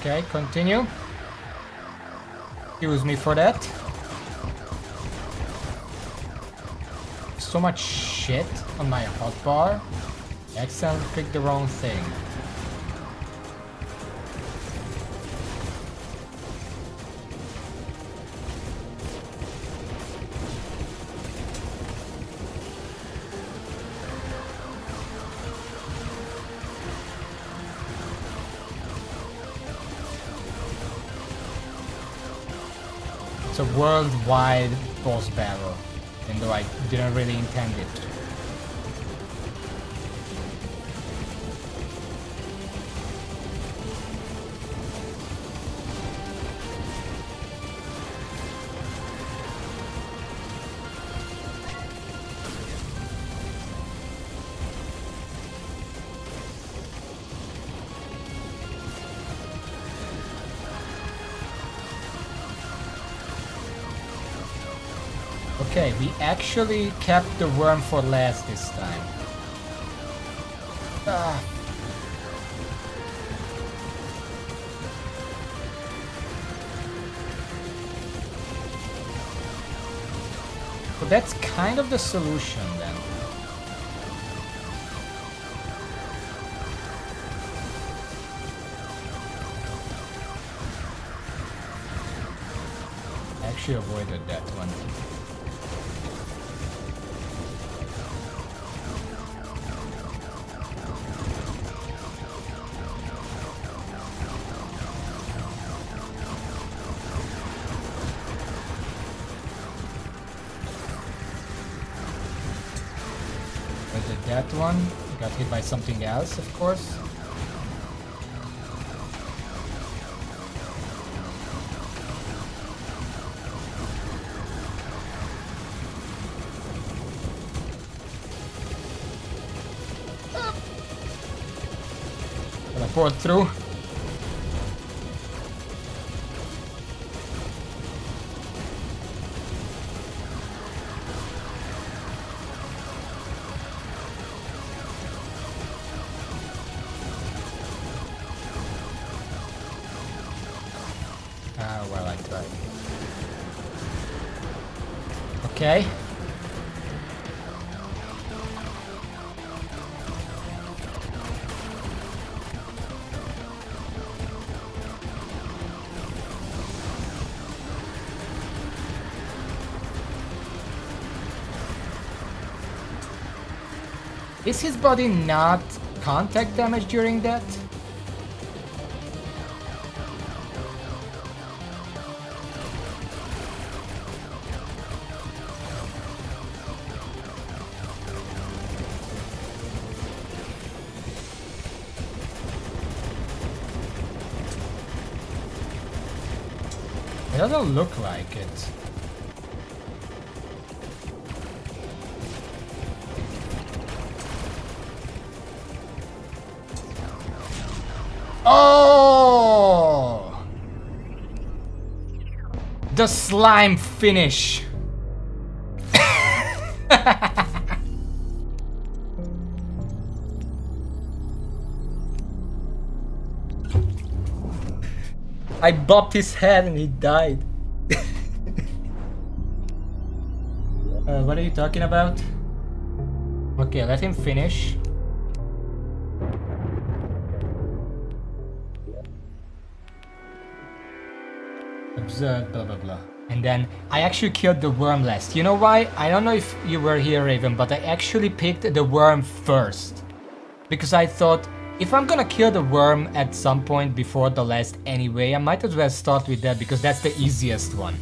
Okay, continue. Excuse me for that. So much shit on my hotbar. I accidentally picked the wrong thing. It's a worldwide boss battle, even though I didn't really intend it. Okay, we actually kept the worm for last this time. So that's kind of the solution then. I actually avoided that one. That one got hit by something else, of course. Teleport through. Well, I tried. Okay. Is his body not contact damage during that? It doesn't look like it. Oh! The slime finish. I bopped his head and he died. What are you talking about? Okay, let him finish. Observe, blah blah blah. And then I actually killed the worm last. You know why? I don't know if you were here, Raven, but I actually picked the worm first. Because I thought, if I'm gonna kill the worm at some point before the last anyway, I might as well start with that because that's the easiest one.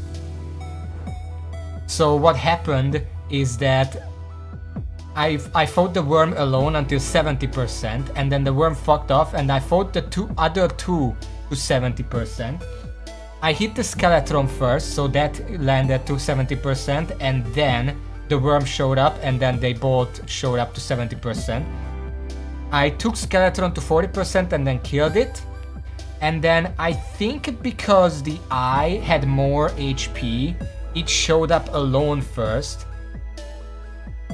So what happened is that I fought the worm alone until 70%, and then the worm fucked off, and I fought the other two to 70%. I hit the Skeletron first, so that landed to 70%, and then the worm showed up, and then they both showed up to 70%. I took Skeletron to 40% and then killed it. And then I think because the eye had more HP, it showed up alone first.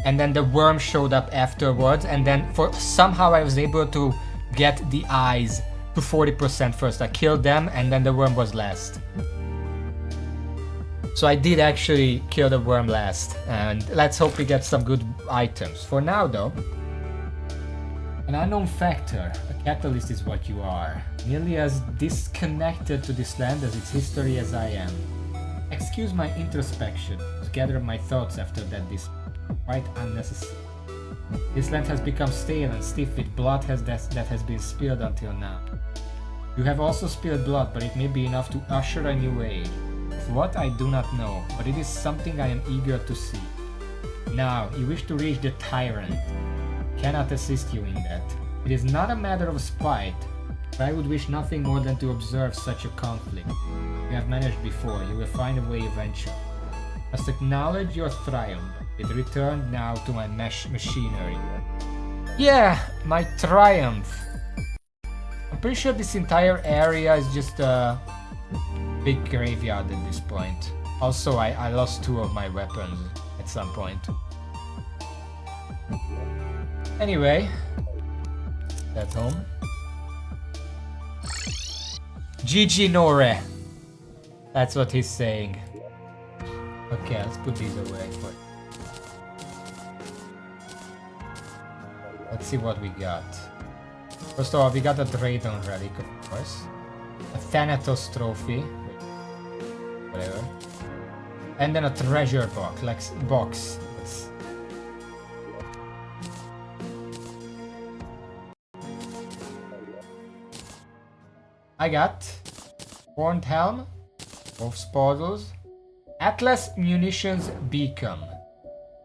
And then the worm showed up afterwards, and then somehow I was able to get the eyes to 40% first. I killed them, and then the worm was last. So I did actually kill the worm last, and let's hope we get some good items. For now though, an unknown factor, a catalyst is what you are. Nearly as disconnected to this land as its history as I am. Excuse my introspection, to gather my thoughts after that this quite unnecessary. This land has become stale and stiff with blood that has been spilled until now. You have also spilled blood, but it may be enough to usher a new age. What I do not know, but it is something I am eager to see. Now, you wish to reach the tyrant. Cannot assist you in that. It is not a matter of spite, but I would wish nothing more than to observe such a conflict. You have managed before, you will find a way eventually. Must acknowledge your triumph. It returned now to my machinery. Yeah, my triumph. I'm pretty sure this entire area is just a big graveyard at this point. Also, I lost 2 of my weapons at some point. Anyway, that's home. GG Nore. That's what he's saying. Okay, let's put these away for. Let's see what we got. First of all, we got a Draydon relic, of course. A Thanatos trophy. Whatever. And then a treasure box. Let's... I got Horned Helm, Wolf's Paws, Atlas Munitions Beacon.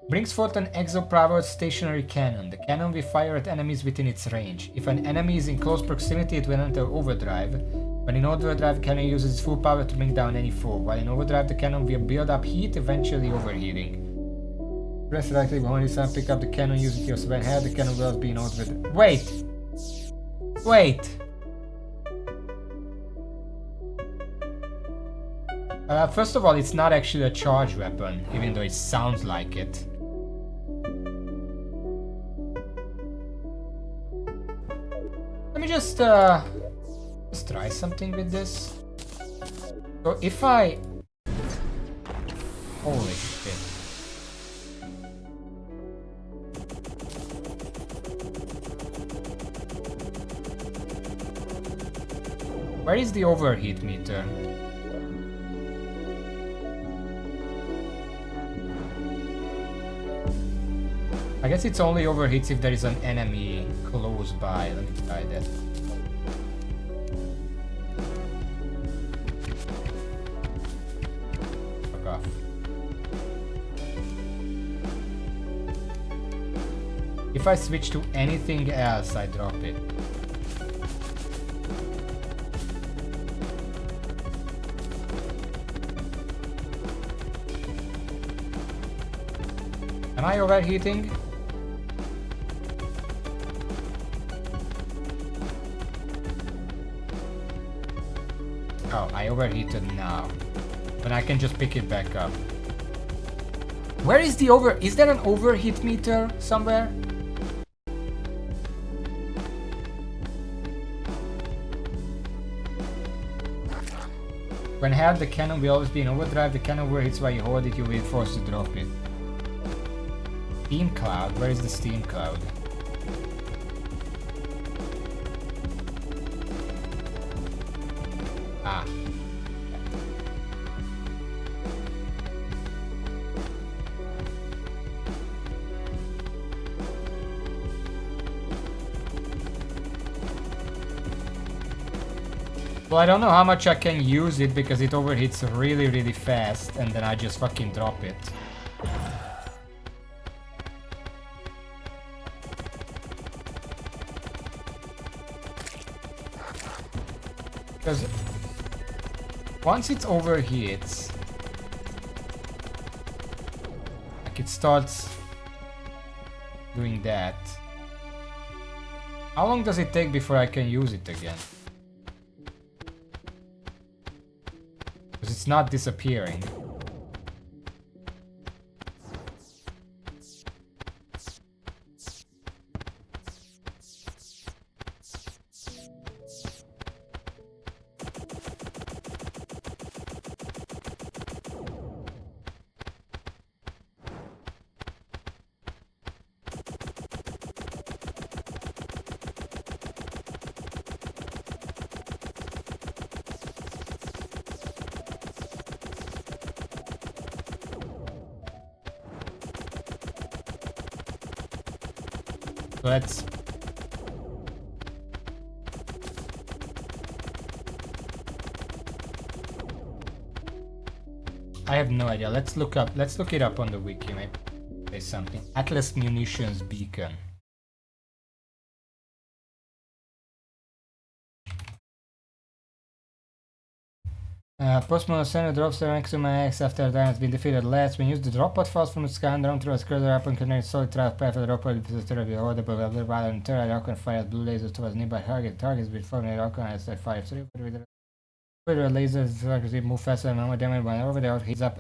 Brings forth an exo-powered stationary cannon. The cannon will fire at enemies within its range. If an enemy is in close proximity, it will enter overdrive. When in overdrive, the cannon uses its full power to bring down any foe. While in overdrive, the cannon will build up heat, eventually overheating. Press right click behind the sun, pick up the cannon using your spare head. The cannon will be in overdrive. Wait! Wait! First of all, it's not actually a charge weapon, even though it sounds like it. Let me just try something with this. So if I... Holy shit. Where is the overheat meter? I guess it's only overheats if there is an enemy close by. Let me try that. Fuck off. If I switch to anything else, I drop it. Am I overheating? Oh, I overheated now. But I can just pick it back up. Where is the Is there an overheat meter somewhere? When held, the cannon will always be in overdrive. The cannon overheats while you hold it, you will be forced to drop it. Steam cloud? Where is the steam cloud? Ah. Well, I don't know how much I can use it because it overheats really, really fast and then I just fucking drop it. Because once it overheats, like it starts doing that. How long does it take before I can use it again? Because it's not disappearing. Let's... I have no idea. Let's look it up on the wiki, maybe there's something. Atlas Munitions Beacon. Postmodern Center drops the ranks to my X after the has been defeated last. When used the drop pod falls from the sky and down through a scroller up and connect solid travel path of the drop pod is terribly audible rather than Terraria rock and fire blue lasers towards nearby targets with forming rock and as they fire through with lasers targets move faster and more damage when over the heats up.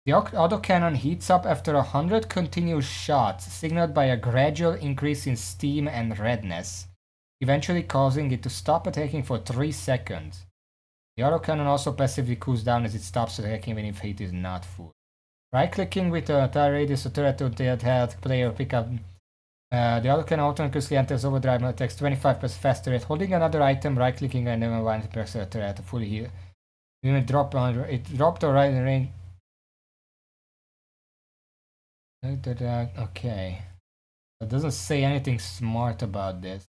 The autocannon heats up after 100 continuous shots, signaled by a gradual increase in steam and redness, eventually causing it to stop attacking for 3 seconds. The autocannon also passively cools down as it stops attacking even if heat is not full. Right-clicking with a tire radius or turret to help player pick up the autocannon automatically enters overdrive and attacks 25% faster rate. Holding another item, right-clicking and then 1% turret to fully heal. It dropped or right in range. Okay. It doesn't say anything smart about this.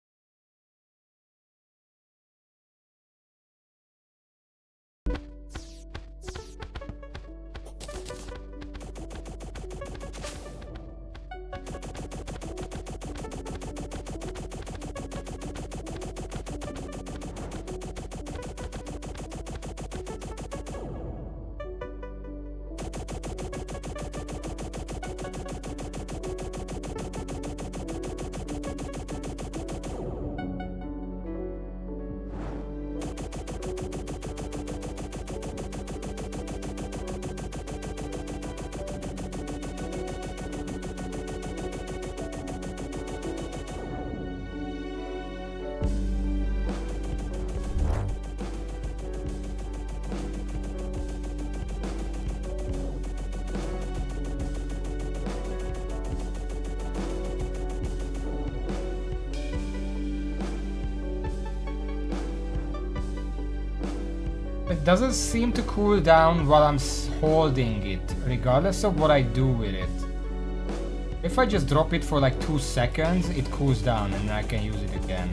It doesn't seem to cool down while I'm holding it, regardless of what I do with it. If I just drop it for like 2 seconds, it cools down and I can use it again.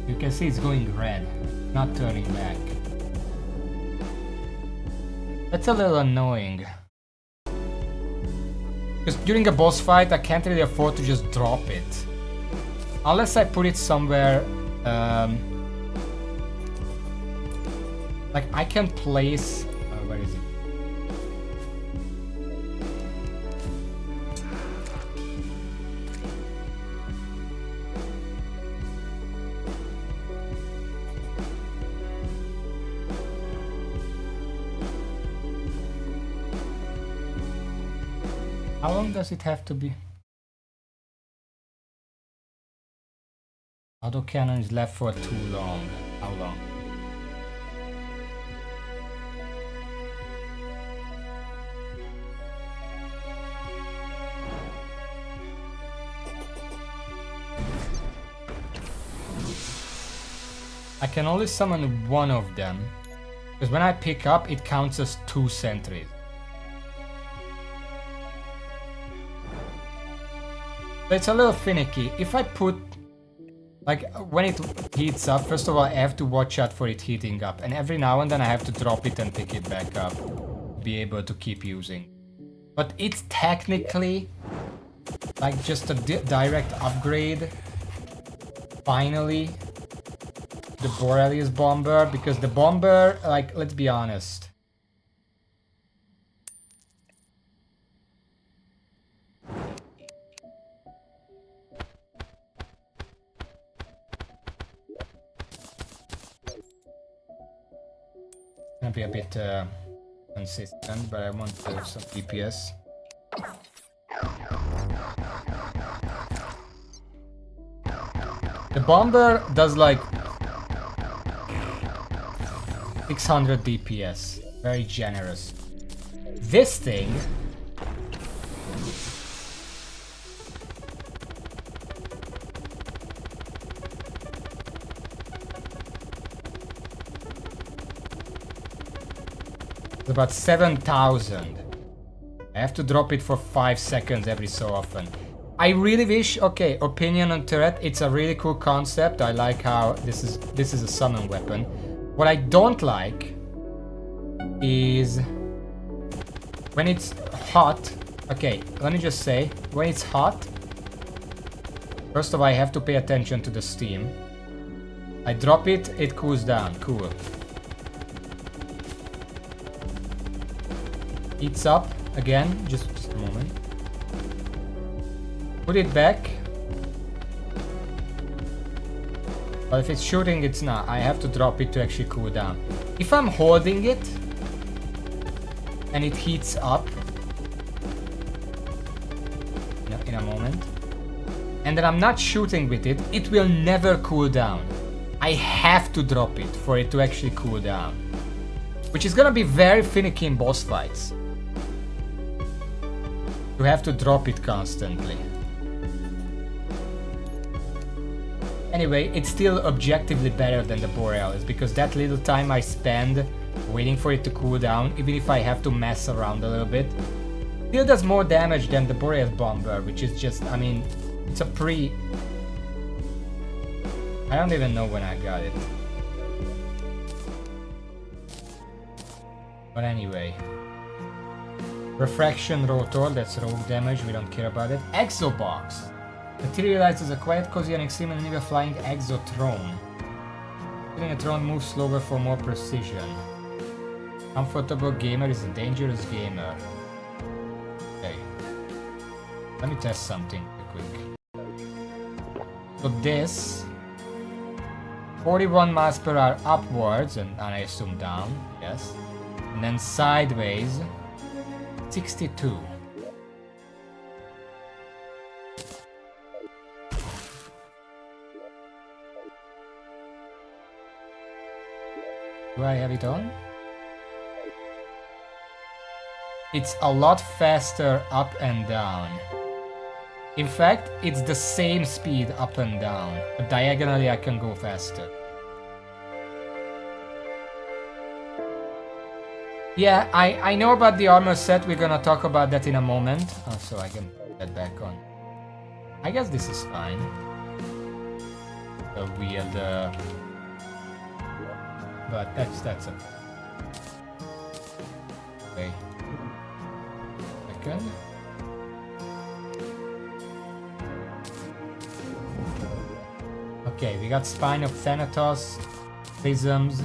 You can see it's going red, not turning back. That's a little annoying. Because during a boss fight, I can't really afford to just drop it. Unless I put it somewhere... like, I can place... where is it? How long does it have to be? Autocannon is left for too long. How long? I can only summon one of them, because when I pick up, it counts as 2 sentries. It's a little finicky. If I put, like, when it heats up, first of all, I have to watch out for it heating up. And every now and then I have to drop it and pick it back up to be able to keep using. But it's technically, like, just a direct upgrade, finally, the Borealis Bomber. Because the Bomber, like, let's be honest. Gonna be a bit consistent, but I want some DPS. The Bomber does like 600 DPS, very generous. This thing It's about 7,000. I have to drop it for 5 seconds every so often. I really wish, okay, opinion on turret, it's a really cool concept. I like how this is a summon weapon. What I don't like is when it's hot. Okay, let me just say, when it's hot, first of all, I have to pay attention to the steam. I drop it, it cools down, cool. Heats up again, just a moment. Put it back. But if it's shooting, it's not. I have to drop it to actually cool down. If I'm holding it and it heats up in a moment, and then I'm not shooting with it, it will never cool down. I have to drop it for it to actually cool down, which is gonna be very finicky in boss fights. You have to drop it constantly. Anyway, it's still objectively better than the Borealis, because that little time I spend waiting for it to cool down, even if I have to mess around a little bit, still does more damage than the Borealis Bomber, which is just, I mean, it's a pre... I don't even know when I got it. But anyway. Refraction Rotor, that's rogue damage, we don't care about it. Exobox! Materializes a quiet, cozy, and extreme and never flying Exothrone. Getting a throne moves slower for more precision. Comfortable gamer is a dangerous gamer. Okay. Let me test something real quick. So this... 41 miles per hour upwards, and I assume down, yes. And then sideways, 62. Do I have it on? It's a lot faster up and down. In fact, it's the same speed up and down, but diagonally I can go faster. Yeah, I know about the armor set, we're gonna talk about that in a moment. Oh, so I can put that back on. I guess this is fine. A weird... but that's a... Okay. Second. Okay, we got Spine of Thanatos, Prisms,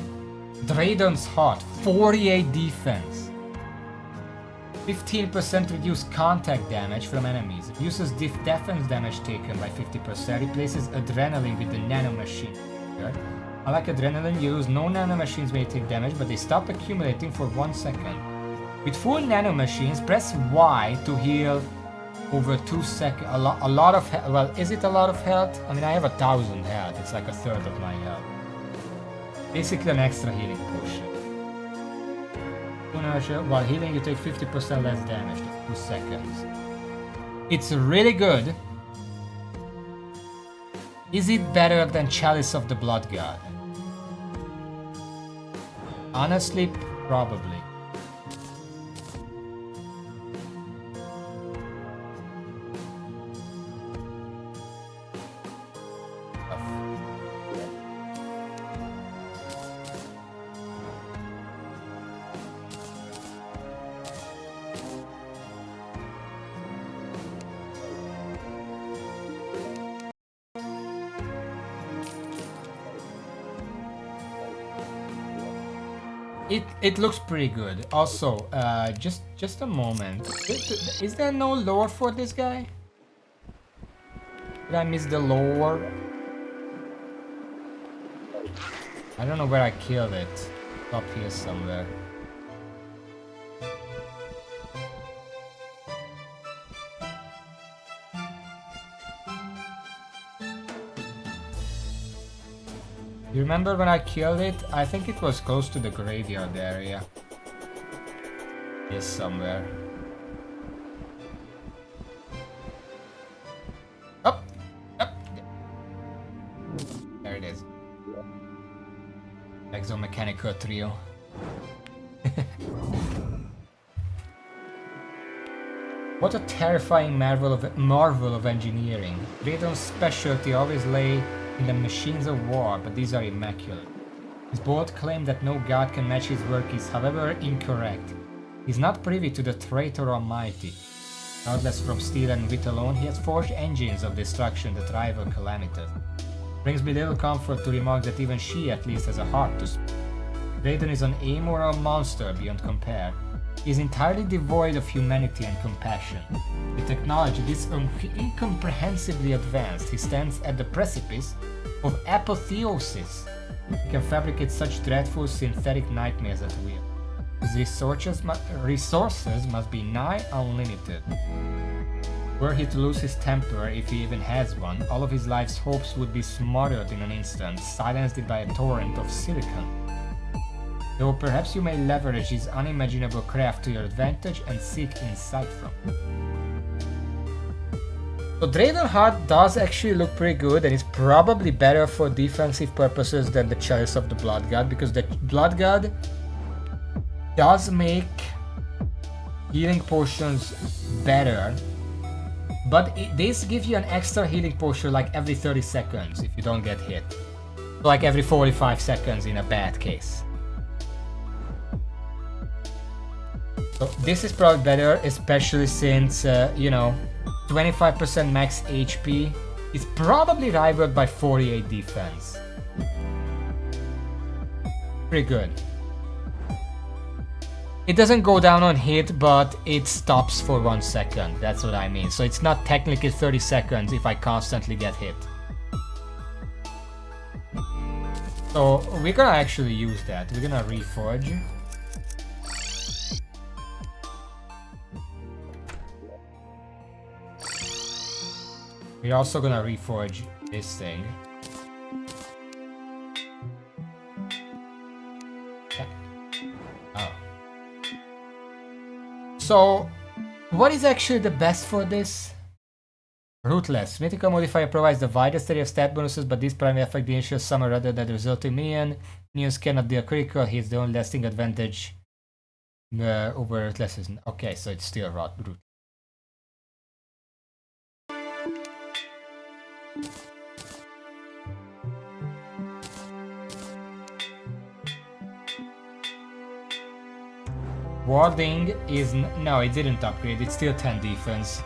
Draden's Heart, 48 defense, 15% reduced contact damage from enemies, reduces defense damage taken by 50%, replaces Adrenaline with the Nanomachine. I like Adrenaline, you lose no nanomachines may take damage, but they stop accumulating for 1 second. With full nanomachines, press Y to heal over 2 seconds. A lot of health. Well, is it a lot of health? I mean, I have 1,000 health. It's like a third of my health. Basically an extra healing potion. While healing, you take 50% less damage. 2 seconds. It's really good. Is it better than Chalice of the Blood God? Honestly, probably. It looks pretty good. Also, just a moment. Is there no lore for this guy? Did I miss the lore? I don't know where I killed it. Up here somewhere. You remember when I killed it? I think it was close to the graveyard area. Yes, somewhere. Up! Up! There it is. Exomechanical trio. What a terrifying marvel of engineering. Radon's specialty always lay in the machines of war, but these are immaculate. His bold claim that no god can match his work is, however, incorrect. He is not privy to the traitor Almighty. Doubtless from steel and wit alone, he has forged engines of destruction that rival Calamity. Brings me little comfort to remark that even she at least has a heart to speak. Radon is an amoral monster beyond compare. He is entirely devoid of humanity and compassion. With technology this incomprehensibly advanced, he stands at the precipice of apotheosis. He can fabricate such dreadful synthetic nightmares at will. His resources must be nigh unlimited. Were he to lose his temper, if he even has one, all of his life's hopes would be smothered in an instant, silenced by a torrent of silicon. Though perhaps you may leverage his unimaginable craft to your advantage and seek insight from him. So Dravenheart does actually look pretty good, and it's probably better for defensive purposes than the Chalice of the Blood God, because the Blood God does make healing potions better, but this gives you an extra healing potion like every 30 seconds if you don't get hit. Like every 45 seconds in a bad case. So this is probably better, especially since, 25% max HP is probably rivaled by 48 defense. Pretty good. It doesn't go down on hit, but it stops for 1 second. That's what I mean. So it's not technically 30 seconds if I constantly get hit. So we're gonna actually use that. We're gonna reforge. We're also gonna reforge this thing. Okay. Oh. So, what is actually the best for this? Ruthless. Mythical modifier provides the widest array of stat bonuses, but these primarily affect the initial summon rather than the resulting minion. Minions cannot deal critical, he is the only lasting advantage over Ruthless. Okay, so it's still Ruthless. Warding is... no, it didn't upgrade, it's still 10 defense.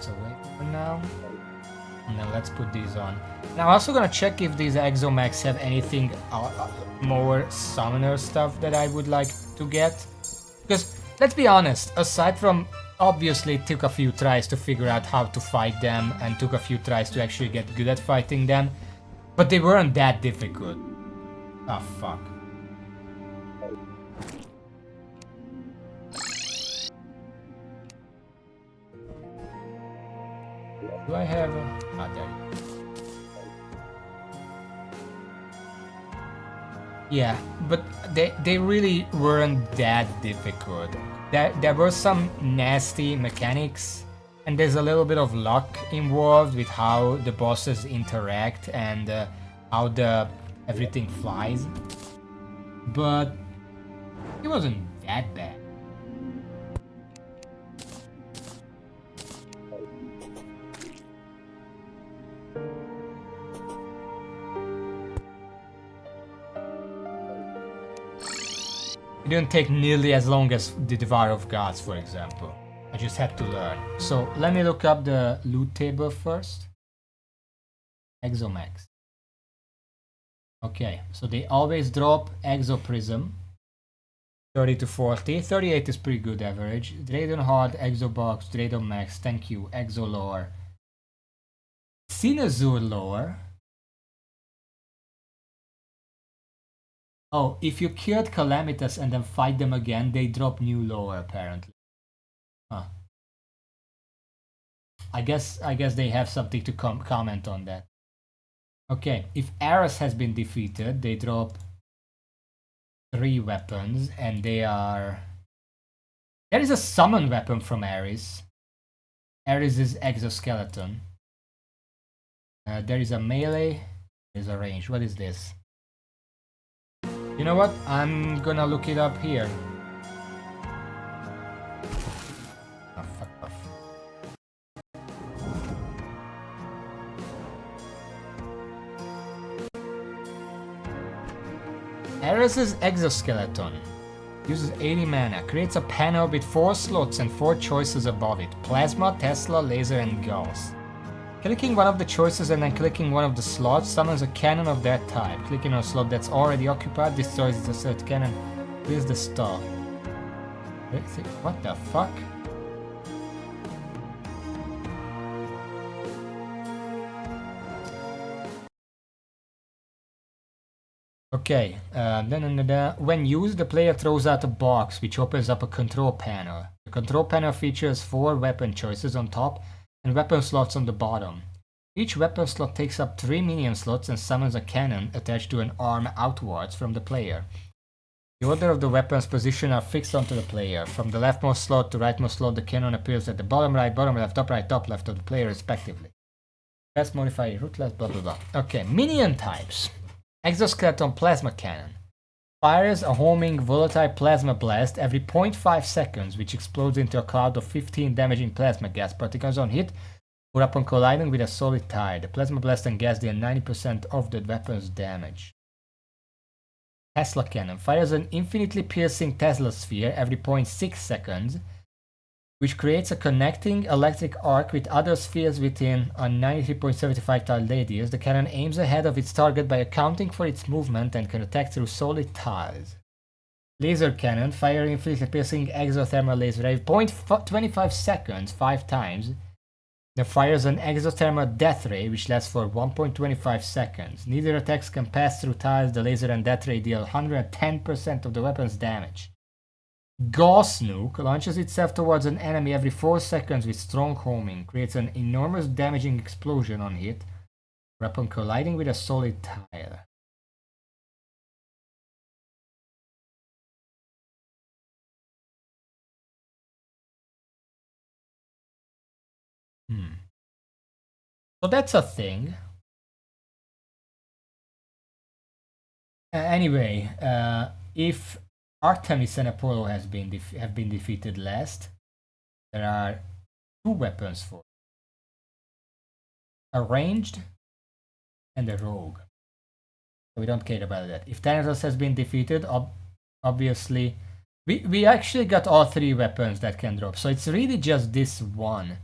So wait for now. And then let's put these on. Now I'm also gonna check if these ExoMechs have anything more summoner stuff that I would like to get. Because, let's be honest, aside from obviously it took a few tries to figure out how to fight them and took a few tries to actually get good at fighting them, but they weren't that difficult. Ah, fuck. Do I have a... ah, there you go. Yeah, but they really weren't that difficult. There were some nasty mechanics, and there's a little bit of luck involved with how the bosses interact and how everything flies. But it wasn't that bad. It didn't take nearly as long as the Devour of Gods, for example. I just had to learn. So let me look up the loot table first. ExoMechs. Okay, so they always drop Exoprism. 30 to 40. 38 is pretty good average. Dradenheart, Exobox, Dradomax, thank you, Exolore. Sinazur lore. Oh, if you killed Calamitas and then fight them again, they drop new lore apparently. Huh. I guess they have something to comment on that. Okay, if Aras has been defeated, they drop 3 weapons and they are There is a summon weapon from Ares. Ares is exoskeleton. There is a melee. There's a range. What is this? You know what? I'm gonna look it up here. Oh, fuck off. Ares' exoskeleton uses 80 mana, creates a panel with 4 slots and 4 choices above it: Plasma, Tesla, Laser, and Gauss. Clicking one of the choices and then clicking one of the slots summons a cannon of that type. Clicking on a slot that's already occupied destroys the third cannon. Here's the star. What the fuck? Okay, when used, the player throws out a box which opens up a control panel. The control panel features 4 weapon choices on top and weapon slots on the bottom. Each weapon slot takes up 3 minion slots and summons a cannon attached to an arm outwards from the player. The order of the weapon's position are fixed onto the player. From the leftmost slot to rightmost slot, the cannon appears at the bottom right, top left of the player respectively. Best modifier, root left, blah blah blah. Okay, minion types. Exoskeleton Plasma Cannon. Fires a homing volatile plasma blast every 0.5 seconds, which explodes into a cloud of 15 damaging plasma gas particles on hit or upon colliding with a solid tire. The plasma blast and gas deal 90% of the weapon's damage. Tesla Cannon fires an infinitely piercing Tesla sphere every 0.6 seconds, which creates a connecting electric arc with other spheres within a 93.75 tile radius. The cannon aims ahead of its target by accounting for its movement and can attack through solid tiles. Laser Cannon fire infinitely piercing exothermal laser every 0.25 seconds 5 times. Then fires an exothermal death ray which lasts for 1.25 seconds. Neither attacks can pass through tiles. The laser and death ray deal 110% of the weapon's damage. Gauss Nuke launches itself towards an enemy every 4 seconds with strong homing, creates an enormous damaging explosion on hit, or upon colliding with a solid tile. So that's a thing. Anyway, if Artemis and Apollo have been defeated last, there are 2 weapons for it. A ranged and a rogue. So we don't care about that. If Thanatos has been defeated, obviously we actually got all 3 weapons that can drop. So it's really just this one.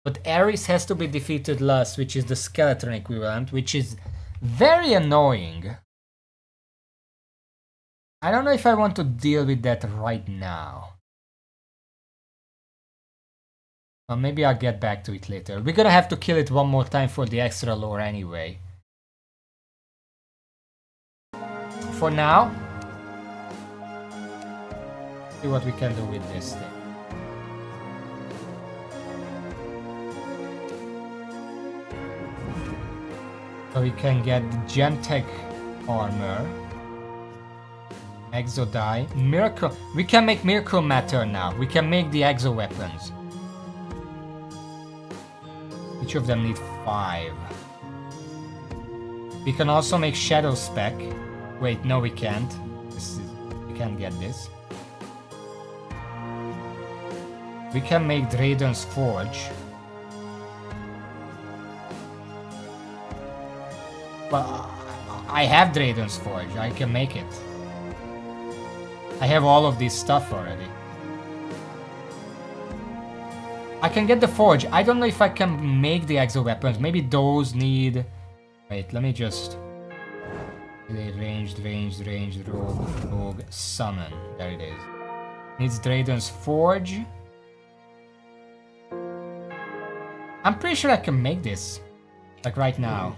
But Ares has to be defeated last, which is the skeleton equivalent, which is very annoying. I don't know if I want to deal with that right now. Well, maybe I'll get back to it later. We're gonna have to kill it one more time for the extra lore anyway. For now, see what we can do with this thing. So we can get the Gemtech armor, Exo die, Miracle. We can make Miracle Matter now. We can make the Exo weapons. Each of them need 5. We can also make Shadow Spec. Wait, no, we can't. We can't get this. We can make Draiden's Forge. Well, I have Draiden's Forge. I can make it. I have all of this stuff already. I can get the Forge. I don't know if I can make the Exo weapons. Maybe those need... Wait, let me just... Ranged, rogue, summon. There it is. Needs Draiden's Forge. I'm pretty sure I can make this. Like right now.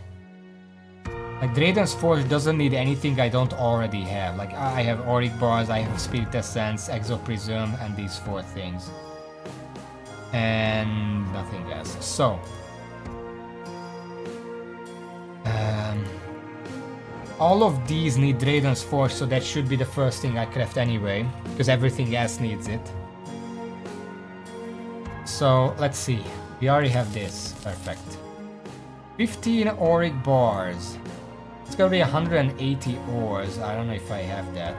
Like Draiden's Forge doesn't need anything I don't already have. Like I have Auric Bars, I have Spirit Essence, Exo Prism, and these 4 things. And nothing else. So all of these need Draiden's Forge, so that should be the first thing I craft anyway, because everything else needs it. So let's see. We already have this. Perfect. 15 auric bars. It's gonna be 180 ores. I don't know if I have that.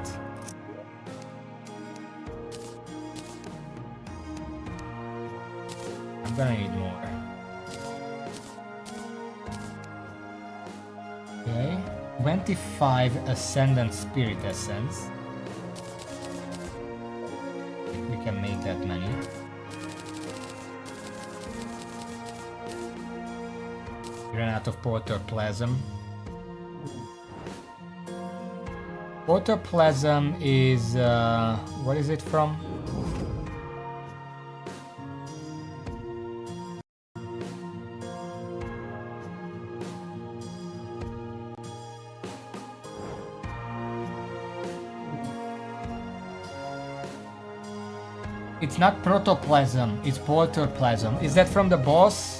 I'm gonna need more. Okay. 25 Ascendant Spirit Essence. We can make that many. We ran out of Protoplasm. Protoplasm is... what is it from? It's not protoplasm, it's protoplasm. Is that from the boss?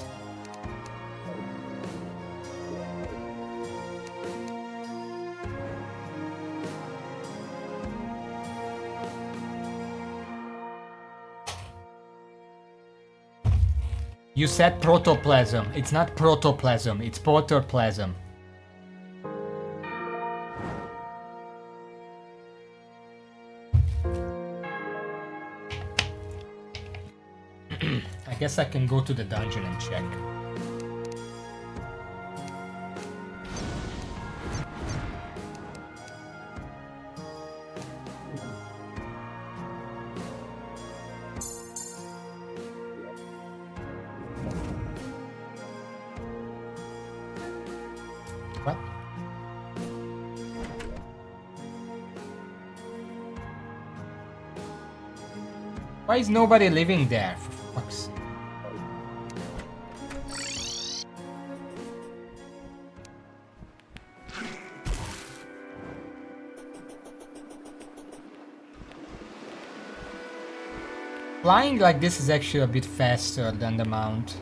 You said protoplasm. It's not protoplasm, it's protoplasm. I guess I can go to the dungeon and check. What? Why is nobody living there? For fuck's sake. Flying like this is actually a bit faster than the mount.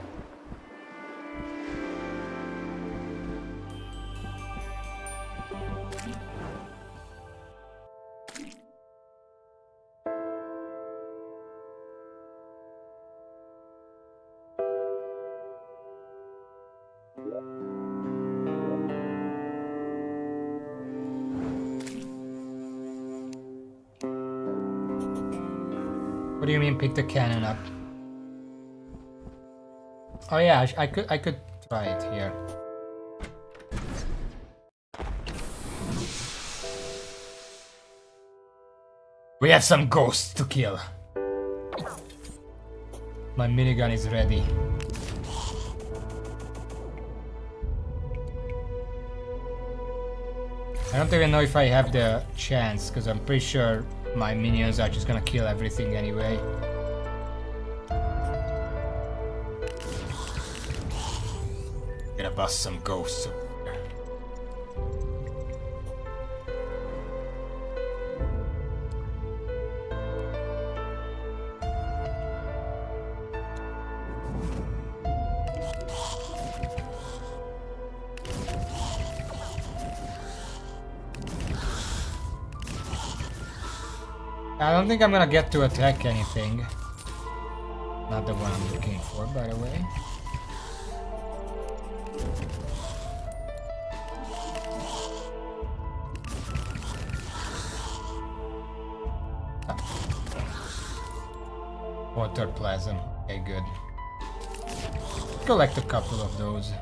What do you mean pick the cannon up? Oh yeah, I could try it here. We have some ghosts to kill. My minigun is ready. I don't even know if I have the chance, because I'm pretty sure my minions are just gonna kill everything anyway. Gonna bust some ghosts up here. I don't think I'm gonna get to attack anything. Not the one I'm looking for, by the way. Protoplasm. Okay, good. Collect a couple of those.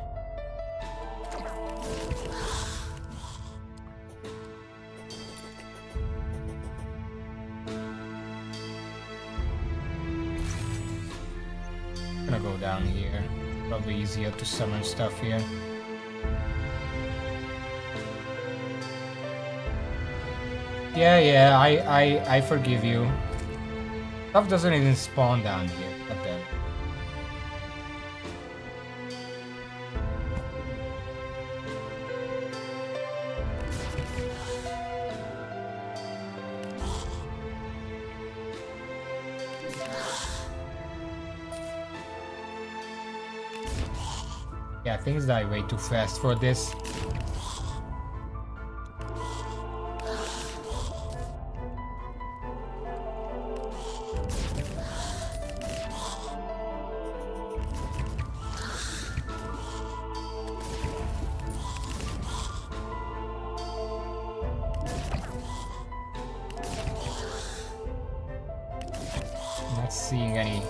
Gonna go down here. Probably easier to summon stuff here. Yeah, I forgive you. Stuff doesn't even spawn down here. What the? Yeah, things die way too fast for this. seeing any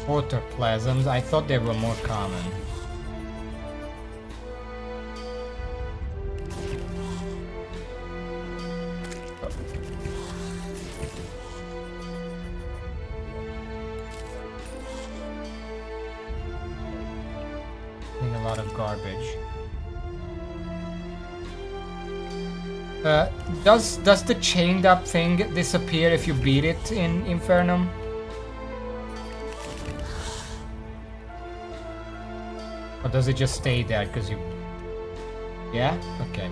protoplasms. I thought they were more common. A lot of garbage. Does the chained up thing disappear if you beat it in Infernum? Or does it just stay there because you... Yeah? Okay.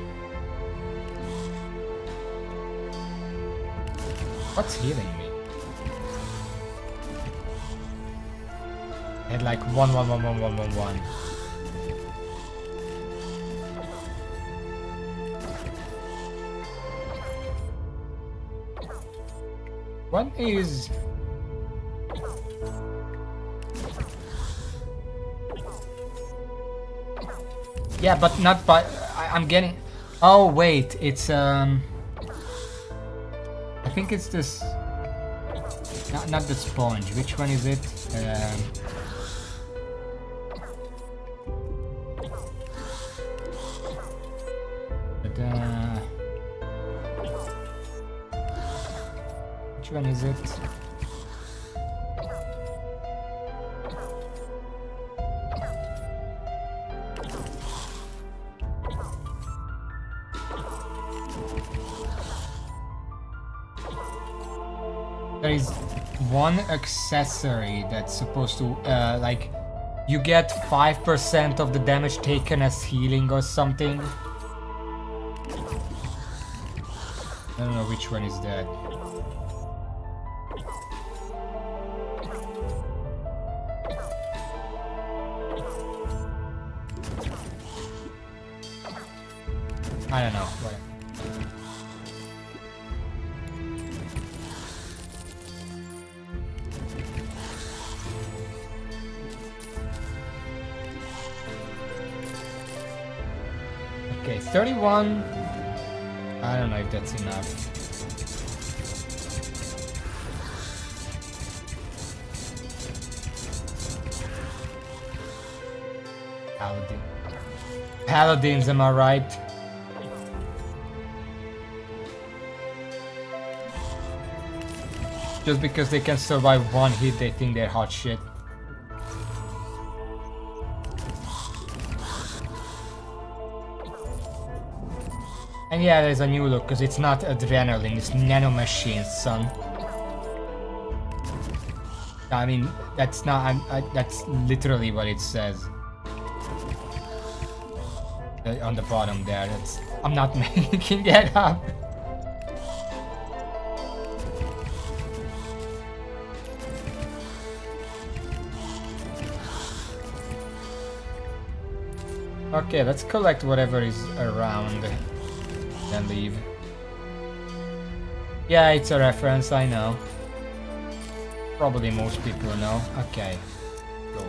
What's healing me? I had like 1. What is... Yeah, but not by... I'm getting... Oh, wait, it's... I think it's this... Not the sponge. Which one is it? Which one is it? There is one accessory that's supposed to, like, you get 5% of the damage taken as healing or something. I don't know which one is that. I don't know. What? Okay, 31. I don't know if that's enough. Paladin. Paladins, am I right? Just because they can survive one hit, they think they're hot shit. And yeah, there's a new look, because it's not adrenaline, it's nanomachines, son. I mean, that's not... that's literally what it says. On the bottom there, that's... I'm not making that up. Okay, let's collect whatever is around, then leave. Yeah, it's a reference, I know. Probably most people know. Okay, go.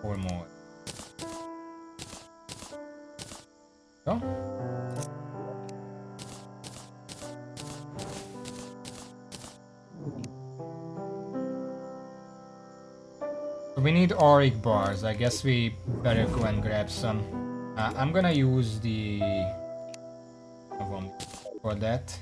Four more. Go. We need auric bars. I guess we better go and grab some. I'm gonna use the one for that.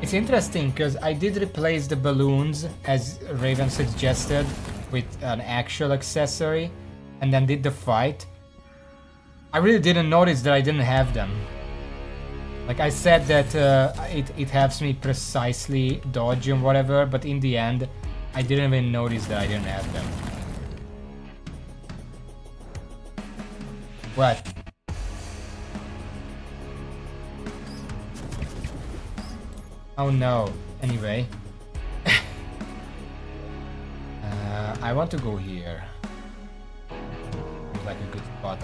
It's interesting because I did replace the balloons as Raven suggested with an actual accessory and then did the fight. I really didn't notice that I didn't have them. Like I said that it helps me precisely dodge and whatever, but in the end I didn't even notice that I didn't have them. What? Oh no. Anyway. I want to go here. Seems like a good spot.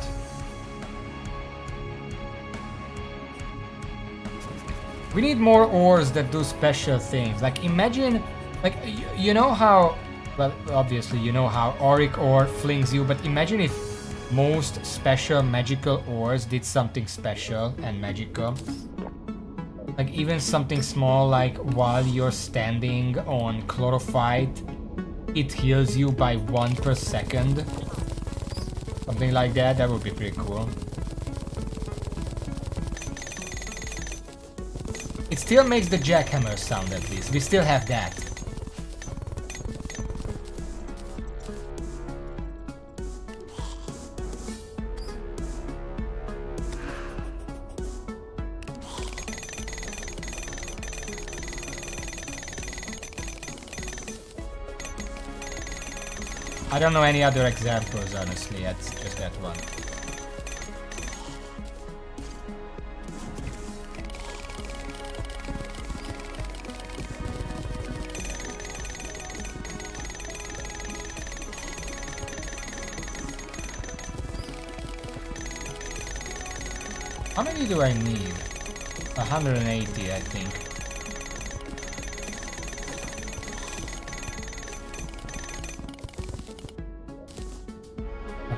We need more ores that do special things. Like imagine, like you know how, well obviously you know how auric ore flings you, but imagine if most special magical ores did something special and magical. Like even something small like while you're standing on chlorophyte, it heals you by 1 per second. Something like that, that would be pretty cool. It still makes the jackhammer sound at least. We still have that. I don't know any other examples, honestly. It's just that one. How many do I need? 180, I think.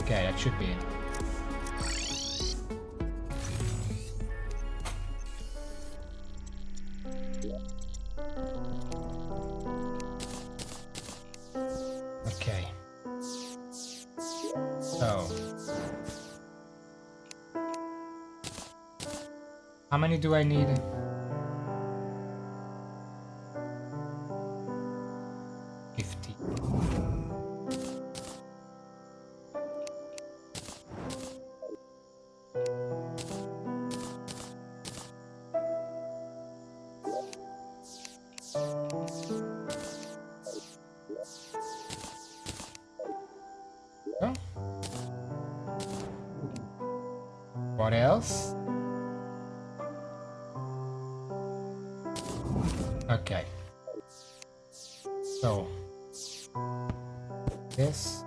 Okay, that should be it. Okay. So. How many do I need? What else? Okay. So this.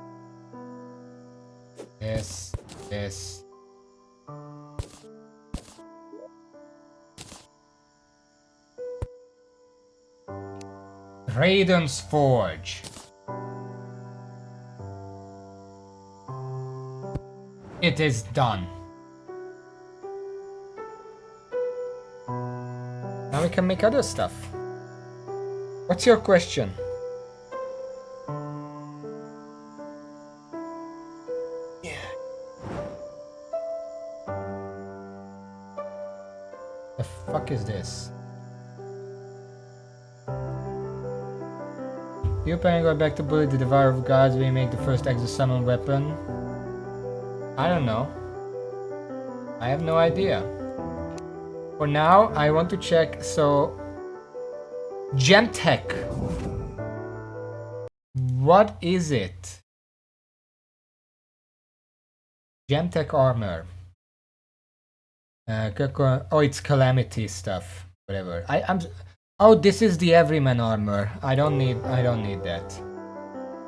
Raiden's Forge. It is done. Now we can make other stuff. What's your question? Yeah. The fuck is this? You planning to go back to bully the Devourer of Gods when you make the first exosummon weapon? I don't know. I have no idea. For now, I want to check, so... Gemtech. What is it? Gemtech armor. Oh, it's Calamity stuff. Whatever. Oh, this is the Everyman armor. I don't need that.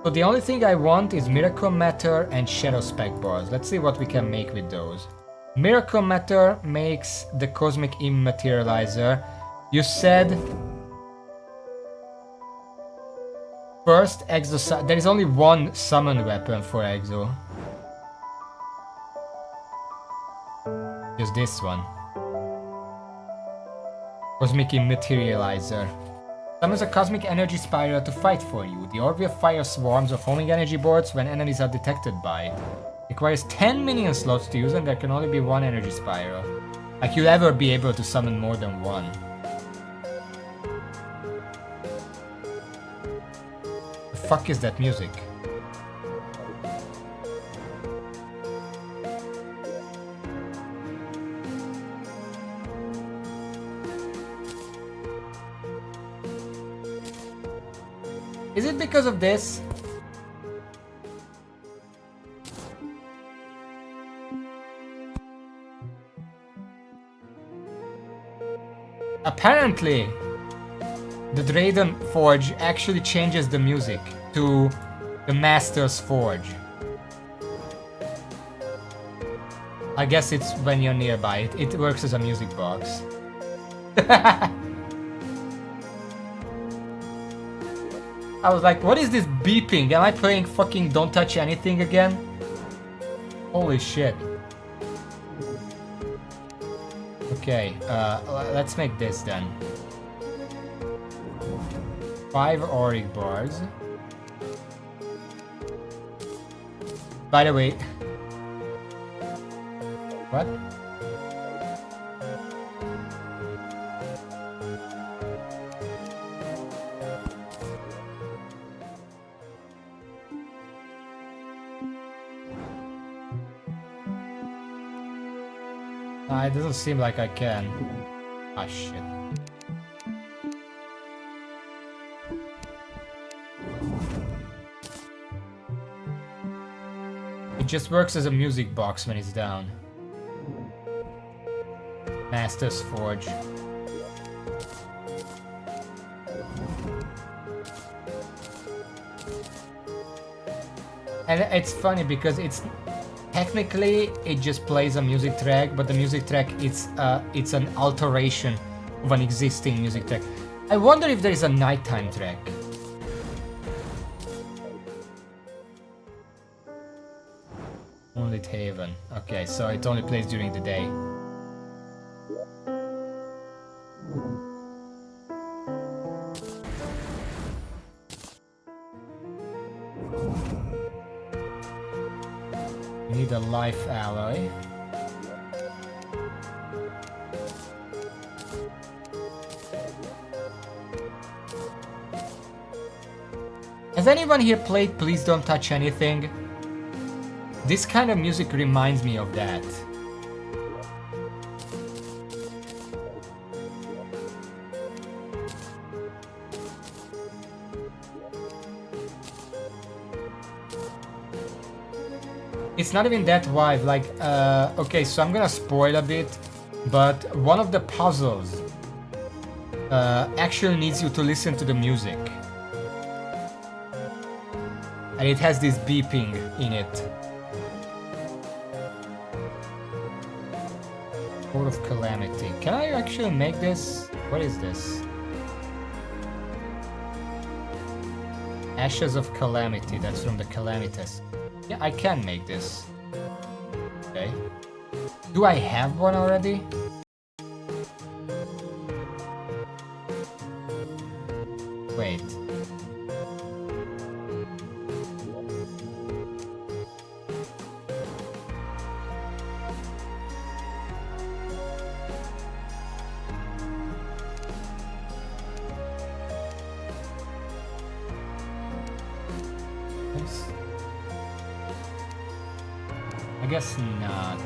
So the only thing I want is Miracle Matter and Shadow Spec bars. Let's see what we can make with those. Miracle Matter makes the Cosmic Immaterializer. You said first Exo. There is only one summon weapon for Exo. Just this one. Cosmic Immaterializer. Summons a Cosmic Energy Spiral to fight for you. The orb will fire swarms of homing energy boards when enemies are detected by it. Requires 10 minion slots to use and there can only be one energy spiral. Like you'll ever be able to summon more than one. The fuck is that music? Is it because of this? Apparently, the Draden Forge actually changes the music to the Master's Forge. I guess it's when you're nearby. It works as a music box. I was like, what is this beeping? Am I playing fucking Don't Touch Anything again? Holy shit. Okay, let's make this then. 5 auric bars. By the way... What? It doesn't seem like I can. Ah, shit. It just works as a music box when it's down. Master's Forge. And it's funny because it's... Technically, it just plays a music track, but the music track it's an alteration of an existing music track. I wonder if there is a nighttime track. Moonlit Haven. Okay, so it only plays during the day. Need a life alloy. Has anyone here played Please Don't Touch Anything? This kind of music reminds me of that. It's not even that wide, like, okay, so I'm gonna spoil a bit, but one of the puzzles actually needs you to listen to the music. And it has this beeping in it. Code of Calamity. Can I actually make this? What is this? Ashes of Calamity, that's from the Calamitas. Yeah, I can make this. Okay. Do I have one already? Wait. I guess not.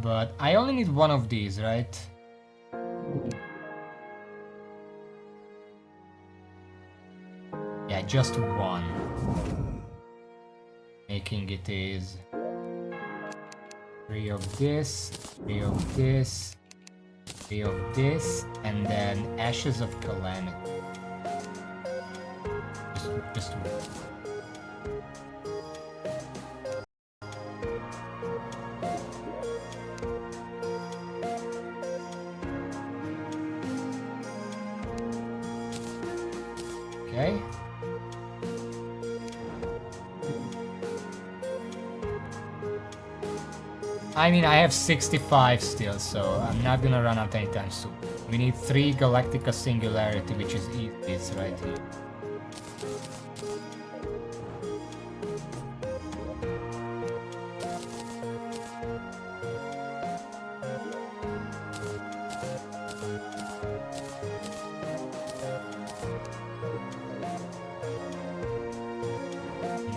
But I only need one of these, right? Yeah, just one. Making it is 3 of this, 3 of this, 3 of this, and then Ashes of Calamity. Just one. Okay. I mean, I have 65 still, so I'm not gonna run out anytime soon. We need 3 Galactica Singularity, which is this right here.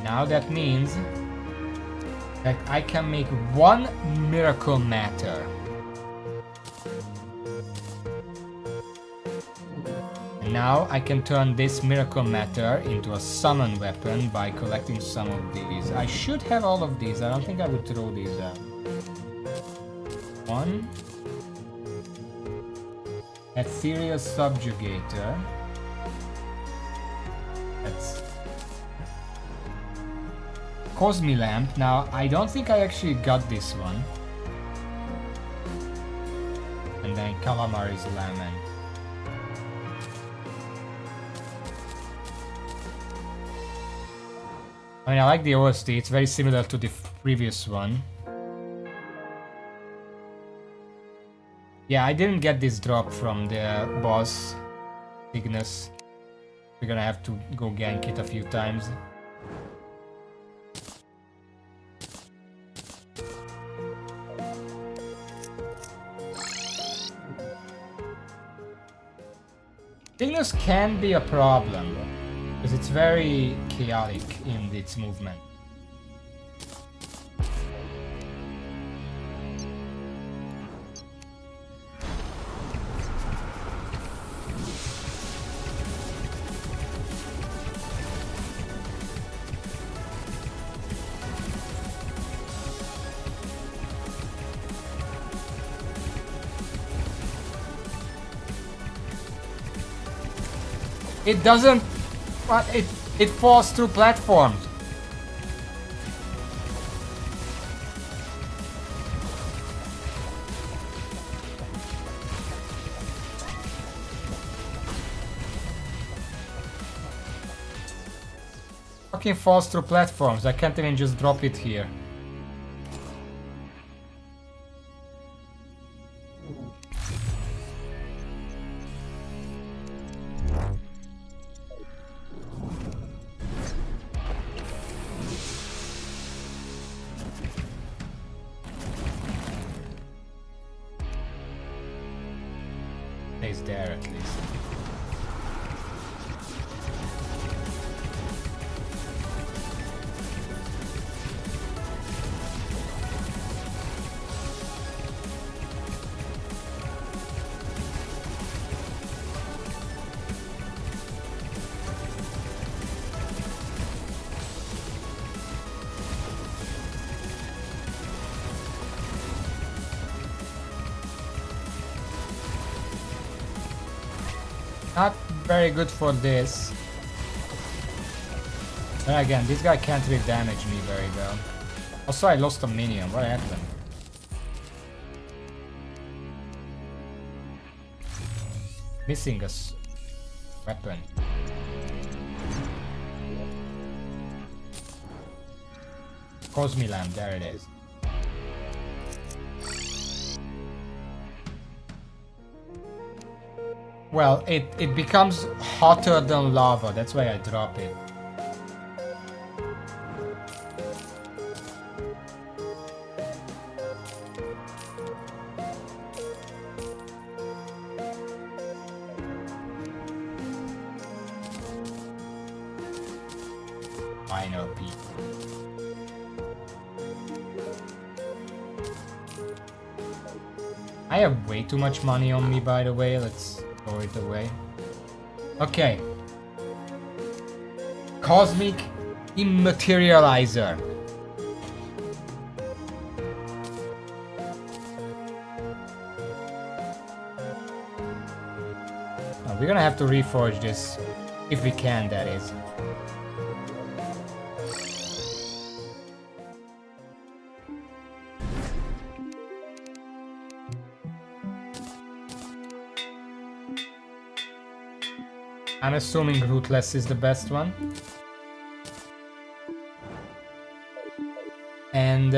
Now that means that I can make 1 Miracle Matter. And now I can turn this Miracle Matter into a summon weapon by collecting some of these. I should have all of these. I don't think I would throw these out. 1. Ethereal Subjugator. That's Cosmilamp. Now, I don't think I actually got this one. And then Calamari's lemon. I mean, I like the OST, it's very similar to the previous one. Yeah, I didn't get this drop from the boss, Ignis. We're gonna have to go gank it a few times. Ignis can be a problem, because it's very chaotic in its movement. It doesn't... But it falls through platforms. Fucking falls through platforms. I can't even just drop it here. Stays there at least. Not very good for this. And again, this guy can't really damage me very well. Also, I lost a minion. What happened? Missing a weapon. Cosmilam, there it is. Well, it becomes hotter than lava, that's why I drop it. Minor people. I have way too much money on me, by the way, let's throw it away. Okay. Cosmic Immaterializer. We're gonna have to reforge this, if we can, that is. I'm assuming Rootless is the best one. And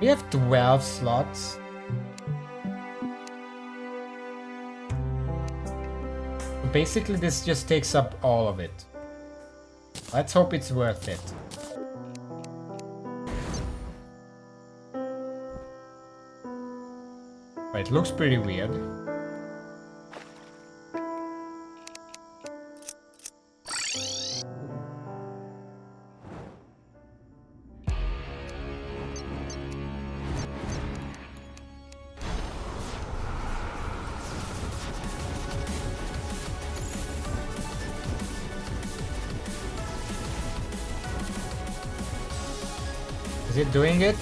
we have 12 slots. Basically, this just takes up all of it. Let's hope it's worth it. But it looks pretty weird. Is it doing it?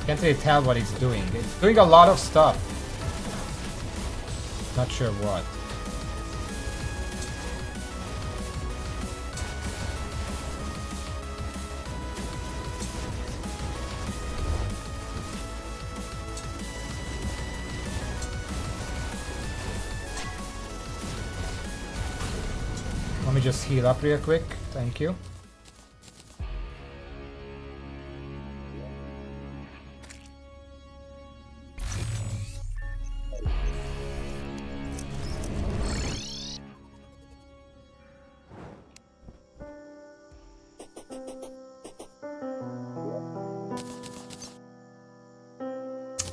Can't really tell what it's doing. It's doing a lot of stuff. Not sure what. just heal up real quick. Thank you.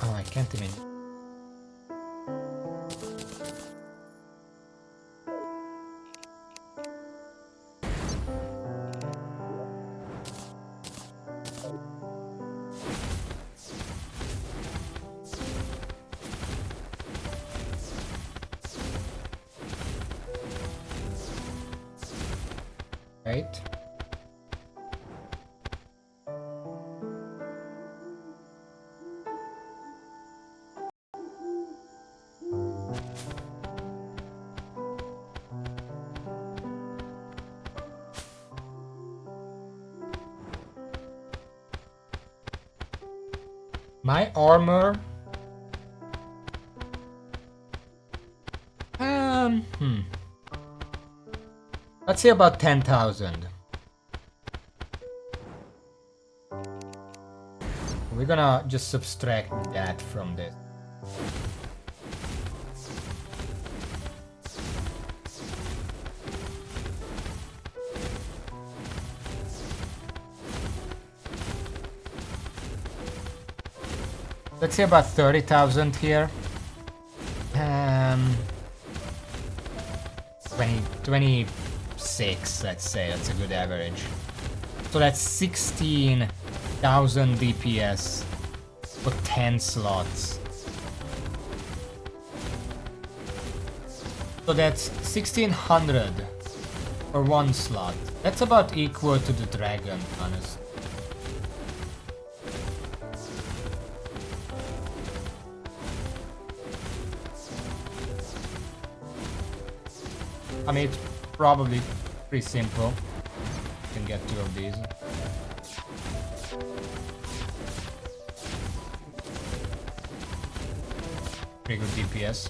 Oh, I can't even. Right. My armor. Let's say about 10,000. We're gonna just subtract that from this. Let's say about 30,000 here. 26, let's say, that's a good average. So that's 16,000 DPS for 10 slots. So that's 1600 for one slot. That's about equal to the dragon, honestly. I mean, it's probably pretty simple. You can get 2 of these. Pretty good DPS.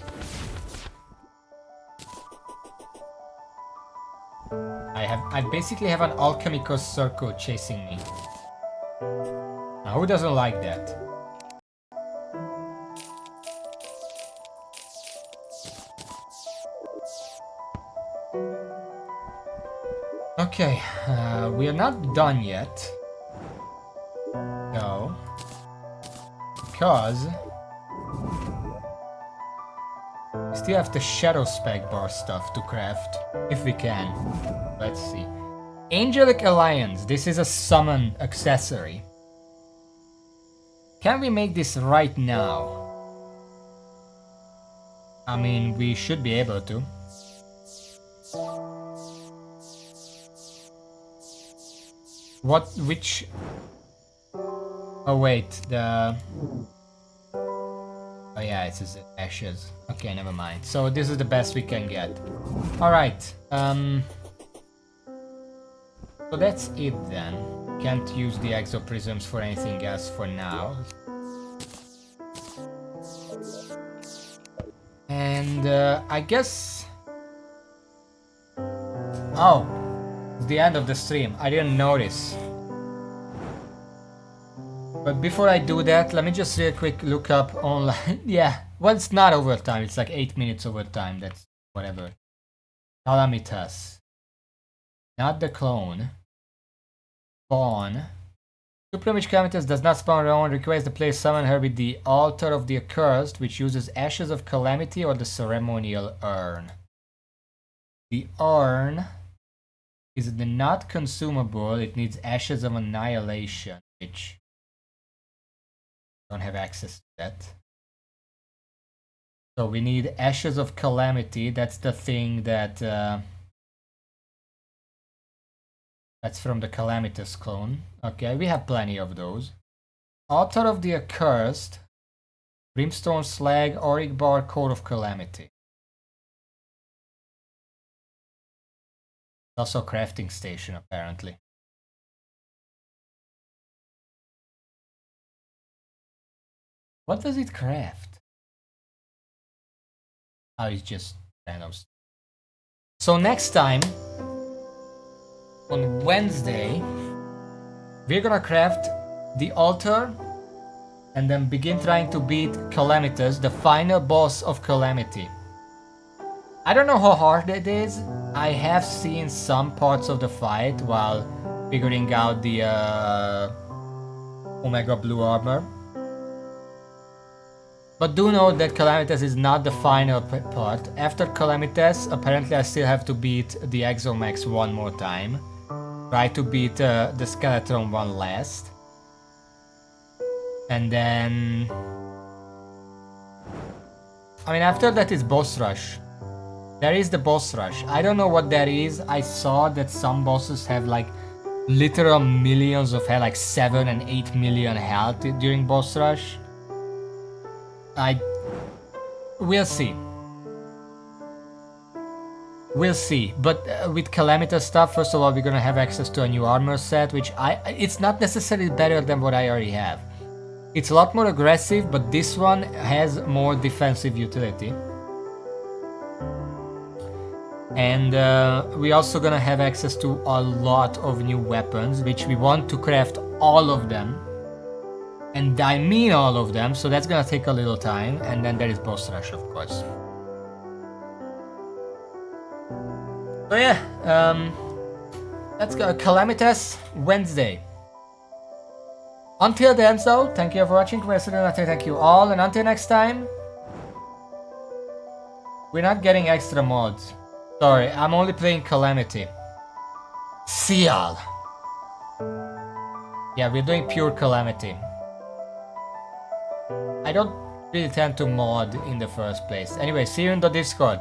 I basically have an Alchemicos circle chasing me. Now, who doesn't like that? Okay, we are not done yet. No. Because we still have the Shadow Spec bar stuff to craft, if we can. Let's see. Angelic Alliance, this is a summon accessory. Can we make this right now? I mean, we should be able to. Which... Oh wait, the... Oh yeah, it says ashes. Okay, never mind. So this is the best we can get. Alright, so that's it then. Can't use the exoprisms for anything else for now. And I guess... Oh! It's the end of the stream. I didn't notice. But before I do that, let me just real quick look up online. Yeah, well, it's not overtime. It's like 8 minutes overtime. That's whatever. Calamitas. Not the clone. Spawn. Supreme Witch Calamitas does not spawn her own. Requires the player summon her with the Altar of the Accursed, which uses Ashes of Calamity or the Ceremonial Urn. The urn is the not consumable. It needs Ashes of Annihilation, which don't have access to that. So we need Ashes of Calamity. That's the thing that that's from the Calamitas clone. Okay, we have plenty of those. Altar of the Accursed, Brimstone Slag, Auric Bar, Code of Calamity. Also a crafting station, apparently. What does it craft? Oh, it's just random. So next time, on Wednesday, we're gonna craft the altar and then begin trying to beat Calamitas, the final boss of Calamity. I don't know how hard it is. I have seen some parts of the fight while figuring out the Omega Blue Armor. But do know that Calamitas is not the final part. After Calamitas, apparently I still have to beat the ExoMax one more time. Try to beat the Skeletron one last. And then... I mean, after that is boss rush. There is the boss rush. I don't know what that is. I saw that some bosses have like literal millions of health, like 7 and 8 million health during boss rush. We'll see. We'll see. But with Calamita stuff, first of all, we're gonna have access to a new armor set, which it's not necessarily better than what I already have. It's a lot more aggressive, but this one has more defensive utility. And we're also gonna have access to a lot of new weapons, which we want to craft all of them. And I mean all of them, so that's gonna take a little time. And then there is boss rush, of course. So yeah, let's go. Calamitas Wednesday. Until then, so thank you for watching. Thank you all, and until next time, we're not getting extra mods. Sorry, I'm only playing Calamity. See y'all. Yeah, we're doing pure Calamity. I don't really tend to mod in the first place. Anyway, see you in the Discord.